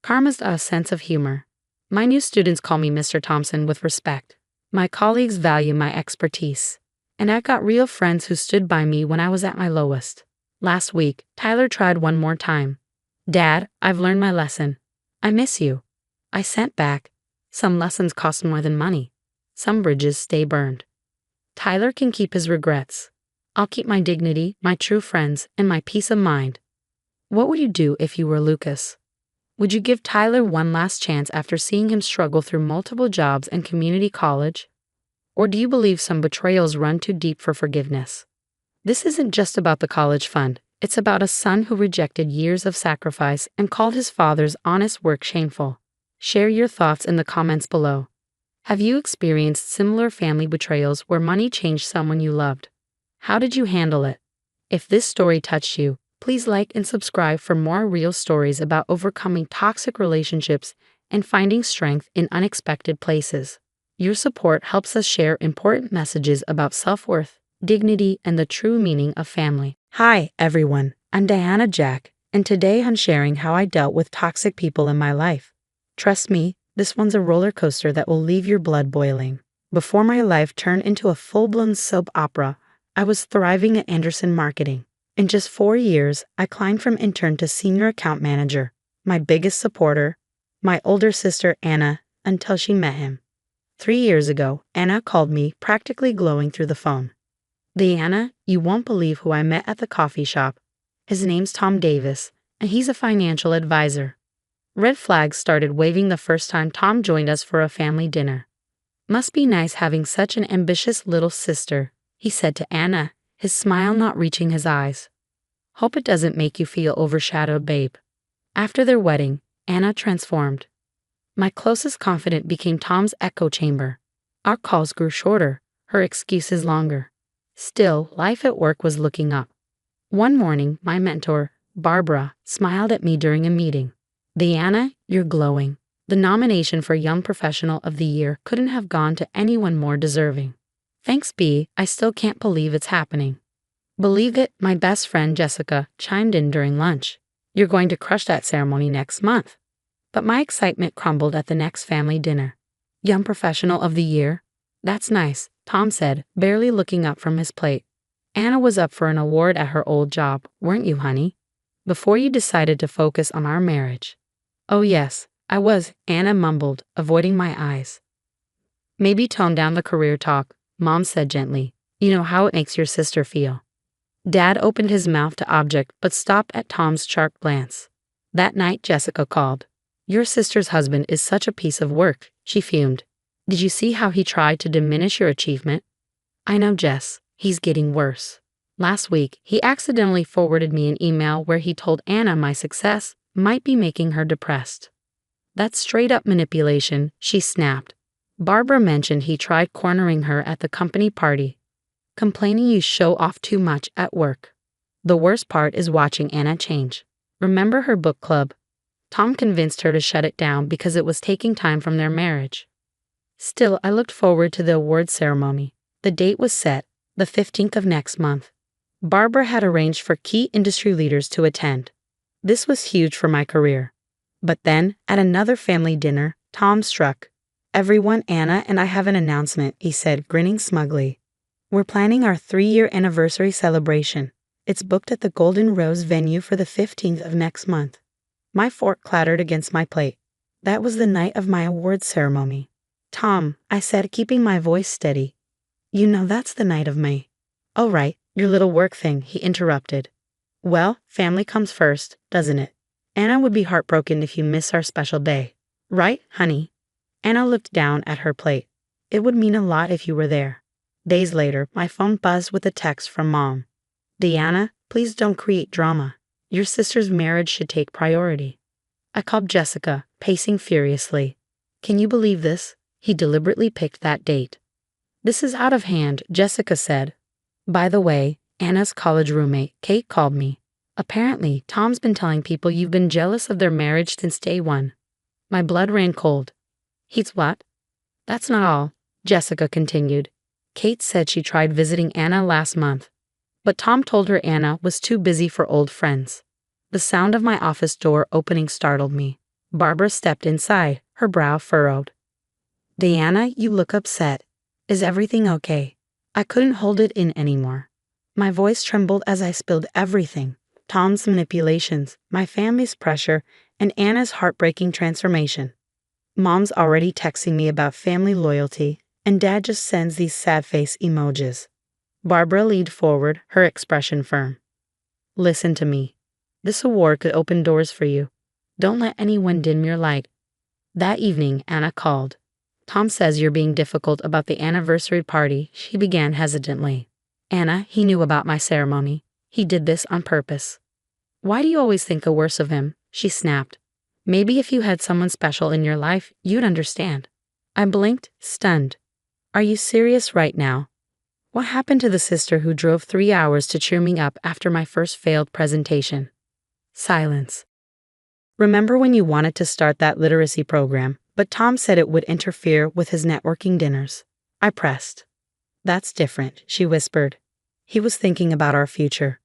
Karma's a sense of humor. My new students call me Mr. Thompson with respect. My colleagues value my expertise. And I got real friends who stood by me when I was at my lowest. Last week, Tyler tried one more time. Dad, I've learned my lesson. I miss you. I sent back. Some lessons cost more than money. Some bridges stay burned. Tyler can keep his regrets. I'll keep my dignity, my true friends, and my peace of mind. What would you do if you were Lucas? Would you give Tyler one last chance after seeing him struggle through multiple jobs and community college? Or do you believe some betrayals run too deep for forgiveness? This isn't just about the college fund. It's about a son who rejected years of sacrifice and called his father's honest work shameful. Share your thoughts in the comments below. Have you experienced similar family betrayals where money changed someone you loved? How did you handle it? If this story touched you, please like and subscribe for more real stories about overcoming toxic relationships and finding strength in unexpected places. Your support helps us share important messages about self-worth, dignity, and the true meaning of family. Hi, everyone. I'm Diana Jack, and today I'm sharing how I dealt with toxic people in my life. Trust me, this one's a roller coaster that will leave your blood boiling. Before my life turned into a full-blown soap opera, I was thriving at Anderson Marketing. In just 4 years, I climbed from intern to senior account manager, my biggest supporter, my older sister Anna, until she met him. 3 years ago, Anna called me, practically glowing through the phone. Diana, you won't believe who I met at the coffee shop. His name's Tom Davis, and he's a financial advisor. Red flags started waving the first time Tom joined us for a family dinner. Must be nice having such an ambitious little sister, he said to Anna, his smile not reaching his eyes. Hope it doesn't make you feel overshadowed, babe. After their wedding, Anna transformed. My closest confidant became Tom's echo chamber. Our calls grew shorter, her excuses longer. Still, life at work was looking up. One morning, my mentor, Barbara, smiled at me during a meeting. "Diana, you're glowing. The nomination for Young Professional of the Year couldn't have gone to anyone more deserving." "Thanks, B. I still can't believe it's happening." "Believe it," my best friend Jessica chimed in during lunch. "You're going to crush that ceremony next month." But my excitement crumbled at the next family dinner. "Young Professional of the Year? That's nice," Tom said, barely looking up from his plate. "Anna was up for an award at her old job, weren't you, honey? Before you decided to focus on our marriage." "Oh yes, I was," Anna mumbled, avoiding my eyes. "Maybe tone down the career talk," Mom said gently. "You know how it makes your sister feel." Dad opened his mouth to object but stopped at Tom's sharp glance. That night Jessica called. "Your sister's husband is such a piece of work," she fumed. "Did you see how he tried to diminish your achievement?" "I know, Jess. He's getting worse. Last week, he accidentally forwarded me an email where he told Anna my success might be making her depressed." "That's straight-up manipulation," she snapped. "Barbara mentioned he tried cornering her at the company party, complaining you show off too much at work. The worst part is watching Anna change. Remember her book club? Tom convinced her to shut it down because it was taking time from their marriage." Still, I looked forward to the awards ceremony. The date was set, the 15th of next month. Barbara had arranged for key industry leaders to attend. This was huge for my career. But then, at another family dinner, Tom struck. "Everyone, Anna and I have an announcement," he said, grinning smugly. "We're planning our 3-year anniversary celebration. It's booked at the Golden Rose venue for the 15th of next month." My fork clattered against my plate. That was the night of my awards ceremony. "Tom," I said, keeping my voice steady. "You know that's the night of my—" "Oh right, your little work thing," he interrupted. "Well, family comes first, doesn't it? Anna would be heartbroken if you miss our special day. Right, honey?" Anna looked down at her plate. "It would mean a lot if you were there." Days later, my phone buzzed with a text from Mom. "Diana, please don't create drama. Your sister's marriage should take priority." I called Jessica, pacing furiously. "Can you believe this? He deliberately picked that date." "This is out of hand," Jessica said. "By the way, Anna's college roommate, Kate, called me. Apparently, Tom's been telling people you've been jealous of their marriage since day one." My blood ran cold. "He's what?" "That's not all," Jessica continued. "Kate said she tried visiting Anna last month, but Tom told her Anna was too busy for old friends." The sound of my office door opening startled me. Barbara stepped inside, her brow furrowed. "Diana, you look upset. Is everything okay?" I couldn't hold it in anymore. My voice trembled as I spilled everything. Tom's manipulations, my family's pressure, and Anna's heartbreaking transformation. Mom's already texting me about family loyalty, and Dad just sends these sad face emojis. Barbara leaned forward, her expression firm. "Listen to me. This award could open doors for you. Don't let anyone dim your light." That evening, Anna called. "Tom says you're being difficult about the anniversary party," she began hesitantly. "Anna, he knew about my ceremony. He did this on purpose." "Why do you always think the worst of him?" she snapped. "Maybe if you had someone special in your life, you'd understand." I blinked, stunned. "Are you serious right now? What happened to the sister who drove 3 hours to cheer me up after my first failed presentation?" Silence. "Remember when you wanted to start that literacy program, but Tom said it would interfere with his networking dinners?" I pressed. "That's different," she whispered. "He was thinking about our future."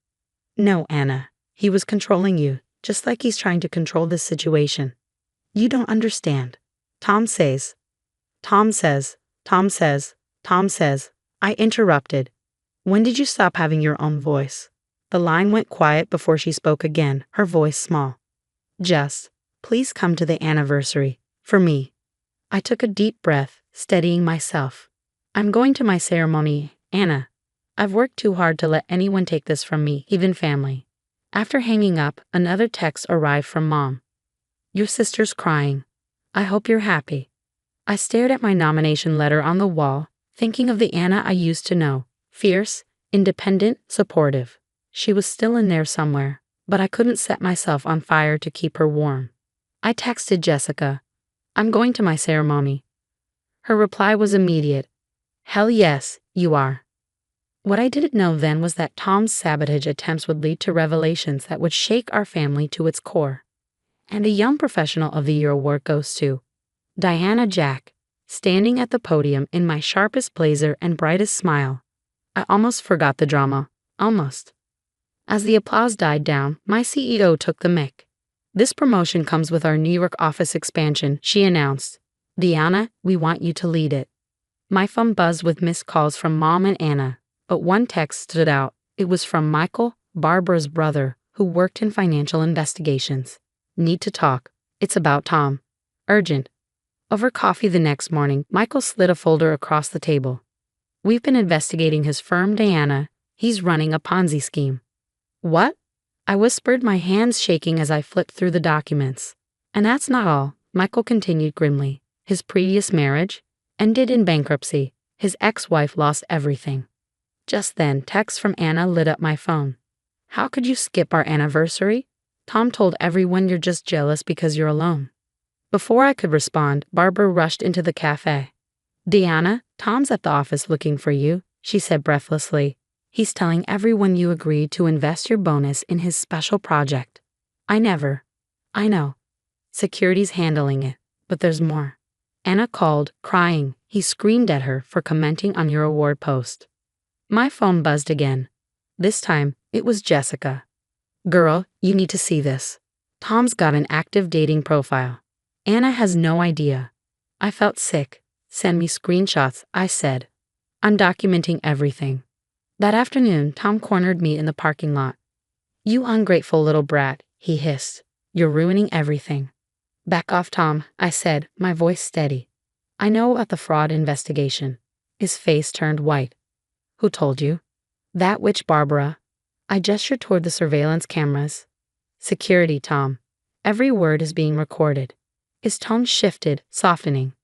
"No, Anna. He was controlling you, just like he's trying to control this situation." "You don't understand. Tom says, Tom says, Tom says, Tom says." I interrupted. "When did you stop having your own voice?" The line went quiet before she spoke again, her voice small. "Just, please come to the anniversary. For me." I took a deep breath, steadying myself. "I'm going to my ceremony, Anna. I've worked too hard to let anyone take this from me, even family." After hanging up, another text arrived from Mom. Your sister's crying. I hope you're happy. I stared at my nomination letter on the wall, thinking of the Anna I used to know. Fierce, independent, supportive. She was still in there somewhere, but I couldn't set myself on fire to keep her warm. I texted Jessica. I'm going to my ceremony. Her reply was immediate. Hell yes, you are. What I didn't know then was that Tom's sabotage attempts would lead to revelations that would shake our family to its core. And a Young Professional of the Year award goes to Diana Jack, standing at the podium in my sharpest blazer and brightest smile. I almost forgot the drama. Almost. As the applause died down, my CEO took the mic. This promotion comes with our New York office expansion, she announced. Diana, we want you to lead it. My phone buzzed with missed calls from Mom and Anna, but one text stood out. It was from Michael, Barbara's brother, who worked in financial investigations. Need to talk. It's about Tom. Urgent. Over coffee the next morning, Michael slid a folder across the table. We've been investigating his firm, Diana. He's running a Ponzi scheme. What? I whispered, my hands shaking as I flipped through the documents. And that's not all, Michael continued grimly. His previous marriage ended in bankruptcy. His ex-wife lost everything. Just then, texts from Anna lit up my phone. How could you skip our anniversary? Tom told everyone you're just jealous because you're alone. Before I could respond, Barbara rushed into the cafe. Diana, Tom's at the office looking for you, she said breathlessly. He's telling everyone you agreed to invest your bonus in his special project. I know. Security's handling it, but there's more. Anna called, crying. He screamed at her for commenting on your award post. My phone buzzed again. This time, it was Jessica. Girl, you need to see this. Tom's got an active dating profile. Anna has no idea. I felt sick. Send me screenshots, I said. I'm documenting everything. That afternoon, Tom cornered me in the parking lot. You ungrateful little brat, he hissed. You're ruining everything. Back off, Tom, I said, my voice steady. I know about the fraud investigation. His face turned white. Who told you? That witch Barbara. I gestured toward the surveillance cameras. Security, Tom. Every word is being recorded. His tone shifted, softening.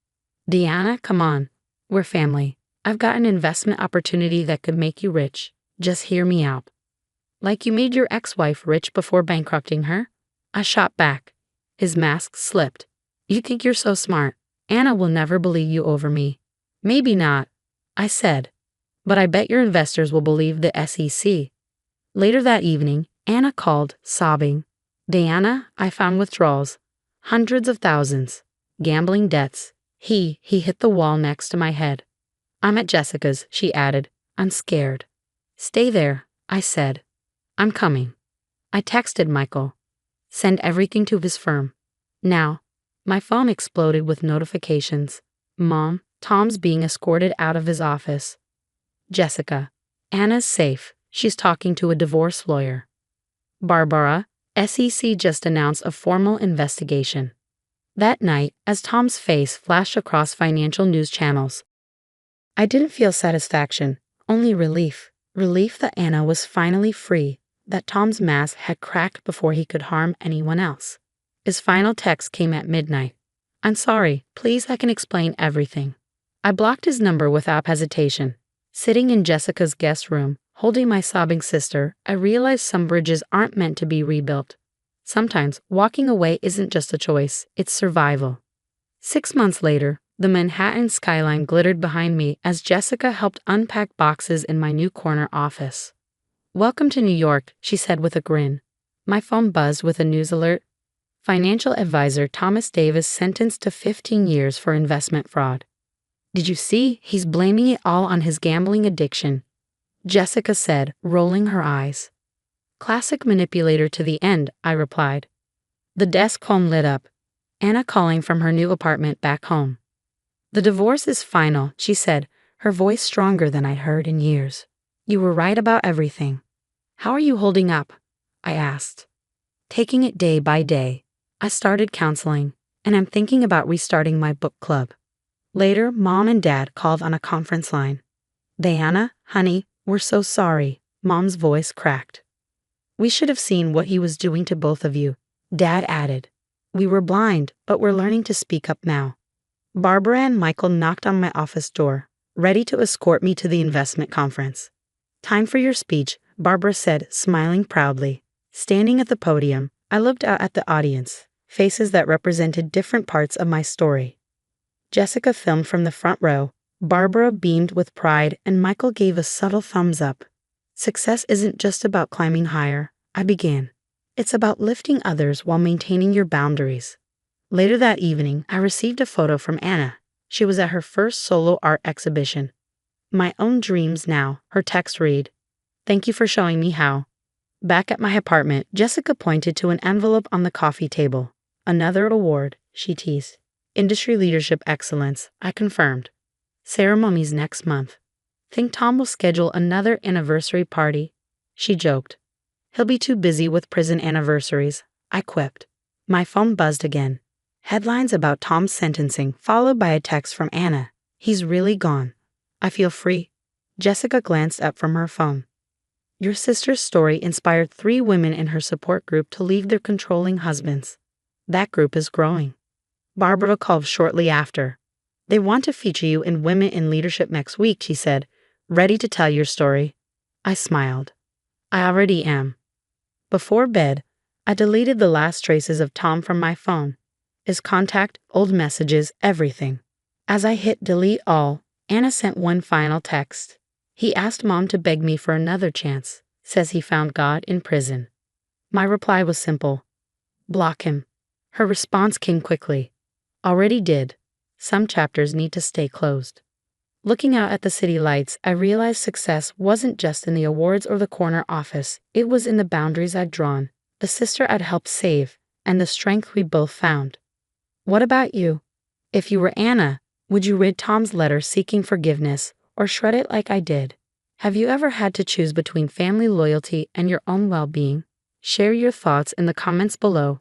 Diana, come on. We're family. I've got an investment opportunity that could make you rich. Just hear me out. Like you made your ex-wife rich before bankrupting her? I shot back. His mask slipped. You think you're so smart. Anna will never believe you over me. Maybe not, I said. But I bet your investors will believe the SEC. Later that evening, Anna called, sobbing. Diana, I found withdrawals. Hundreds of thousands. Gambling debts. He hit the wall next to my head. I'm at Jessica's, she added. I'm scared. Stay there, I said. I'm coming. I texted Michael. Send everything to his firm. Now. My phone exploded with notifications. Mom, Tom's being escorted out of his office. Jessica. Anna's safe. She's talking to a divorce lawyer. Barbara, SEC just announced a formal investigation. That night, as Tom's face flashed across financial news channels, I didn't feel satisfaction, only relief. Relief that Anna was finally free, that Tom's mask had cracked before he could harm anyone else. His final text came at midnight. I'm sorry, please I can explain everything. I blocked his number without hesitation. Sitting in Jessica's guest room, holding my sobbing sister, I realized some bridges aren't meant to be rebuilt. Sometimes, walking away isn't just a choice, it's survival. 6 months later, the Manhattan skyline glittered behind me as Jessica helped unpack boxes in my new corner office. Welcome to New York, she said with a grin. My phone buzzed with a news alert. Financial advisor Thomas Davis sentenced to 15 years for investment fraud. Did you see? He's blaming it all on his gambling addiction, Jessica said, rolling her eyes. Classic manipulator to the end, I replied. The desk phone lit up. Anna calling from her new apartment back home. The divorce is final, she said, her voice stronger than I'd heard in years. You were right about everything. How are you holding up? I asked. Taking it day by day. I started counseling, and I'm thinking about restarting my book club. Later, Mom and Dad called on a conference line. Diana, honey, we're so sorry, Mom's voice cracked. We should have seen what he was doing to both of you, Dad added. We were blind, but we're learning to speak up now. Barbara and Michael knocked on my office door, ready to escort me to the investment conference. Time for your speech, Barbara said, smiling proudly. Standing at the podium, I looked out at the audience, faces that represented different parts of my story. Jessica filmed from the front row, Barbara beamed with pride, and Michael gave a subtle thumbs up. Success isn't just about climbing higher, I began. It's about lifting others while maintaining your boundaries. Later that evening, I received a photo from Anna. She was at her first solo art exhibition. My own dreams now, her text read. Thank you for showing me how. Back at my apartment, Jessica pointed to an envelope on the coffee table. Another award, she teased. Industry Leadership Excellence, I confirmed. Ceremonies next month. Think Tom will schedule another anniversary party? She joked. He'll be too busy with prison anniversaries, I quipped. My phone buzzed again. Headlines about Tom's sentencing, followed by a text from Anna. He's really gone. I feel free. Jessica glanced up from her phone. Your sister's story inspired 3 women in her support group to leave their controlling husbands. That group is growing. Barbara called shortly after. They want to feature you in Women in Leadership next week, she said. Ready to tell your story? I smiled. I already am. Before bed, I deleted the last traces of Tom from my phone. His contact, old messages, everything. As I hit delete all, Anna sent one final text. He asked Mom to beg me for another chance. Says he found God in prison. My reply was simple. Block him. Her response came quickly. Already did. Some chapters need to stay closed. Looking out at the city lights, I realized success wasn't just in the awards or the corner office. It was in the boundaries I'd drawn, the sister I'd helped save, and the strength we both found. What about you? If you were Anna, would you read Tom's letter seeking forgiveness, or shred it like I did? Have you ever had to choose between family loyalty and your own well-being? Share your thoughts in the comments below.